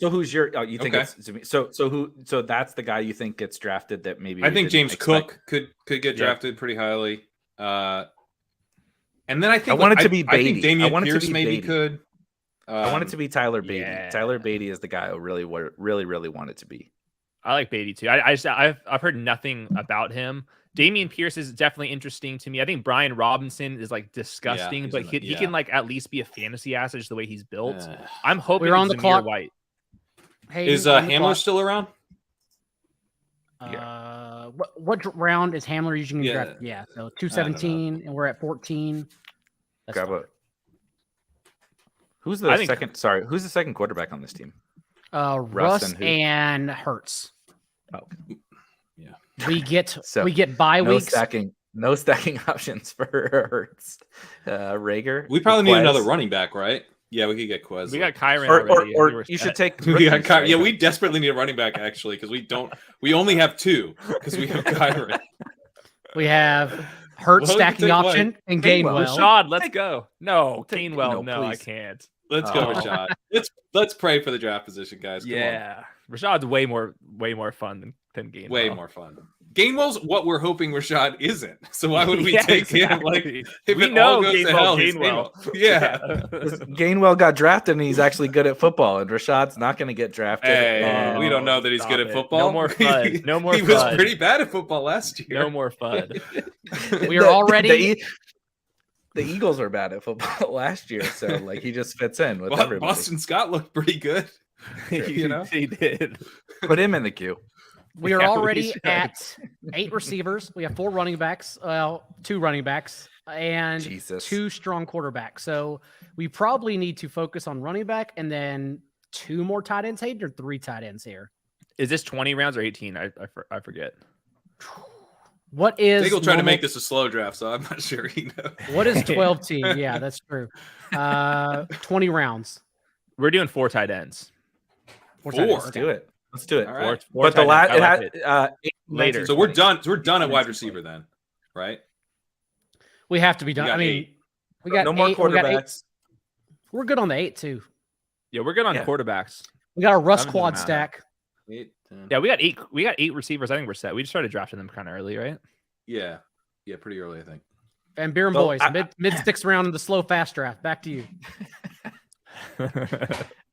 Speaker 4: So who's your? You think it's so who? So that's the guy you think gets drafted? That maybe
Speaker 3: I think James Cook could get drafted pretty highly. And then I think
Speaker 4: I want it to be
Speaker 3: I think
Speaker 4: Beatty.
Speaker 3: Dameon Pierce maybe could.
Speaker 4: I want it to be Tyler Beatty.
Speaker 2: Yeah.
Speaker 4: Tyler Beatty is the guy I really want it to be.
Speaker 2: I like Beatty too. I've heard nothing about him. Dameon Pierce is definitely interesting to me. I think Brian Robinson is like disgusting, but he can like at least be a fantasy asset just the way he's built. I'm hoping
Speaker 1: we're on the clock.
Speaker 2: White.
Speaker 1: Hey,
Speaker 3: is Hamler still around?
Speaker 1: What round is Hamler usually drafted? Yeah, so 217, and we're at 14.
Speaker 4: Grab it. Who's the second? Sorry, who's the second quarterback on this team?
Speaker 1: Russ and Hurts.
Speaker 4: Oh,
Speaker 1: yeah. We get bye weeks.
Speaker 4: No stacking options for Hurts. Rager.
Speaker 3: We probably need another running back, right? Yeah, we could get Quez.
Speaker 2: We got Kyron already.
Speaker 4: Or you should take.
Speaker 3: We got Kyron. Yeah, we desperately need a running back actually because we only have 2 because we have Kyron.
Speaker 1: We have Hurts stacking option and Gainwell.
Speaker 2: Rashad, let's go. No, Gainwell. No, I can't.
Speaker 3: Let's go, Rashad. Let's pray for the draft position, guys. Come on.
Speaker 2: Rashad's way more fun than Gainwell.
Speaker 3: Way more fun. Gainwell's what we're hoping Rashad isn't. So why would we take him? Like, if
Speaker 2: we
Speaker 3: it
Speaker 2: know
Speaker 3: all goes to hell, Gainwell. Yeah.
Speaker 4: Gainwell got drafted and he's actually good at football, and Rashad's not going to get drafted.
Speaker 3: Hey, we don't know that he's good at football.
Speaker 2: No more fun. No more
Speaker 3: he
Speaker 2: fun.
Speaker 3: was pretty bad at football last year.
Speaker 2: No more fun.
Speaker 1: We are already.
Speaker 4: The Eagles were bad at football last year, so like he just fits in with everybody.
Speaker 3: Boston Scott looked pretty good.
Speaker 2: He did.
Speaker 4: Put him in the queue.
Speaker 1: We are already at 8 receivers. We have 4 running backs. Well, 2 running backs and 2 strong quarterbacks. So we probably need to focus on running back and then 2 more tight ends, Hayden, or 3 tight ends here.
Speaker 2: Is this 20 rounds or 18? I forget.
Speaker 1: What is
Speaker 3: Daigle trying to
Speaker 1: normal-
Speaker 3: make this a slow draft, so I'm not sure he knows.
Speaker 1: What is 12 team? Yeah, that's true. 20 rounds.
Speaker 2: We're doing 4 tight ends.
Speaker 1: Four tight ends,
Speaker 3: Four.
Speaker 4: Let's do it. Let's do it.
Speaker 3: All right.
Speaker 2: Four
Speaker 4: But the
Speaker 2: tight
Speaker 4: last
Speaker 2: ends. I like it. Later.
Speaker 3: So we're done. So we're done at wide receiver then, right?
Speaker 1: We have to be done.
Speaker 3: got
Speaker 1: I mean,
Speaker 3: 8.
Speaker 1: we got
Speaker 4: no more
Speaker 1: 8, we got 8.
Speaker 4: quarterbacks.
Speaker 1: We're good on the 8 too.
Speaker 2: Yeah, we're good on
Speaker 4: Yeah.
Speaker 2: quarterbacks.
Speaker 1: We got a Russ
Speaker 2: Haven't
Speaker 1: quad
Speaker 2: done that.
Speaker 1: stack.
Speaker 3: 8, 10.
Speaker 2: Yeah, we got 8. We got 8 receivers. I think we're set. We just started drafting them kind of early, right?
Speaker 3: Yeah, pretty early, I think.
Speaker 1: And Beer and
Speaker 4: Well,
Speaker 1: Boys, mid 6th round in the slow fast draft. Back to you.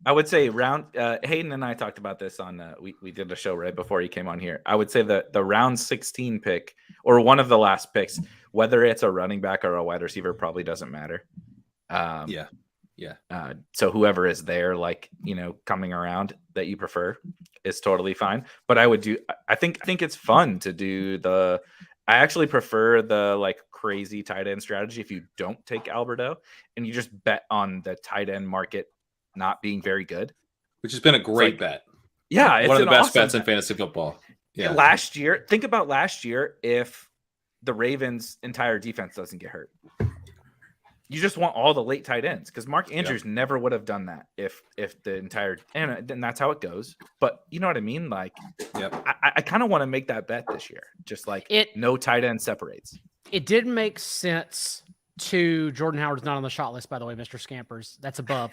Speaker 4: I would say Hayden and I talked about this on we did a show right before he came on here. I would say that the round 16 pick or one of the last picks, whether it's a running back or a wide receiver, probably doesn't matter.
Speaker 3: Yeah.
Speaker 4: So whoever is there, coming around that you prefer is totally fine. But I think it's fun to do I actually prefer the crazy tight end strategy if you don't take Alberto and you just bet on the tight end market not being very good.
Speaker 3: Which has been a great bet.
Speaker 4: Yeah, it's
Speaker 3: One of
Speaker 4: an
Speaker 3: the best
Speaker 4: awesome
Speaker 3: bets in
Speaker 4: bet.
Speaker 3: fantasy football. Yeah.
Speaker 4: Last year, think about last year if the Ravens' entire defense doesn't get hurt. You just want all the late tight ends because Mark Andrews never would have done that if the entire and that's how it goes. But you know what I mean?
Speaker 3: Yep.
Speaker 4: I kind of want to make that bet this year. Just no tight end separates.
Speaker 1: It did make sense to Jordan Howard's not on the shot list, by the way, Mr. Scampers. That's above.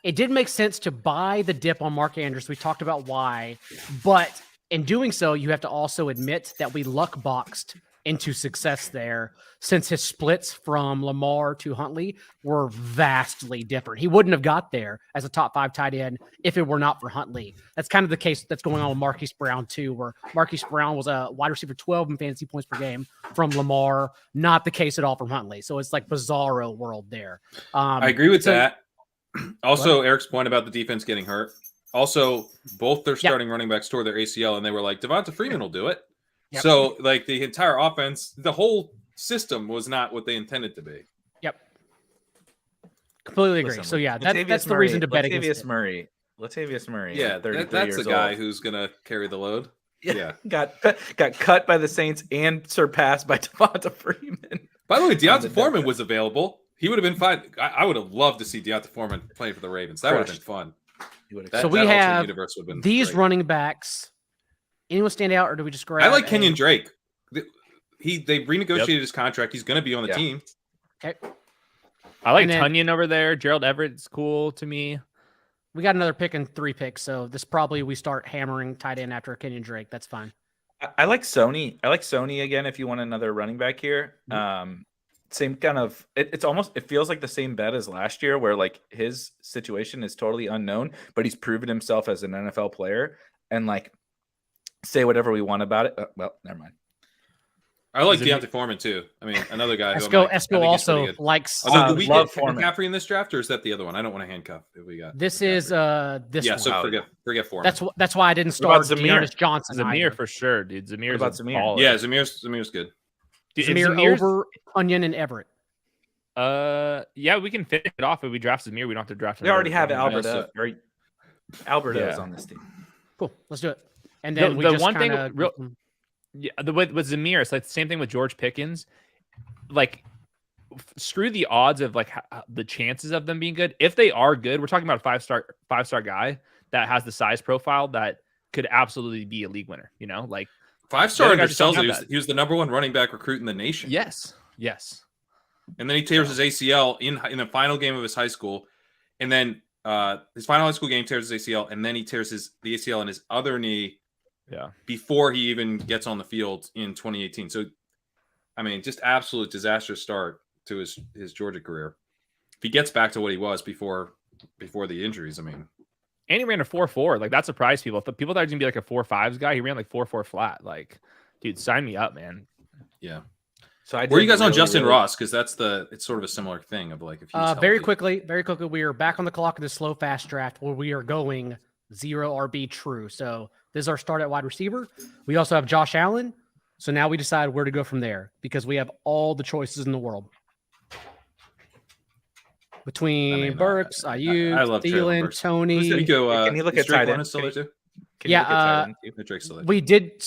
Speaker 1: It did make sense to buy the dip on Mark Andrews. We talked about why, but in doing so, you have to also admit that we luck boxed into success there since his splits from Lamar to Huntley were vastly different. He wouldn't have got there as a top 5 tight end if it were not for Huntley. That's kind of the case that's going on with Marquise Brown too, where Marquise Brown was a wide receiver 12 in fantasy points per game from Lamar, not the case at all from Huntley. So it's like bizarro world there.
Speaker 3: I agree with that. Also, Eric's point about the defense getting hurt. Also, both their starting running backs tore their ACL, and they were like, Devonta Freeman will do it.
Speaker 1: Yep.
Speaker 3: So, the entire offense, the whole system was not what they intended to be.
Speaker 1: Yep. Completely agree.
Speaker 4: Listen,
Speaker 1: So, yeah,
Speaker 4: Latavius
Speaker 1: that's the
Speaker 4: Murray,
Speaker 1: reason to bet against
Speaker 4: Latavius
Speaker 1: it.
Speaker 4: Murray. Latavius Murray.
Speaker 3: Yeah,
Speaker 4: 33
Speaker 3: that's
Speaker 4: years
Speaker 3: the guy
Speaker 4: old.
Speaker 3: who's going to carry the load. Yeah.
Speaker 4: got cut by the Saints and surpassed by Devonta Freeman.
Speaker 3: By the way, Deonta
Speaker 4: the
Speaker 3: Foreman
Speaker 4: defense.
Speaker 3: was available. He would have been fine. I would have loved to see Deonta Foreman playing for the Ravens. That would have been fun. That,
Speaker 1: So we
Speaker 3: that alternate
Speaker 1: have
Speaker 3: universe would have been
Speaker 1: these
Speaker 3: great.
Speaker 1: running backs. Anyone stand out, or do we just grab?
Speaker 3: I like Kenyon Drake. They renegotiated his contract. He's going to be on the
Speaker 4: Yeah.
Speaker 3: team.
Speaker 1: Okay.
Speaker 2: I like
Speaker 1: And then-
Speaker 2: Tunyon over there. Gerald Everett's cool to me.
Speaker 1: We got another pick and 3 picks, so this probably we start hammering tight end after Kenyon Drake. That's fine.
Speaker 4: I like Sony. I like Sony again if you want another running back here. Same kind of it feels like the same bet as last year where his situation is totally unknown, but he's proven himself as an NFL player and say whatever we want about it. Well, never mind.
Speaker 3: I like Deontay Foreman too. I mean, another guy. Who
Speaker 1: Esco
Speaker 3: I think is
Speaker 1: also
Speaker 3: pretty good.
Speaker 1: likes.
Speaker 3: Although, do we
Speaker 4: love
Speaker 3: get
Speaker 4: Foreman.
Speaker 3: McCaffrey in this draft, or is that the other one? I don't want to handcuff if we got.
Speaker 1: This is this
Speaker 3: Yeah,
Speaker 1: one.
Speaker 3: so forget Foreman.
Speaker 1: That's why I didn't
Speaker 4: about
Speaker 1: start
Speaker 4: Zamir?
Speaker 1: Dearness Johnson.
Speaker 2: Zamir
Speaker 1: either.
Speaker 2: for sure, dude. Zamir's
Speaker 4: about
Speaker 2: a
Speaker 4: Zamir?
Speaker 2: baller.
Speaker 3: Yeah, Zamir's good.
Speaker 2: Dude, if
Speaker 1: Zamir
Speaker 2: Zamir's-
Speaker 1: over Onion and Everett.
Speaker 2: Yeah, we can finish it off if we draft Zamir. We don't have to draft.
Speaker 4: We already have
Speaker 2: another
Speaker 4: Alberto.
Speaker 3: so-
Speaker 4: Alberto's
Speaker 2: Yeah.
Speaker 4: on this team.
Speaker 1: Cool. Let's do it. And then
Speaker 2: The-
Speaker 1: we
Speaker 2: the
Speaker 1: just
Speaker 2: one thing
Speaker 1: kinda-
Speaker 2: real- Yeah, with Zamir, it's like the same thing with George Pickens. Screw the odds of the chances of them being good. If they are good, we're talking about a five-star guy that has the size profile that could absolutely be a league winner.
Speaker 3: 5-star
Speaker 2: The other guys just don't
Speaker 3: undersells it.
Speaker 2: have that.
Speaker 3: He was the number 1 running back recruit in the nation.
Speaker 2: yes.
Speaker 3: And then he tears his ACL in the final game of his high school, and then his final high school game tears his ACL, and then he tears the ACL in his other knee.
Speaker 2: Yeah.
Speaker 3: Before he even gets on the field in 2018. So, I mean, just absolute disastrous start to his Georgia career. If he gets back to what he was before the injuries, I mean.
Speaker 2: And he ran a 4.4. That surprised people. People thought he was gonna be a 4.5s guy. He ran 4.4 flat. Dude, sign me up, man.
Speaker 3: Yeah.
Speaker 4: So
Speaker 3: Were you guys on Justin Ross? Because it's sort of a similar thing of if he's
Speaker 1: very
Speaker 3: healthy.
Speaker 1: quickly, we are back on the clock in the slow fast draft where we are going 0 RB true. So this is our start at wide receiver. We also have Josh Allen. So now we decide where to go from there because we have all the choices in the world. Between Burks, Ayuk,
Speaker 3: I love Traylon
Speaker 1: Thielen,
Speaker 3: Burks.
Speaker 1: Tony.
Speaker 3: Can you go?
Speaker 4: Can you look
Speaker 3: is
Speaker 4: at
Speaker 3: Drake
Speaker 4: tight
Speaker 3: London
Speaker 4: end?
Speaker 3: still there too?
Speaker 4: Can you look at tight end too?
Speaker 3: No, Drake's still there.
Speaker 1: We did.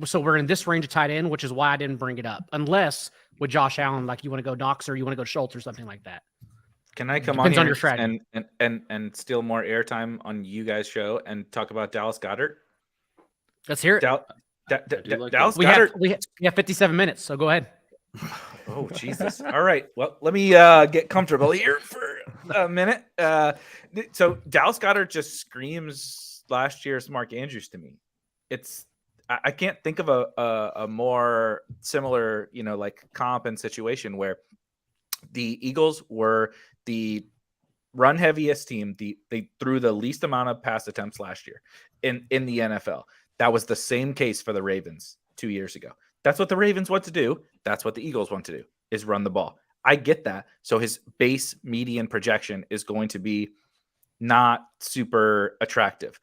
Speaker 1: so we're in this range of tight end, which is why I didn't bring it up. Unless with Josh Allen, like you want to go Knox or you want to go Schultz or something like that.
Speaker 4: Can I come
Speaker 1: Depends on
Speaker 4: on
Speaker 1: your
Speaker 4: here
Speaker 1: strategy.
Speaker 4: and steal more airtime on you guys' show and talk about Dallas Goedert?
Speaker 1: Let's hear it.
Speaker 4: Dallas
Speaker 1: we
Speaker 4: Goedert.
Speaker 1: have 57 minutes, so go ahead.
Speaker 4: Oh, Jesus. All right. Well, let me get comfortable here for a minute. So Dallas Goedert just screams last year's Mark Andrews to me. I can't think of a more similar, like comp and situation where the Eagles were the run heaviest team. They threw the least amount of pass attempts last year in the NFL. That was the same case for the Ravens 2 years ago. That's what the Ravens want to do. That's what the Eagles want to do, is run the ball. I get that. So his base median projection is going to be not super attractive.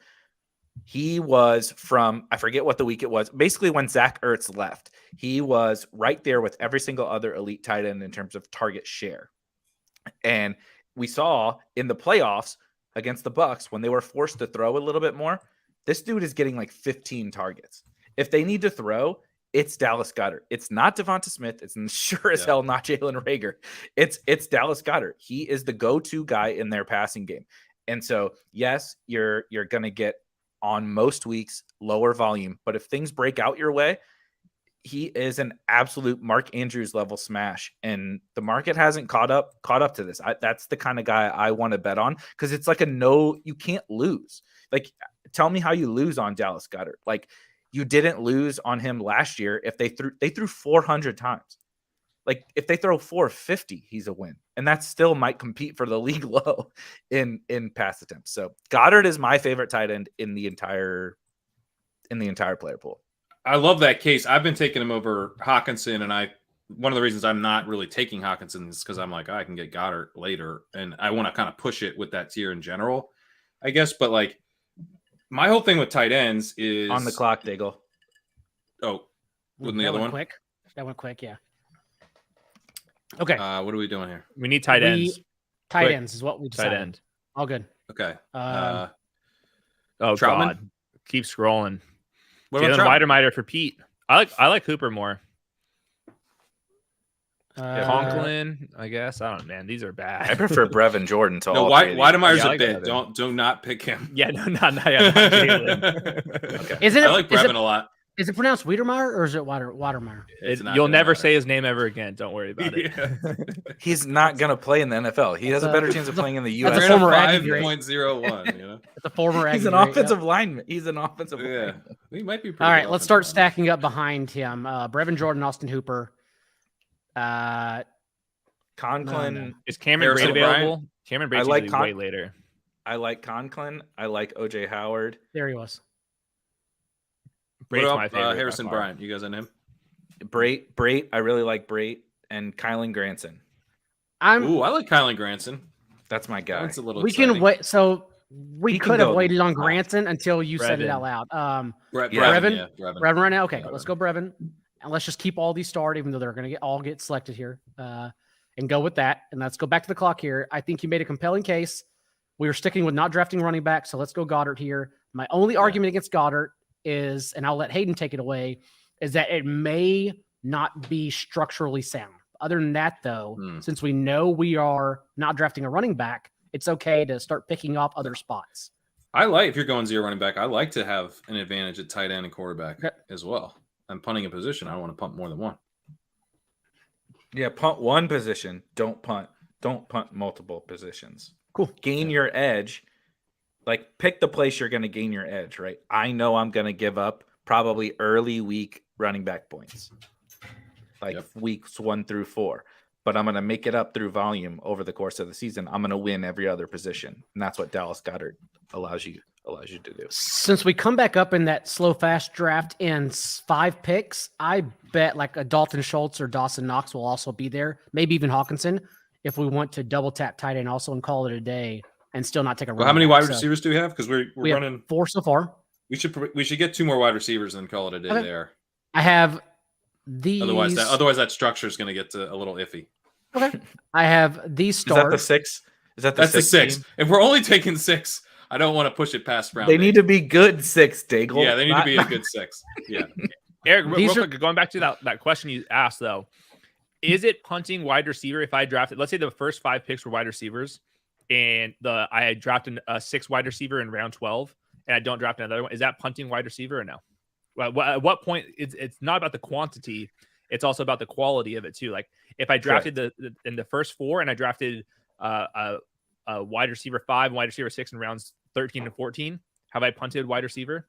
Speaker 4: He was from, I forget what the week it was, basically when Zach Ertz left, he was right there with every single other elite tight end in terms of target share. And we saw in the playoffs against the Bucs, when they were forced to throw a little bit more, this dude is getting like 15 targets. If they need to throw, it's Dallas Goedert. It's not Devonta Smith. It's sure as hell not Jalen Reagor. It's Dallas Goedert. He is the go-to guy in their passing game. And so, yes, you're going to get on most weeks lower volume, but if things break out your way, he is an absolute Mark Andrews level smash, and the market hasn't caught up to this. That's the kind of guy I want to bet on, because it's like you can't lose. Like, tell me how you lose on Dallas Goedert. Like, you didn't lose on him last year if they threw 400 times. Like, if they throw 450, he's a win, and that still might compete for the league low in pass attempts. So Goddard is my favorite tight end in the entire player pool.
Speaker 3: I love that case. I've been taking him over Hawkinson, and one of the reasons I'm not really taking Hawkinson is because I'm like, I can get Goddard later, and I want to kind of push it with that tier in general, I guess. But like, my whole thing with tight ends is
Speaker 4: on the clock, Daigle.
Speaker 3: Oh, wasn't the other one
Speaker 1: quick? That went quick, yeah. Okay.
Speaker 3: What are we doing here?
Speaker 2: We need tight ends.
Speaker 1: Tight
Speaker 3: Quick.
Speaker 1: ends is what we decided.
Speaker 2: Tight end.
Speaker 1: All good.
Speaker 3: Okay.
Speaker 2: Oh,
Speaker 3: Troutman?
Speaker 2: God. Keep scrolling.
Speaker 3: What
Speaker 2: Jalen
Speaker 3: about Troutman?
Speaker 2: Weidermeyer for Pete. I like Hooper more. Conklin, I guess. I don't know, man. These are bad.
Speaker 4: I prefer Brevin Jordan to
Speaker 3: No,
Speaker 4: all three of these.
Speaker 3: Weidemeier's
Speaker 2: Yeah, I
Speaker 3: a
Speaker 2: like
Speaker 3: bid.
Speaker 2: Brevin.
Speaker 3: Do not pick him.
Speaker 2: Yeah, not Jalen.
Speaker 3: Okay.
Speaker 1: Isn't
Speaker 3: I
Speaker 1: it-
Speaker 3: like
Speaker 1: is
Speaker 3: Brevin
Speaker 1: it-
Speaker 3: a lot.
Speaker 1: Is it pronounced Wiedermeyer or is it Watermeyer?
Speaker 3: It's not
Speaker 2: You'll
Speaker 3: gonna
Speaker 2: never
Speaker 3: matter.
Speaker 2: say his name ever again. Don't worry about it.
Speaker 3: Yeah.
Speaker 4: He's not going to play in the NFL. He has a better chance of playing in the U.S.
Speaker 1: That's a
Speaker 3: Ran
Speaker 1: former Aggie grade.
Speaker 3: 5.01, you know?
Speaker 1: It's a former
Speaker 4: He's
Speaker 1: Aggie
Speaker 4: an
Speaker 1: grade,
Speaker 4: offensive lineman. He's an offensive
Speaker 3: Yeah.
Speaker 4: lineman.
Speaker 3: He might be pretty
Speaker 1: All right,
Speaker 3: good
Speaker 1: let's start
Speaker 3: offensive lineman.
Speaker 1: stacking up behind him. Brevin Jordan, Austin Hooper.
Speaker 4: Conklin.
Speaker 1: No.
Speaker 2: Is Cameron
Speaker 3: Harrison
Speaker 2: Braid
Speaker 3: Bryant?
Speaker 2: available? Cameron Braid's
Speaker 4: like
Speaker 2: usually way later.
Speaker 4: I like Conklin. I like O.J. Howard.
Speaker 1: There he was.
Speaker 2: Braid's
Speaker 3: What
Speaker 2: my
Speaker 3: about
Speaker 2: favorite. by
Speaker 3: Harrison
Speaker 2: far.
Speaker 3: Bryant? You guys on him?
Speaker 4: Brait. I really like Brait. And Kylan Granson.
Speaker 3: Ooh, I like Kylan Granson.
Speaker 4: That's my guy.
Speaker 3: That's a little
Speaker 1: We
Speaker 3: exciting.
Speaker 1: can wait. So we
Speaker 4: He can
Speaker 1: could have
Speaker 4: go
Speaker 1: waited on
Speaker 4: top.
Speaker 1: Granson until you said it
Speaker 2: Brevin.
Speaker 1: out loud.
Speaker 3: Brevin,
Speaker 4: Yeah.
Speaker 1: Brevin?
Speaker 3: yeah, Brevin.
Speaker 1: Brevin right now. Okay,
Speaker 3: Brevin.
Speaker 1: let's go Brevin, and let's just keep all these starred, even though they're going to all get selected here, and go with that. And let's go back to the clock here. I think you made a compelling case. We were sticking with not drafting running back, so let's go Goddard here. My only argument against Goddard is, and I'll let Hayden take it away, is that it may not be structurally sound. Other than that, though, since we know we are not drafting a running back, it's okay to start picking up other spots.
Speaker 3: I like, if you're going zero running back, I like to have an advantage at tight end and quarterback as well. I'm punting a position. I don't want to punt more than one.
Speaker 4: Yeah, punt one position. Don't punt multiple positions.
Speaker 1: Cool.
Speaker 4: Gain your edge. Like, pick the place you're going to gain your edge, right? I know I'm going to give up probably early week running back points, like weeks 1 through 4. But I'm going to make it up through volume over the course of the season. I'm going to win every other position. And that's what Dallas Goedert allows you to do.
Speaker 1: Since we come back up in that slow fast draft in 5 picks, I bet like a Dalton Schultz or Dawson Knox will also be there. Maybe even Hawkinson if we want to double tap tight end also and call it a day and still not take a
Speaker 3: Well, how many
Speaker 1: running back.
Speaker 3: wide
Speaker 1: So
Speaker 3: receivers do we have? Because we're
Speaker 1: we have
Speaker 3: running.
Speaker 1: 4 so far.
Speaker 3: We should get 2 more wide receivers and call it a day
Speaker 1: Okay.
Speaker 3: there.
Speaker 1: I have these.
Speaker 3: Otherwise that structure is going to get a little iffy.
Speaker 1: Okay. I have these
Speaker 4: Is that the
Speaker 1: stars.
Speaker 4: 6? Is that the
Speaker 3: That's the
Speaker 4: 6?
Speaker 3: 6.
Speaker 4: team?
Speaker 3: If we're only taking 6, I don't want to push it past round.
Speaker 4: They
Speaker 3: 8.
Speaker 4: need to be good 6, Daigle.
Speaker 3: Yeah, they need to be a good 6. Yeah.
Speaker 2: Eric, real
Speaker 1: These are-
Speaker 2: quick, going back to that question you asked, though, is it punting wide receiver if I drafted, let's say the first 5 picks were wide receivers, and I drafted a 6 wide receiver in round 12, and I don't draft another one? Is that punting wide receiver or no? Well, at what point, it's not about the quantity, it's also about the quality of it too. Like if I drafted in the first 4 and I drafted a wide receiver 5 and wide receiver 6 in rounds 13 and 14, have I punted wide receiver?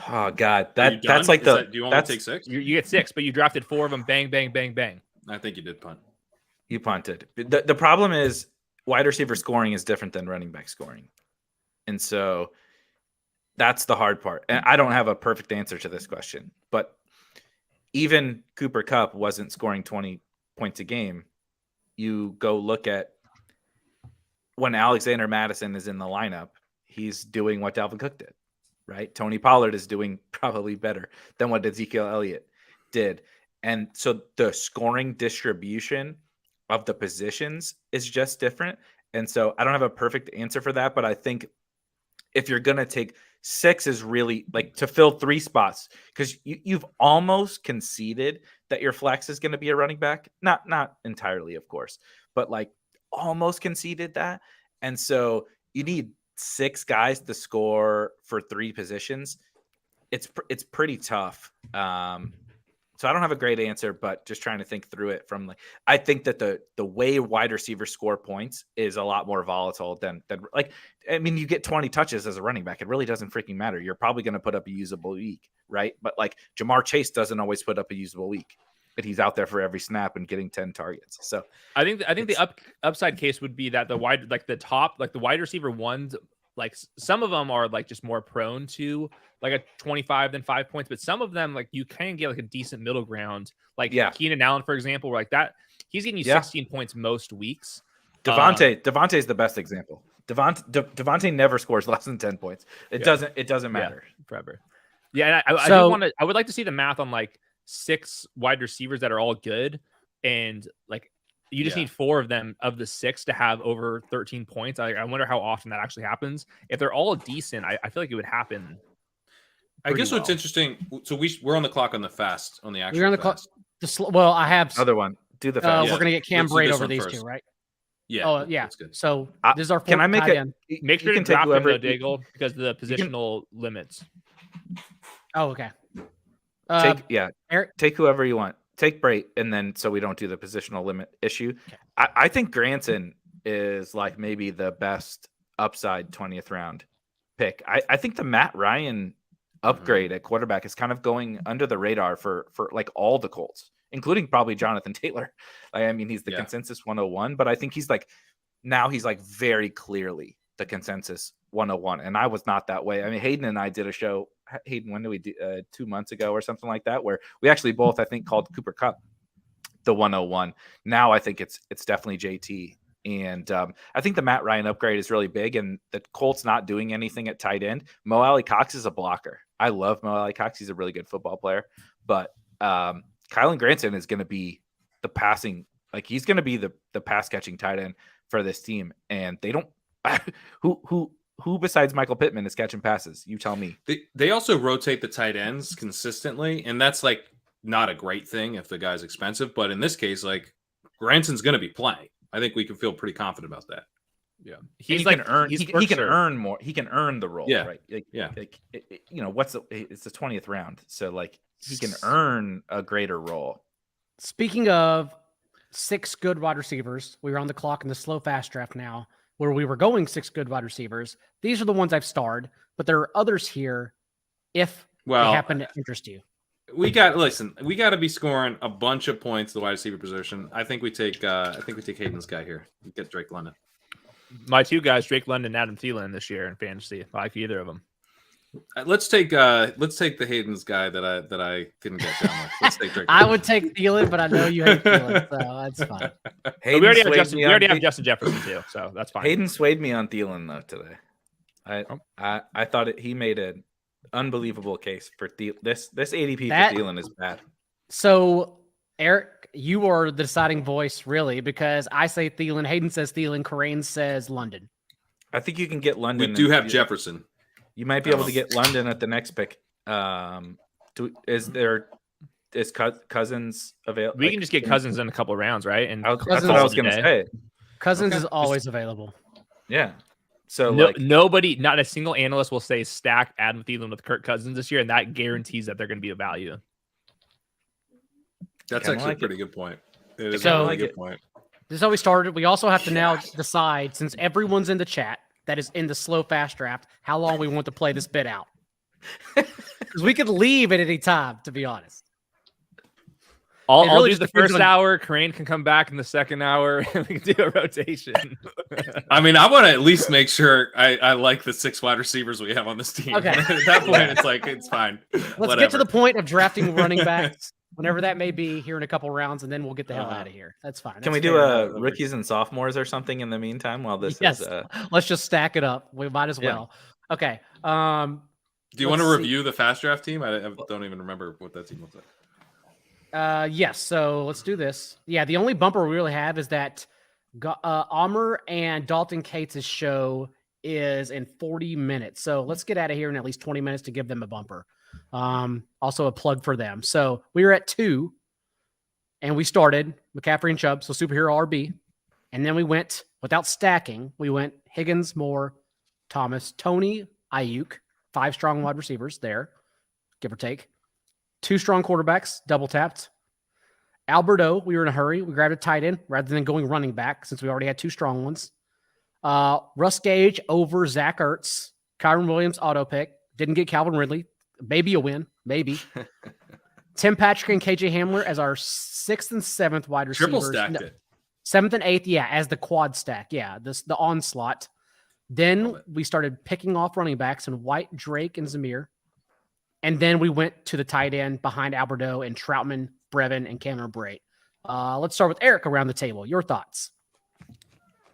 Speaker 4: Oh God,
Speaker 3: Are you
Speaker 4: that's
Speaker 3: done?
Speaker 4: like the.
Speaker 3: Do you want me to take 6?
Speaker 2: You get 6, but you drafted 4 of them. Bang, bang, bang, bang.
Speaker 3: I think you did punt.
Speaker 4: You punted. The problem is wide receiver scoring is different than running back scoring, and so that's the hard part. And I don't have a perfect answer to this question, but even Cooper Kupp wasn't scoring 20 points a game. You go look at when Alexander Madison is in the lineup, he's doing what Dalvin Cook did, right? Tony Pollard is doing probably better than what Ezekiel Elliott did. And so the scoring distribution of the positions is just different. And so I don't have a perfect answer for that, but I think if you're going to take 6 is really like to fill 3 spots, because you've almost conceded that your flex is going to be a running back. Not entirely, of course, but like almost conceded that. And so you need 6 guys to score for 3 positions. It's pretty tough. So I don't have a great answer, but just trying to think through it from like, I think that the way wide receivers score points is a lot more volatile than like, I mean, you get 20 touches as a running back. It really doesn't freaking matter. You're probably going to put up a usable week, right? But like Jamar Chase doesn't always put up a usable week, but he's out there for every snap and getting 10 targets. So
Speaker 2: I think the upside case would be that the wide receiver ones, like some of them are like just more prone to like a 25 than 5 points, but some of them like you can get like a decent middle ground. Like Keenan Allen, for example, where like that he's getting you 16 points most weeks.
Speaker 4: Devontae's the best example. Devontae never scores less than 10 points. It doesn't matter
Speaker 2: forever. Yeah, and I would like to see the math on like 6 wide receivers that are all good, and like you just need 4 of them of the 6 to have over 13 points. I wonder how often that actually happens. If they're all decent, I feel like it would happen.
Speaker 3: I guess what's interesting. So we're on the clock on the fast on the actual.
Speaker 1: We're on the clock. Well, I have
Speaker 4: another one. Do the fast.
Speaker 1: We're gonna get Cam Braid over these
Speaker 3: first.
Speaker 1: 2, right?
Speaker 3: Yeah.
Speaker 1: Oh yeah.
Speaker 3: That's good.
Speaker 1: So this is our.
Speaker 4: Can I make it?
Speaker 2: Make sure to drop him though, Daigle, because of the positional limits.
Speaker 1: Oh, okay.
Speaker 4: Eric, take whoever you want. Take Brait, and then so we don't do the positional limit issue. Okay. I think Granson is like maybe the best upside 20th round pick. I think the Matt Ryan upgrade at quarterback is kind of going under the radar for like all the Colts, including probably Jonathan Taylor. I mean, he's the consensus 101, but I think he's like very clearly the consensus 101. And I was not that way. I mean, Hayden and I did a show. Hayden, when did we do 2 months ago or something like that, where we actually both, I think, called Cooper Kupp the 101. Now I think it's definitely JT. And I think the Matt Ryan upgrade is really big, and the Colts not doing anything at tight end. Mo Alley Cox is a blocker. I love Mo Alley Cox. He's a really good football player, but Kylan Granson is going to be the passing, like he's going to be the pass catching tight end for this team. And they don't, who besides Michael Pittman is catching passes? You tell me.
Speaker 3: They also rotate the tight ends consistently, and that's like not a great thing if the guy's expensive. But in this case, like Granson's going to be playing. I think we can feel pretty confident about that.
Speaker 2: Yeah,
Speaker 4: he can earn more. He can earn the role.
Speaker 3: Yeah,
Speaker 4: right. It's the 20th round, so like he can earn a greater role.
Speaker 1: Speaking of 6 good wide receivers, we were on the clock in the slow fast draft now, where we were going 6 good wide receivers. These are the ones I've starred, but there are others here if they happen to interest you.
Speaker 3: We got to be scoring a bunch of points at the wide receiver position. I think we take Hayden's guy here. We get Drake London.
Speaker 2: My 2 guys, Drake London and Adam Thielen this year in fantasy. I like either of them.
Speaker 3: Let's take the Hayden's guy that I didn't get down with. Let's take Drake.
Speaker 1: I would take Thielen, but I know you hate Thielen, so that's fine.
Speaker 2: We already have Justin Jefferson too, so that's fine.
Speaker 4: Hayden swayed me on Thielen though today. I thought he made an unbelievable case for this ADP for Thielen is bad.
Speaker 1: So Eric, you are the deciding voice, really, because I say Thielen, Hayden says Thielen, Corain says London.
Speaker 4: I think you can get London.
Speaker 3: We do have Jefferson.
Speaker 4: You might be able to get London at the next pick. Is there is Cousins available?
Speaker 2: We can just get Cousins in a couple rounds, right? And
Speaker 4: That's
Speaker 1: Cousins
Speaker 4: what I
Speaker 2: call
Speaker 4: was
Speaker 2: it a
Speaker 4: gonna
Speaker 2: day.
Speaker 4: say.
Speaker 1: Cousins
Speaker 3: Okay.
Speaker 1: is always available.
Speaker 4: Yeah. So like,
Speaker 2: Nobody, not a single analyst will say stack Adam Thielen with Kirk Cousins this year, and that guarantees that they're going to be a value.
Speaker 3: That's
Speaker 4: Kinda
Speaker 3: actually
Speaker 4: like
Speaker 3: a pretty good point. It is
Speaker 1: So-
Speaker 3: a really
Speaker 4: like
Speaker 3: good
Speaker 4: it.
Speaker 3: point.
Speaker 1: This is how we started. We also have to now decide, since everyone's in the chat that is in the slow fast draft, how long we want to play this bit out. Because we could leave at any time, to be honest.
Speaker 2: I'll
Speaker 1: really
Speaker 2: do
Speaker 1: just
Speaker 2: the
Speaker 1: depends
Speaker 2: first
Speaker 1: on-
Speaker 2: hour. Crane can come back in the second hour, and we can do a rotation.
Speaker 3: I mean, I want to at least make sure I like the 6 wide receivers we have on this team.
Speaker 1: Okay.
Speaker 3: At that point, it's like, it's fine.
Speaker 1: Let's get to the point of drafting running backs, whenever that may be, here in a couple rounds, and then we'll get the hell out of here. That's fine.
Speaker 4: can
Speaker 1: That's
Speaker 4: we do
Speaker 1: fair.
Speaker 4: rookies and sophomores or something in the meantime while this
Speaker 1: Yes.
Speaker 4: is?
Speaker 1: Let's just stack it up. We might as
Speaker 4: Yeah.
Speaker 1: well. Okay.
Speaker 3: Do you want to
Speaker 1: let's see.
Speaker 3: review the fast draft team? I don't even remember what that team looks like.
Speaker 1: Yes. So let's do this. Yeah. The only bumper we really have is that Amr and Dalton Cates' show is in 40 minutes. So let's get out of here in at least 20 minutes to give them a bumper. Also a plug for them. So we were at 2 and we started McCaffrey and Chubb. So superhero RB. And then we went without stacking. We went Higgins, Moore, Thomas, Tony, Ayuk, 5 strong wide receivers there, give or take. 2 strong quarterbacks, double tapped. Alberto, we were in a hurry. We grabbed a tight end rather than going running back since we already had 2 strong ones. Russ Gage over Zach Ertz. Kyron Williams auto pick. Didn't get Calvin Ridley. Maybe a win. Maybe. Tim Patrick and KJ Hamler as our 6th and 7th wide receivers.
Speaker 3: Triple stacked it.
Speaker 1: 7th and 8th, yeah, as the quad stack. Yeah, the onslaught. Then
Speaker 3: Love it.
Speaker 1: we started picking off running backs and White, Drake, and Zamir. And then we went to the tight end behind Alberto and Troutman, Brevin, and Cameron Brate. Let's start with Eric around the table. Your thoughts?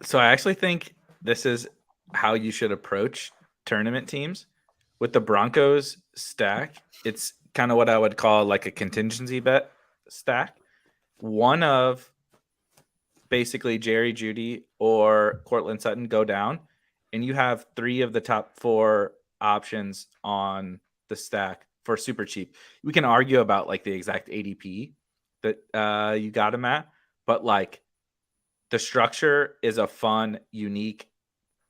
Speaker 4: So I actually think this is how you should approach tournament teams. With the Broncos stack, it's kind of what I would call like a contingency bet stack. One of basically Jerry Jeudy or Cortland Sutton go down, and you have 3 of the top 4 options on the stack for super cheap. We can argue about like the exact ADP that you got him at, but like the structure is a fun, unique,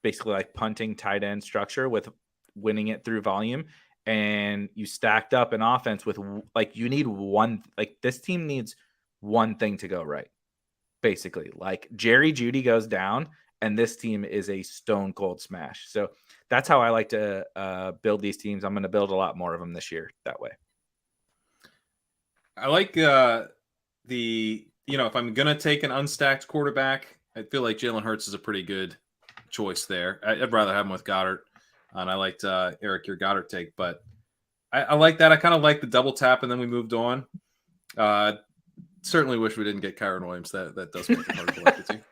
Speaker 4: basically like punting tight end structure with winning it through volume. And you stacked up an offense with like, you need one, like this team needs one thing to go right. Basically, like Jerry Jeudy goes down and this team is a stone cold smash. So that's how I like to build these teams. I'm going to build a lot more of them this year that way.
Speaker 3: I like if I'm going to take an unstacked quarterback, I feel like Jalen Hurts is a pretty good choice there. I'd rather have him with Goddard. And I liked Eric, your Goddard take, but I like that. I kind of like the double tap, and then we moved on. Certainly wish we didn't get Kyron Williams. That does make it hard to like the team.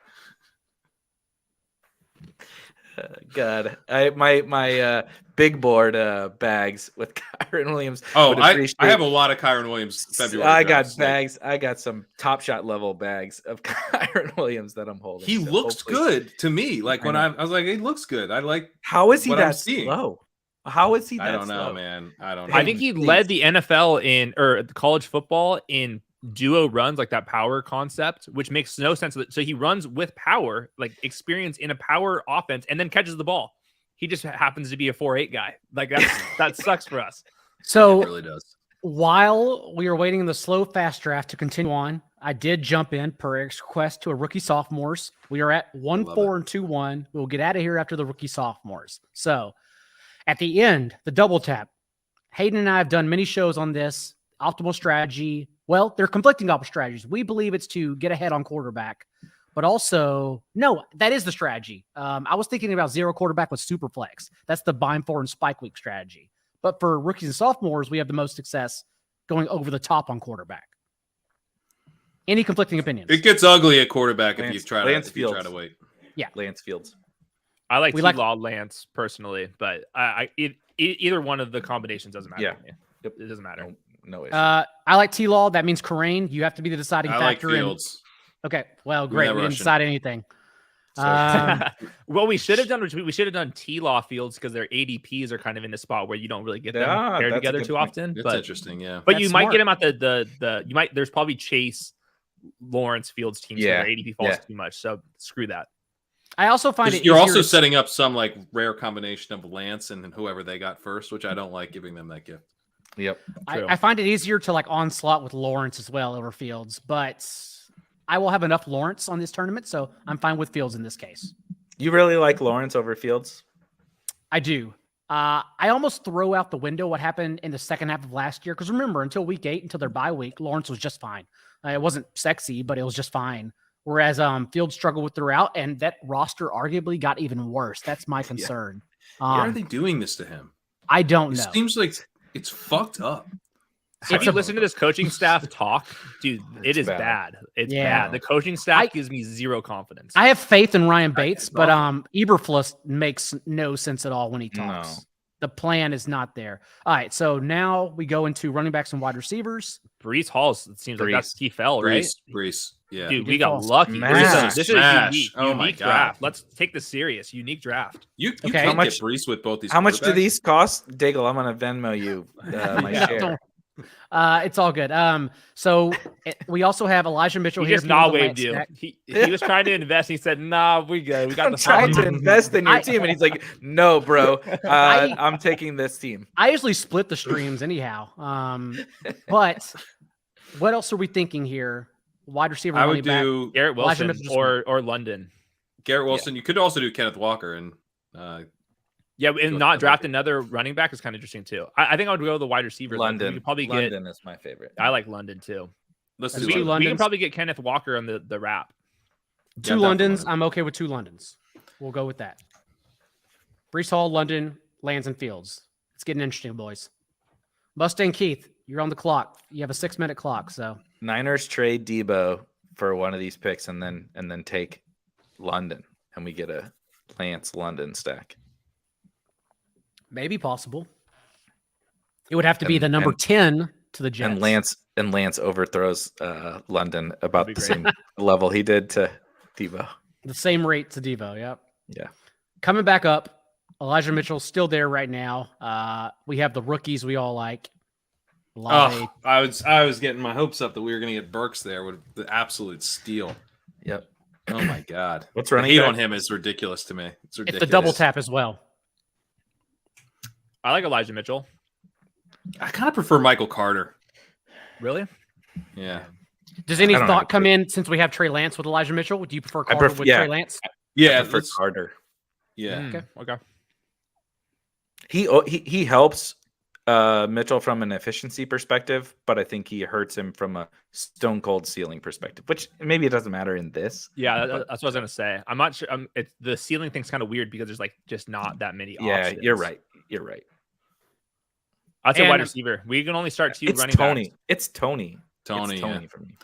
Speaker 4: God, my big board bags with Kyron Williams.
Speaker 3: Oh,
Speaker 4: would
Speaker 3: I
Speaker 4: appreciate-
Speaker 3: have a lot of Kyron Williams February.
Speaker 4: I got
Speaker 3: drafts. Like,
Speaker 4: bags. I got some Top Shot level bags of Kyron Williams that I'm holding.
Speaker 3: he
Speaker 4: So
Speaker 3: looks
Speaker 4: hopefully-
Speaker 3: good to me. Like when
Speaker 4: I
Speaker 3: I was like, he looks good. I like.
Speaker 4: How is he
Speaker 3: what I'm
Speaker 4: that
Speaker 3: seeing.
Speaker 4: slow? How is he that
Speaker 3: I don't know,
Speaker 4: slow?
Speaker 3: man. I don't know.
Speaker 2: I think he led the NFL or college football in duo runs, like that power concept, which makes no sense. So he runs with power, like experience in a power offense, and then catches the ball. He just happens to be a 4.8 guy. Like that sucks for us.
Speaker 1: So
Speaker 3: It really does.
Speaker 1: while we were waiting in the slow fast draft to continue on, I did jump in per Eric's request to a rookie sophomores. We are at 1-4 and 2-1. We'll get out of here after the rookie sophomores. So at the end, the double tap. Hayden and I have done many shows on this optimal strategy. Well, they're conflicting optimal strategies. We believe it's to get ahead on quarterback, but also, no, that is the strategy. I was thinking about 0 quarterback with super flex. That's the bind 4 and spike week strategy. But for rookies and sophomores, we have the most success going over the top on quarterback. Any conflicting opinions?
Speaker 3: It gets ugly at quarterback if you
Speaker 4: Lance-
Speaker 3: try
Speaker 4: Lance
Speaker 3: to
Speaker 4: Fields.
Speaker 3: wait.
Speaker 4: Lance Fields.
Speaker 2: I like
Speaker 1: We like-
Speaker 2: T-Law Lance personally, but either one of the combinations doesn't matter
Speaker 4: Yeah.
Speaker 2: to me.
Speaker 4: Yep.
Speaker 2: It doesn't matter.
Speaker 4: No issue.
Speaker 1: I like T-Law. That means Karain. You have to be the deciding
Speaker 3: I like
Speaker 1: factor.
Speaker 3: Fields.
Speaker 1: Okay. Well,
Speaker 3: Give me
Speaker 1: great.
Speaker 3: that
Speaker 1: We didn't
Speaker 3: Russian.
Speaker 1: decide anything.
Speaker 2: Well, we should have done T-Law Fields because their ADPs are kind of in the spot where you don't really get them
Speaker 4: Yeah,
Speaker 2: paired
Speaker 4: that's a
Speaker 2: together
Speaker 4: good
Speaker 2: too
Speaker 4: point.
Speaker 2: often.
Speaker 3: That's
Speaker 2: But
Speaker 3: interesting. Yeah.
Speaker 2: But
Speaker 1: That's
Speaker 2: you might
Speaker 1: smart.
Speaker 2: get him at you might. There's probably Chase, Lawrence Fields teams
Speaker 4: Yeah,
Speaker 2: where their ADP falls
Speaker 4: yeah.
Speaker 2: too much. So screw that.
Speaker 1: I also find it
Speaker 3: You're
Speaker 1: easier
Speaker 3: also
Speaker 1: to-
Speaker 3: setting up some like rare combination of Lance and whoever they got first, which I don't like giving them that gift.
Speaker 4: Yep.
Speaker 2: True.
Speaker 1: I find it easier to like onslaught with Lawrence as well over Fields, but I will have enough Lawrence on this tournament, so I'm fine with Fields in this case.
Speaker 4: You really like Lawrence over Fields?
Speaker 1: I do. I almost throw out the window what happened in the second half of last year because remember, until week 8, until their bye week, Lawrence was just fine. It wasn't sexy, but it was just fine. Whereas Fields struggled with throughout, and that roster arguably got even worse. That's my concern.
Speaker 3: Why are they doing this to him?
Speaker 1: I don't
Speaker 3: It
Speaker 1: know.
Speaker 3: seems like it's fucked up.
Speaker 2: Have you listened to this coaching staff talk? Dude, it is
Speaker 4: bad.
Speaker 2: bad. It's
Speaker 1: Yeah.
Speaker 2: bad. The coaching staff gives me zero confidence.
Speaker 1: I have faith in Ryan Bates, but
Speaker 3: awful.
Speaker 1: Eberflus makes no sense at all when he talks.
Speaker 4: No.
Speaker 1: The plan is not there. All right, so now we go into running backs and wide receivers.
Speaker 2: Brees Hall seems like that's he fell, right?
Speaker 3: Brees. Yeah.
Speaker 2: Dude,
Speaker 1: He
Speaker 2: we
Speaker 1: did
Speaker 2: got
Speaker 1: fall.
Speaker 2: lucky.
Speaker 4: Smash.
Speaker 2: This is a
Speaker 3: Smash.
Speaker 2: unique,
Speaker 3: Oh my
Speaker 2: unique
Speaker 3: God.
Speaker 2: draft. Let's take this serious. Unique draft.
Speaker 3: You
Speaker 1: Okay.
Speaker 3: can't
Speaker 1: How
Speaker 4: much-
Speaker 3: get Brees with both these.
Speaker 4: How much do
Speaker 3: quarterbacks.
Speaker 4: these cost? Daigle, I'm gonna Venmo you my
Speaker 1: Yeah,
Speaker 4: share.
Speaker 1: don't- it's all good. So we also have Elijah Mitchell
Speaker 2: He
Speaker 1: here.
Speaker 2: just
Speaker 1: if you want
Speaker 2: nah
Speaker 1: the
Speaker 2: waved
Speaker 1: Lance
Speaker 2: you.
Speaker 1: stack.
Speaker 2: He was trying to invest. He said, "Nah, we good. We got
Speaker 4: I'm
Speaker 2: the
Speaker 4: trying to
Speaker 2: farm."
Speaker 4: invest in your
Speaker 1: I-
Speaker 4: team, and he's like, "No, bro,
Speaker 1: I-
Speaker 4: I'm taking this team."
Speaker 1: I usually split the streams anyhow. But what else are we thinking here? Wide receiver.
Speaker 3: I
Speaker 1: running
Speaker 3: would
Speaker 1: back.
Speaker 3: do
Speaker 2: Garrett
Speaker 1: Elijah
Speaker 2: Wilson
Speaker 1: Mitchell
Speaker 2: or London.
Speaker 3: Garrett Wilson. You could also do Kenneth Walker and
Speaker 2: Yeah,
Speaker 3: Go
Speaker 2: and
Speaker 3: with
Speaker 2: not
Speaker 3: the
Speaker 2: draft
Speaker 3: London.
Speaker 2: another running back is kind of interesting too. I think I would go the wide receiver.
Speaker 4: London,
Speaker 2: We could probably get.
Speaker 4: London is my favorite.
Speaker 2: I like London too.
Speaker 3: let's
Speaker 1: That's
Speaker 3: do
Speaker 1: two
Speaker 3: London.
Speaker 2: We can
Speaker 1: Londons.
Speaker 2: probably get Kenneth Walker on the wrap.
Speaker 1: Two
Speaker 3: Yeah,
Speaker 1: Londons.
Speaker 3: definitely.
Speaker 1: I'm okay with two Londons. We'll go with that. Brees Hall, London, Lands, and Fields. It's getting interesting, boys. Mustang Keith, you're on the clock. You have a 6-minute clock, so
Speaker 4: Niners trade Debo for one of these picks, and then take London, and we get a Lance London stack.
Speaker 1: maybe possible. It would have to be
Speaker 4: And-
Speaker 1: the number
Speaker 4: and-
Speaker 1: 10 to the Jets.
Speaker 4: And Lance overthrows London about
Speaker 2: That'd
Speaker 4: the
Speaker 2: be
Speaker 4: same level he did to Debo.
Speaker 1: The same rate to Devo. Yep.
Speaker 4: Yeah.
Speaker 1: Coming back up, Elijah Mitchell's still there right now. We have the rookies we all like.
Speaker 3: Oh, I was getting my hopes up that we were going to get Burks there with the absolute steal.
Speaker 4: Yep.
Speaker 3: Oh my God.
Speaker 4: What's
Speaker 3: The
Speaker 4: running
Speaker 3: hate
Speaker 4: back?
Speaker 3: on him is ridiculous to me. It's
Speaker 1: It's
Speaker 3: ridiculous.
Speaker 1: the double tap as well.
Speaker 2: I like Elijah Mitchell.
Speaker 3: I kind of prefer Michael Carter.
Speaker 2: Really?
Speaker 3: Yeah.
Speaker 1: Does any
Speaker 4: I don't have
Speaker 1: thought
Speaker 4: a
Speaker 1: come in since we have Trey Lance with Elijah Mitchell? Do you prefer Carter
Speaker 4: prefer-
Speaker 1: with
Speaker 4: yeah.
Speaker 1: Trey Lance?
Speaker 3: Yeah.
Speaker 4: For
Speaker 3: let's-
Speaker 4: Carter.
Speaker 3: yeah.
Speaker 2: Mm, okay.
Speaker 4: He helps Mitchell from an efficiency perspective, but I think he hurts him from a stone cold ceiling perspective, which maybe it doesn't matter in this.
Speaker 2: Yeah,
Speaker 4: But-
Speaker 2: that's what I was gonna say. I'm not sure. It's the ceiling thing's kind of weird because there's like just not that many.
Speaker 4: Yeah,
Speaker 2: options.
Speaker 4: you're right. You're right.
Speaker 2: I'd say wide
Speaker 1: And-
Speaker 2: receiver. We can only start two
Speaker 4: It's
Speaker 2: running
Speaker 4: Tony.
Speaker 2: backs.
Speaker 4: It's Tony.
Speaker 3: Tony.
Speaker 4: It's
Speaker 3: yeah.
Speaker 4: Tony for me.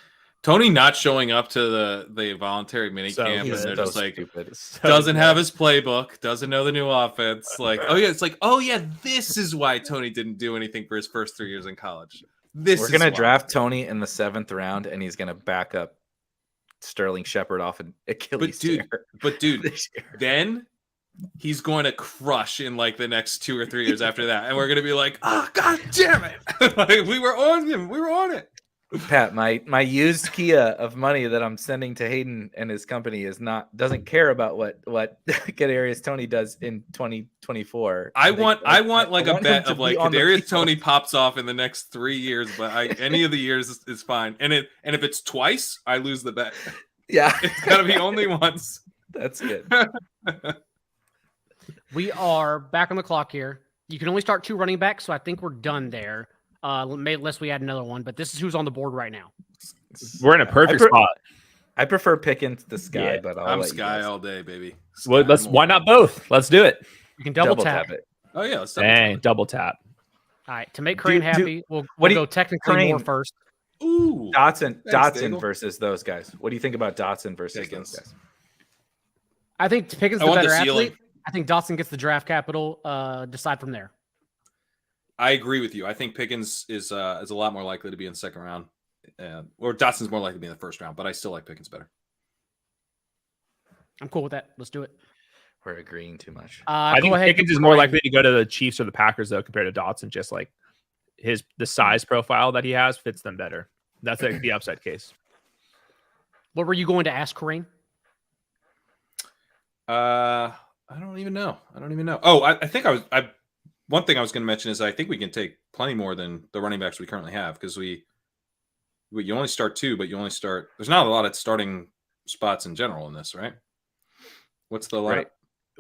Speaker 3: Tony not showing up to the voluntary mini
Speaker 2: So
Speaker 3: camp, and
Speaker 2: good.
Speaker 3: they're
Speaker 4: so
Speaker 3: just like,
Speaker 4: stupid.
Speaker 3: doesn't have his playbook, doesn't know the new offense. Like, oh yeah, it's like, oh yeah, this is why Tony didn't do anything for his first 3 years in college. This
Speaker 4: We're
Speaker 3: is
Speaker 4: gonna
Speaker 3: why.
Speaker 4: draft Tony in the 7th round, and he's gonna back up Sterling Shepard off an Achilles
Speaker 3: dude,
Speaker 4: tear
Speaker 3: But dude,
Speaker 4: this year.
Speaker 3: then he's going to crush in like the next 2 or 3 years after that, and we're gonna be like, oh god damn it, like, we were on him, we were on it.
Speaker 4: Pat, my used Kia of money that I'm sending to Hayden and his company doesn't care about what Kadarius Tony does in 2024.
Speaker 3: I want like a
Speaker 4: him
Speaker 3: bet
Speaker 4: to
Speaker 3: of like
Speaker 4: be on the
Speaker 3: Kadarius
Speaker 4: field.
Speaker 3: Tony pops off in the next 3 years, but any of the years is fine. And if it's twice, I lose the bet.
Speaker 4: Yeah,
Speaker 3: It's gotta be only once.
Speaker 4: that's good.
Speaker 1: We are back on the clock here. You can only start two running backs, so I think we're done there. Unless we add another one, but this is who's on the board right now.
Speaker 2: We're in a perfect
Speaker 4: I
Speaker 2: spot.
Speaker 4: I prefer Pickens to Sky,
Speaker 2: Yeah,
Speaker 4: but I'll
Speaker 3: I'm
Speaker 4: let you
Speaker 3: Sky
Speaker 4: guys
Speaker 3: all day, baby.
Speaker 2: Well,
Speaker 3: Sky
Speaker 2: why not both? Let's do it.
Speaker 1: You can double, tap.
Speaker 4: it.
Speaker 3: Oh yeah, let's double
Speaker 2: Dang,
Speaker 3: tap.
Speaker 2: double tap.
Speaker 1: All right, to make Crane
Speaker 4: Do-
Speaker 1: happy, we'll
Speaker 4: what do
Speaker 1: go
Speaker 4: you-
Speaker 1: technically
Speaker 4: Crane.
Speaker 1: more first.
Speaker 3: Ooh,
Speaker 4: Dotson
Speaker 3: Thanks,
Speaker 4: Dotson
Speaker 3: Daigle.
Speaker 4: versus those guys. What do you think about Dotson versus
Speaker 3: Pickens.
Speaker 4: those guys?
Speaker 1: I think Pickens
Speaker 3: I
Speaker 1: the
Speaker 3: want
Speaker 1: better
Speaker 3: the ceiling.
Speaker 1: athlete. I think Dotson gets the draft capital. Decide from there.
Speaker 3: I agree with you. I think Pickens is a lot more likely to be in the second round, or Dotson's more likely to be in the first round. But I still like Pickens better.
Speaker 1: I'm cool with that. Let's do it.
Speaker 4: We're agreeing too much.
Speaker 2: I
Speaker 1: Go
Speaker 2: think
Speaker 1: ahead.
Speaker 2: Pickens is more likely to go to the Chiefs or the Packers though, compared to Dotson. Just like the size profile that he has fits them better. That's like the upside case.
Speaker 1: What were you going to ask, Kareem?
Speaker 3: I don't even know. Oh, I think one thing I was going to mention is I think we can take plenty more than the running backs we currently have because you only start 2, but there's not a lot of starting spots in general in this, right? What's the
Speaker 2: Right.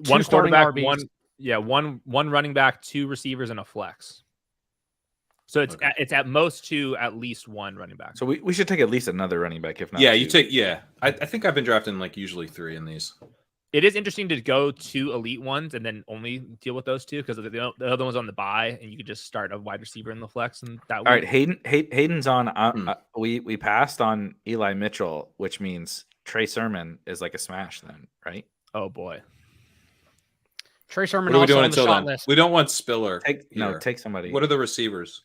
Speaker 1: Two
Speaker 2: One
Speaker 1: starting
Speaker 2: quarterback,
Speaker 1: RBs.
Speaker 2: one running back, 2 receivers, and a flex. So it's at most 2, at least 1 running back.
Speaker 4: So we should take at least another running back, if not.
Speaker 3: Yeah,
Speaker 4: 2.
Speaker 3: you take. Yeah, I think I've been drafting like usually 3 in these.
Speaker 2: It is interesting to go 2 elite ones and then only deal with those 2 because the other one's on the bye, and you could just start a wide receiver in the flex. And that.
Speaker 4: All right, Hayden's on. We passed on Eli Mitchell, which means Trey Sermon is like a smash then, right?
Speaker 2: Oh boy.
Speaker 1: Trey Sermon
Speaker 3: What are we
Speaker 1: also
Speaker 3: doing
Speaker 1: on the
Speaker 3: until
Speaker 1: shot
Speaker 3: then?
Speaker 1: list.
Speaker 3: We don't want Spiller.
Speaker 4: Take somebody.
Speaker 3: What are the receivers?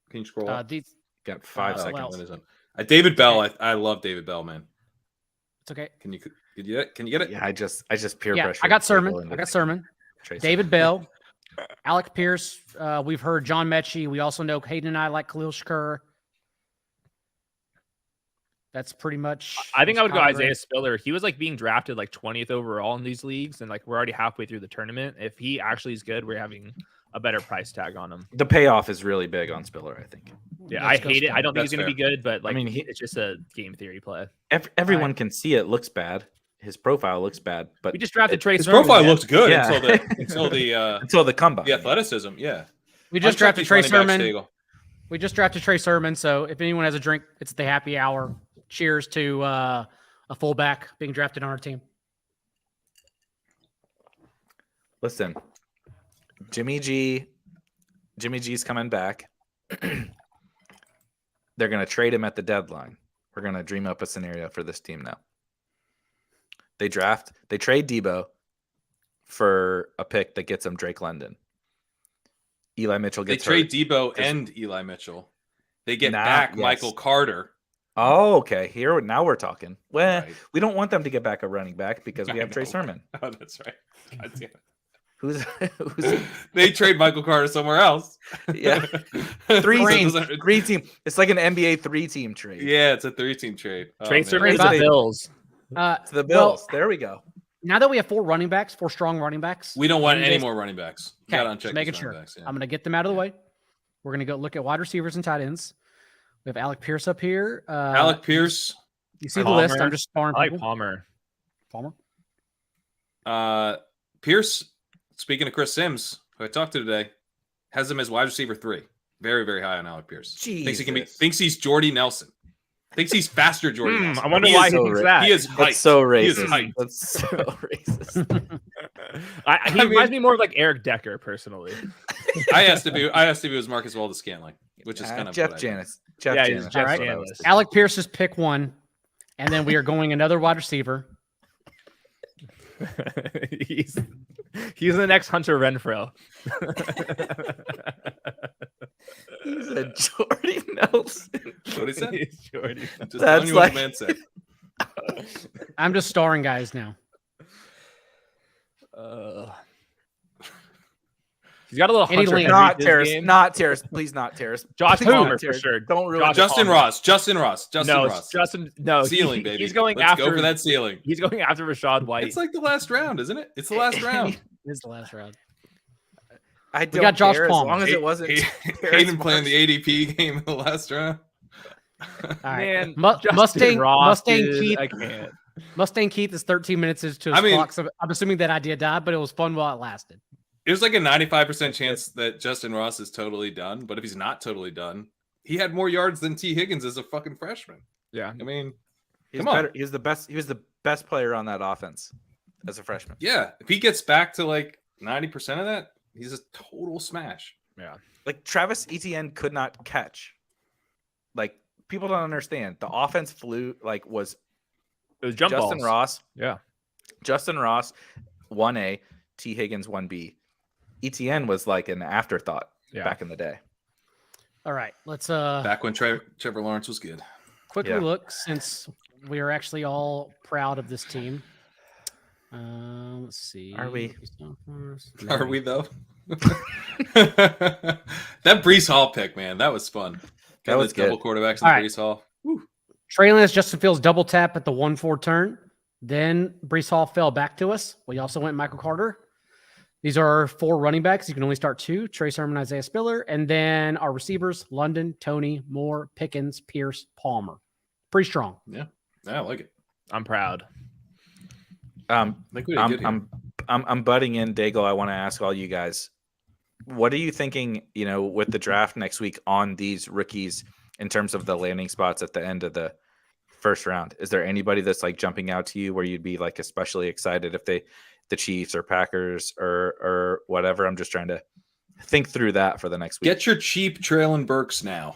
Speaker 3: Can you scroll up?
Speaker 1: These,
Speaker 4: Got 5
Speaker 1: well,
Speaker 4: seconds.
Speaker 3: What is it? David Bell. I love David Bell, man.
Speaker 1: it's okay.
Speaker 3: Can you get it?
Speaker 4: Yeah, I just peer
Speaker 1: Yeah,
Speaker 4: pressure.
Speaker 1: I got Sermon.
Speaker 4: Trey
Speaker 1: David
Speaker 4: Sermon.
Speaker 1: Bell, Alec Pierce. We've heard John Mechie. We also know Hayden and I like Khalil Shakur. That's pretty much.
Speaker 2: I think I would go
Speaker 1: probably
Speaker 2: Isaiah
Speaker 1: right.
Speaker 2: Spiller. He was like being drafted like 20th overall in these leagues, and like we're already halfway through the tournament. If he actually is good, we're having a better price tag on him.
Speaker 4: The payoff is really big on Spiller, I think.
Speaker 2: Yeah,
Speaker 1: Let's
Speaker 2: I
Speaker 1: go
Speaker 2: hate it.
Speaker 1: Spiller.
Speaker 2: I don't think
Speaker 3: That's
Speaker 2: he's going to be good, but like it's just a game theory play.
Speaker 4: Everyone can see it looks bad. His profile looks bad, but
Speaker 2: We just drafted Trey
Speaker 3: His
Speaker 2: Sermon.
Speaker 3: profile looked good
Speaker 4: Yeah.
Speaker 3: until the
Speaker 4: until the comeback.
Speaker 3: the athleticism. Yeah,
Speaker 1: We just
Speaker 3: Uncheck
Speaker 1: drafted
Speaker 3: these
Speaker 1: Trey
Speaker 3: running backs,
Speaker 1: Sermon.
Speaker 3: Daigle.
Speaker 1: We just drafted Trey Sermon. So if anyone has a drink, it's the happy hour. Cheers to a fullback being drafted on our team.
Speaker 4: Listen, Jimmy G's coming back. They're going to trade him at the deadline. We're going to dream up a scenario for this team now. They trade Debo for a pick that gets them Drake London. Eli Mitchell
Speaker 3: They
Speaker 4: gets
Speaker 3: trade
Speaker 4: hurt.
Speaker 3: Debo and Eli Mitchell. They get
Speaker 4: Now,
Speaker 3: back
Speaker 4: yes.
Speaker 3: Michael Carter.
Speaker 4: Oh, okay. Now we're talking. Well,
Speaker 3: Right.
Speaker 4: we don't want them to get back a running back because we
Speaker 3: I
Speaker 4: have Trey
Speaker 3: know.
Speaker 4: Sermon.
Speaker 3: Oh, that's right. God damn it.
Speaker 4: Who's
Speaker 3: They trade Michael Carter somewhere else.
Speaker 4: Yeah. Three team. It's like an NBA 3-team trade.
Speaker 3: Yeah, it's a 3-team trade. Oh,
Speaker 2: Trey
Speaker 3: man.
Speaker 2: Sermon to the
Speaker 1: About-
Speaker 2: Bills.
Speaker 4: To the Bills. There we go.
Speaker 1: Now that we have 4 strong running backs.
Speaker 3: We don't want
Speaker 1: and
Speaker 3: any
Speaker 1: just-
Speaker 3: more running backs.
Speaker 1: Okay,
Speaker 3: Gotta
Speaker 1: just
Speaker 3: uncheck
Speaker 1: making
Speaker 3: these
Speaker 1: sure.
Speaker 3: running backs, yeah.
Speaker 1: I'm going to get them out of the way. We're going to go look at wide receivers and tight ends. We have Alec Pierce up here.
Speaker 3: Alec Pierce,
Speaker 1: You see the list.
Speaker 2: Palmer.
Speaker 1: I'm just sparring
Speaker 2: I like
Speaker 1: people.
Speaker 2: Palmer.
Speaker 1: Palmer.
Speaker 3: Pierce. Speaking of Chris Sims, who I talked to today, has him as wide receiver 3. Very, very high on Alec Pierce. Thinks he can be.
Speaker 4: Jesus.
Speaker 3: Thinks he's Jordy Nelson. Thinks he's faster Jordy Nelson.
Speaker 2: I wonder
Speaker 3: He
Speaker 2: why
Speaker 3: is-
Speaker 2: he thinks that.
Speaker 3: He is hyped.
Speaker 4: That's so
Speaker 3: He is
Speaker 4: racist.
Speaker 3: hyped.
Speaker 4: That's so racist.
Speaker 2: He reminds me more of like Eric Decker, personally.
Speaker 3: I asked if he was Marcus Valdes-Scantling, which is kind of
Speaker 4: Jeff
Speaker 3: what I-
Speaker 4: Janis. Jeff
Speaker 2: Yeah,
Speaker 4: Janis.
Speaker 2: he's Jeff
Speaker 4: That's what I
Speaker 2: Janis.
Speaker 4: was thinking.
Speaker 1: Alec Pierce is pick 1. And then we are going another wide receiver.
Speaker 2: he's the next Hunter Renfro.
Speaker 4: He's a Jordy Nelson.
Speaker 3: What he said?
Speaker 2: He's Jordy.
Speaker 3: Just
Speaker 4: That's
Speaker 3: telling you what
Speaker 4: like-
Speaker 3: the man said.
Speaker 1: I'm just starring guys now.
Speaker 2: He's got a little
Speaker 1: Any
Speaker 2: Hunter
Speaker 1: link?
Speaker 2: Henry
Speaker 4: Not
Speaker 2: this
Speaker 4: Terrace.
Speaker 2: game.
Speaker 4: Not Terrace. Please not Terrace.
Speaker 2: Josh
Speaker 4: Please
Speaker 2: Palmer
Speaker 4: not
Speaker 2: for
Speaker 4: Terrace.
Speaker 2: sure.
Speaker 4: Don't ruin
Speaker 3: Justin
Speaker 2: Palmer.
Speaker 3: Ross. Justin Ross.
Speaker 2: Justin. No,
Speaker 3: Ceiling, baby.
Speaker 2: He's going
Speaker 3: Let's
Speaker 2: after.
Speaker 3: go for that ceiling.
Speaker 2: He's going after Rashad White.
Speaker 3: It's like the last round, isn't it? It's the last round.
Speaker 1: This is the last round.
Speaker 4: I don't
Speaker 1: got Josh
Speaker 4: care
Speaker 1: Palmer.
Speaker 4: as long as it wasn't.
Speaker 3: Hayden playing the ADP game in the last round.
Speaker 1: All right.
Speaker 2: Man,
Speaker 1: Mustang
Speaker 2: Ross,
Speaker 1: Mustang
Speaker 2: dude,
Speaker 1: Keith.
Speaker 2: I can't.
Speaker 1: Mustang Keith is 13 minutes into his
Speaker 3: I mean-
Speaker 1: clock. So I'm assuming that idea died, but it was fun while it lasted.
Speaker 3: There's like a 95% chance that Justin Ross is totally done, but if he's not totally done, he had more yards than T. Higgins as a fucking freshman.
Speaker 2: Yeah.
Speaker 3: I mean,
Speaker 4: He's
Speaker 3: Come on.
Speaker 4: better. He was the best. He was the best player on that offense as a freshman.
Speaker 3: yeah, if he gets back to like 90% of that, he's a total smash.
Speaker 2: Yeah.
Speaker 4: Like Travis Etienne could not catch. Like people don't understand. The offense flew. Like was
Speaker 2: It was jump
Speaker 4: Justin
Speaker 2: balls.
Speaker 4: Ross.
Speaker 2: Yeah.
Speaker 4: Justin Ross, 1A. T. Higgins, 1B. Etienne was like an afterthought
Speaker 2: Yeah.
Speaker 4: back in the day.
Speaker 1: All right. Let's
Speaker 3: Back when Trevor Lawrence was good.
Speaker 1: quickly
Speaker 4: Yeah.
Speaker 1: look, since we are actually all proud of this team. Let's see.
Speaker 4: Are we?
Speaker 3: Are we though? That Brees Hall pick, man, that was fun.
Speaker 4: That was
Speaker 3: double
Speaker 4: good.
Speaker 3: quarterbacks in
Speaker 1: All right.
Speaker 3: Brees Hall. Whew.
Speaker 1: Trey Lance, Justin Fields double tap at the 1-4 turn. Then Brees Hall fell back to us. We also went Michael Carter. These are our 4 running backs. You can only start 2, Trey Sermon, Isaiah Spiller. And then our receivers, London, Tony, Moore, Pickens, Pierce, Palmer. Pretty strong.
Speaker 3: Yeah, I like it.
Speaker 2: I'm proud.
Speaker 3: I think we did good here.
Speaker 4: I'm butting in, Daigle. I want to ask all you guys, what are you thinking, with the draft next week on these rookies in terms of the landing spots at the end of the first round? Is there anybody that's like jumping out to you where you'd be like especially excited if the Chiefs or Packers or whatever? I'm just trying to think through that for the next week.
Speaker 3: Get your cheap Traylon Burks now,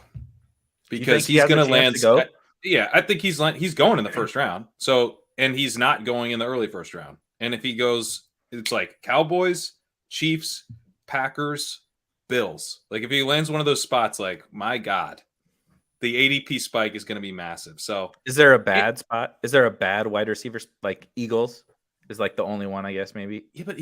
Speaker 3: because
Speaker 4: he
Speaker 3: he's
Speaker 4: has a
Speaker 3: going to
Speaker 4: chance
Speaker 3: land.
Speaker 4: to go?
Speaker 3: Yeah, I think he's going in the first round. So, and he's not going in the early first round. And if he goes, it's like Cowboys, Chiefs, Packers, Bills. Like if he lands one of those spots, like my God, the ADP spike is going to be massive. So,
Speaker 4: Is there a bad spot? Is there a bad wide receiver like Eagles? Is like the only one, I guess, maybe.
Speaker 3: yeah, but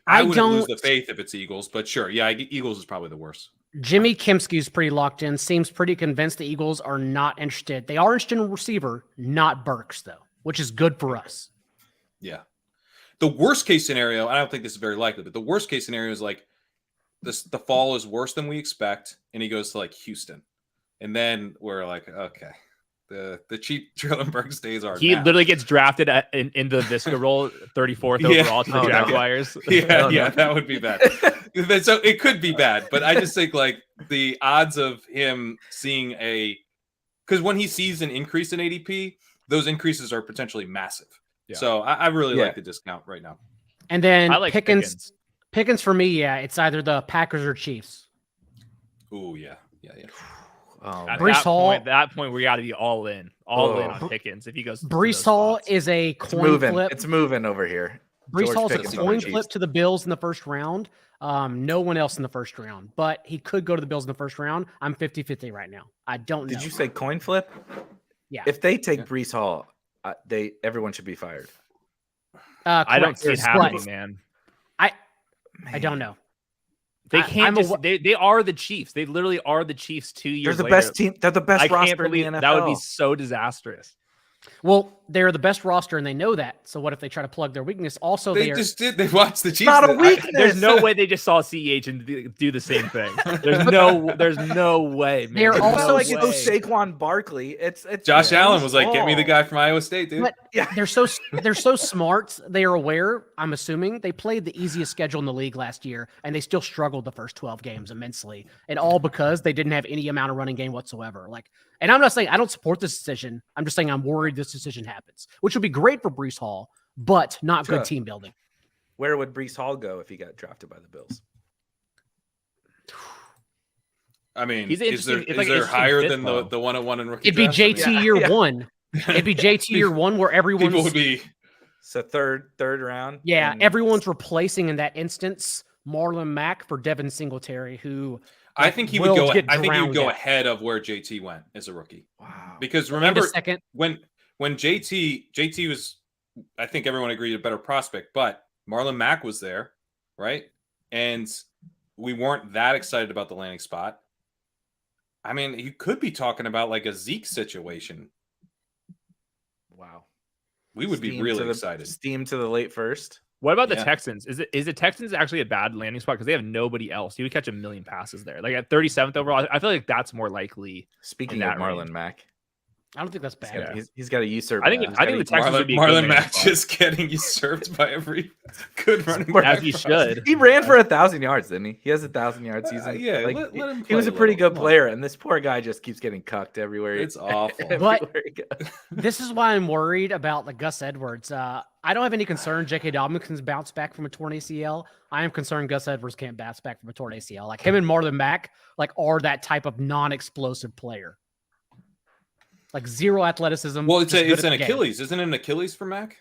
Speaker 3: I wouldn't lose the
Speaker 1: don't-
Speaker 3: faith if it's Eagles, but sure, yeah, Eagles is probably the worst.
Speaker 1: Jimmy Kimsky's pretty locked in. Seems pretty convinced the Eagles are not interested. They are interested in a receiver, not Burks, though, which is good for us.
Speaker 3: Yeah. The worst case scenario, I don't think this is very likely, but the worst case scenario is like the fall is worse than we expect, and he goes to like Houston. And then we're like, okay, the cheap Traylon Burks days are
Speaker 2: He
Speaker 3: now.
Speaker 2: literally gets drafted into the Visca role 34th
Speaker 3: Yeah.
Speaker 2: overall to the
Speaker 4: Oh, no.
Speaker 2: Jaguars.
Speaker 3: Yeah, that would be bad. So it could be bad, but I just think like the odds of him seeing because when he sees an increase in ADP, those increases are potentially massive.
Speaker 2: Yeah.
Speaker 3: So I really
Speaker 4: Yeah.
Speaker 3: like the discount right now.
Speaker 1: And then
Speaker 2: I like
Speaker 1: Pickens. Pickens for me, yeah, it's either the Packers or Chiefs.
Speaker 3: Ooh, yeah.
Speaker 4: Oh,
Speaker 2: At
Speaker 1: Brees Hall-
Speaker 2: that point, we got to be all in on Pickens if he goes. to
Speaker 1: Brees
Speaker 2: those
Speaker 1: Hall
Speaker 2: spots.
Speaker 1: is a
Speaker 4: it's
Speaker 1: coin
Speaker 4: moving.
Speaker 1: flip.
Speaker 4: It's moving over here.
Speaker 1: Brees
Speaker 4: George
Speaker 1: Hall's a
Speaker 4: Pickens on
Speaker 1: coin
Speaker 4: the
Speaker 1: flip
Speaker 4: Chiefs.
Speaker 1: to the Bills in the first round. No one else in the first round, but he could go to the Bills in the first round. I'm 50-50 right now. I don't know.
Speaker 4: Did you say coin flip?
Speaker 1: Yeah.
Speaker 4: If they take Brees Hall, everyone should be fired.
Speaker 2: I don't
Speaker 1: correct.
Speaker 2: see it
Speaker 1: But
Speaker 2: happening, man.
Speaker 1: I don't know.
Speaker 2: They
Speaker 1: I-
Speaker 2: can't
Speaker 1: I'm
Speaker 2: just. They are the Chiefs. They literally are the Chiefs 2
Speaker 4: They're
Speaker 2: years
Speaker 4: the
Speaker 2: later.
Speaker 4: best team. They're the best
Speaker 2: I can't
Speaker 4: roster in the
Speaker 2: believe
Speaker 4: NFL.
Speaker 2: that would be so disastrous.
Speaker 1: Well, they're the best roster and they know that. So what if they try to plug their weakness? Also,
Speaker 3: They
Speaker 1: they are,
Speaker 3: just did. They watched the Chiefs.
Speaker 4: not a
Speaker 3: I-
Speaker 4: weakness.
Speaker 2: There's no way they just saw CEH and do the same thing. There's no way. Man.
Speaker 1: They're
Speaker 2: There's
Speaker 1: also
Speaker 2: no
Speaker 1: like
Speaker 2: way.
Speaker 4: it's Saquon Barkley. It's
Speaker 3: Josh
Speaker 4: yeah,
Speaker 3: Allen
Speaker 4: Brees
Speaker 3: was like, "Get me the
Speaker 4: Hall.
Speaker 3: guy from Iowa State, dude."
Speaker 1: But
Speaker 4: Yeah.
Speaker 1: they're so smart. They are aware. I'm assuming they played the easiest schedule in the league last year, and they still struggled the first 12 games immensely, and all because they didn't have any amount of running game whatsoever. And I'm not saying I don't support this decision. I'm just saying I'm worried this decision happens, which would be great for Brees Hall, but not
Speaker 3: Sure.
Speaker 1: good team building.
Speaker 4: Where would Brees Hall go if he got drafted by the Bills?
Speaker 3: I mean,
Speaker 2: He's
Speaker 3: is there
Speaker 2: interesting- it's like
Speaker 3: is there
Speaker 2: interesting
Speaker 3: higher
Speaker 2: fit,
Speaker 3: than
Speaker 2: though.
Speaker 3: the 101 in rookie
Speaker 1: It'd be
Speaker 3: drafts? I mean,
Speaker 1: JT
Speaker 4: Yeah,
Speaker 1: year
Speaker 4: yeah.
Speaker 1: one. It'd be JT year one where everyone's
Speaker 3: people would be.
Speaker 4: So third round.
Speaker 1: yeah,
Speaker 4: and-
Speaker 1: everyone's replacing in that instance Marlon Mack for Devin Singletary, who
Speaker 3: I think he would
Speaker 1: will
Speaker 3: go.
Speaker 1: get
Speaker 3: I think he would
Speaker 1: drowned
Speaker 3: go
Speaker 1: out.
Speaker 3: ahead of where JT went as a rookie.
Speaker 4: Wow.
Speaker 3: Because
Speaker 1: and
Speaker 3: remember
Speaker 1: a second.
Speaker 3: when JT was, I think everyone agreed a better prospect, but Marlon Mack was there, right? And we weren't that excited about the landing spot. I mean, you could be talking about like a Zeke situation.
Speaker 4: Wow.
Speaker 3: We would be
Speaker 4: Steam
Speaker 3: really
Speaker 4: to the-
Speaker 3: excited.
Speaker 4: Steam to the late first.
Speaker 2: What about the
Speaker 3: Yeah.
Speaker 2: Texans? Is the Texans actually a bad landing spot because they have nobody else? He would catch a million passes there. Like at 37th overall, I feel like that's more likely.
Speaker 4: Speaking
Speaker 2: In
Speaker 4: of
Speaker 2: that
Speaker 4: Marlon
Speaker 2: range.
Speaker 4: Mack,
Speaker 1: I think that's bad.
Speaker 2: Yeah.
Speaker 4: he's got to usurp.
Speaker 2: I think
Speaker 4: he's
Speaker 2: the
Speaker 4: gotta-
Speaker 2: Texans would be a good
Speaker 3: Marlon
Speaker 2: landing
Speaker 3: Mack
Speaker 2: spot.
Speaker 3: just getting usurped by every good running
Speaker 4: As
Speaker 3: back.
Speaker 2: he
Speaker 3: prospect.
Speaker 2: should.
Speaker 4: He ran for 1,000 yards, didn't he? He has 1,000 yard season.
Speaker 3: Yeah,
Speaker 4: Like,
Speaker 3: let him
Speaker 4: he was
Speaker 3: play
Speaker 4: a
Speaker 3: a
Speaker 4: pretty
Speaker 3: little.
Speaker 4: good
Speaker 3: Come on.
Speaker 4: player, and this poor guy just keeps getting cucked everywhere.
Speaker 3: It's awful.
Speaker 4: everywhere
Speaker 1: But-
Speaker 4: he goes.
Speaker 1: This is why I'm worried about the Gus Edwards. I don't have any concern J.K. Dobbins can bounce back from a torn ACL. I am concerned Gus Edwards can't bounce back from a torn ACL. Like him and Marlon Mack, are that type of non-explosive player. Like zero athleticism.
Speaker 3: Well, it's
Speaker 1: just good
Speaker 3: it's
Speaker 1: at
Speaker 3: an
Speaker 1: the game.
Speaker 3: Achilles, isn't it? An Achilles for Mac?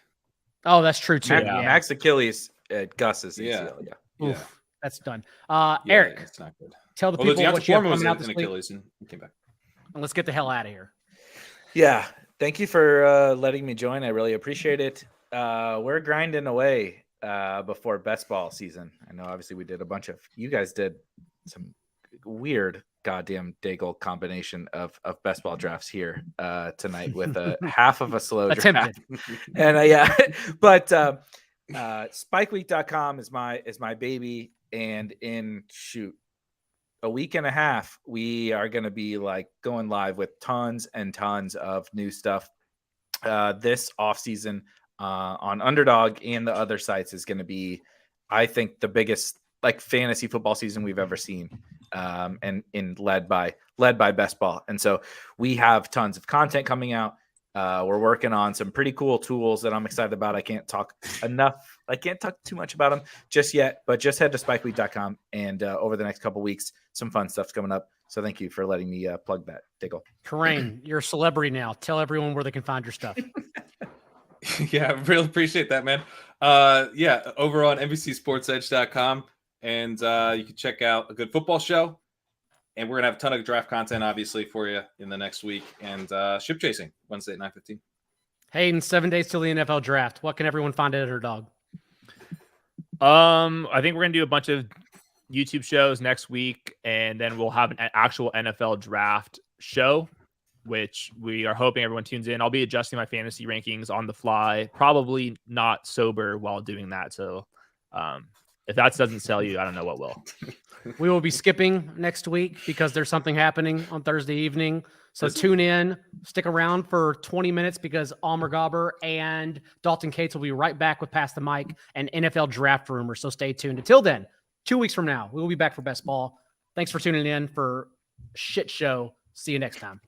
Speaker 1: Oh, that's true too.
Speaker 4: Max,
Speaker 1: Yeah.
Speaker 4: Max Achilles, Gus's
Speaker 3: Yeah.
Speaker 4: ACL. Yeah.
Speaker 1: Oof, that's done.
Speaker 3: Yeah,
Speaker 1: Eric,
Speaker 3: it's not good.
Speaker 1: tell the
Speaker 3: Although
Speaker 1: people
Speaker 3: Deontay
Speaker 1: what you have
Speaker 3: Foreman was
Speaker 1: coming out
Speaker 3: an
Speaker 1: this week.
Speaker 3: Achilles and he came back.
Speaker 1: And let's get the hell out of here.
Speaker 4: Yeah. Thank you for letting me join. I really appreciate it. we're grinding away before best ball season. I know obviously we did you guys did some weird goddamn Daigle combination of best ball drafts here tonight with half of a slow
Speaker 1: Attempted.
Speaker 4: draft. And but spikeweek.com is my baby, and in a week and a half we are going to be like going live with tons and tons of new stuff. This off season on Underdog and the other sites is going to be, I think, the biggest like fantasy football season we've ever seen, and led by best ball. And so we have tons of content coming out. We're working on some pretty cool tools that I'm excited about. I can't talk too much about them just yet, but just head to spikeweek.com and over the next couple weeks, some fun stuff's coming up. So thank you for letting me plug that, Daigle.
Speaker 1: Terrain, you're a celebrity now. Tell everyone where they can find your stuff.
Speaker 3: Yeah, I really appreciate that, man. Over on NBCSportsEdge.com, and you can check out a good football show. And we're going to have a ton of draft content, obviously, for you in the next week. And Ship Chasing, Wednesday at 9:15.
Speaker 1: Hayden, 7 days till the NFL draft. What can everyone find at Underdog?
Speaker 2: I think we're going to do a bunch of YouTube shows next week, and then we'll have an actual NFL draft show, which we are hoping everyone tunes in. I'll be adjusting my fantasy rankings on the fly, probably not sober while doing that. So if that doesn't sell you, I don't know what will.
Speaker 1: We will be skipping next week because there's something happening on Thursday evening. So tune in, stick around for 20 minutes because Almer Gauber and Dalton Cates will be right back with Pass the Mic and NFL draft rumors. So stay tuned. Until then, 2 weeks from now, we will be back for best ball. Thanks for tuning in for Shit Show. See you next time.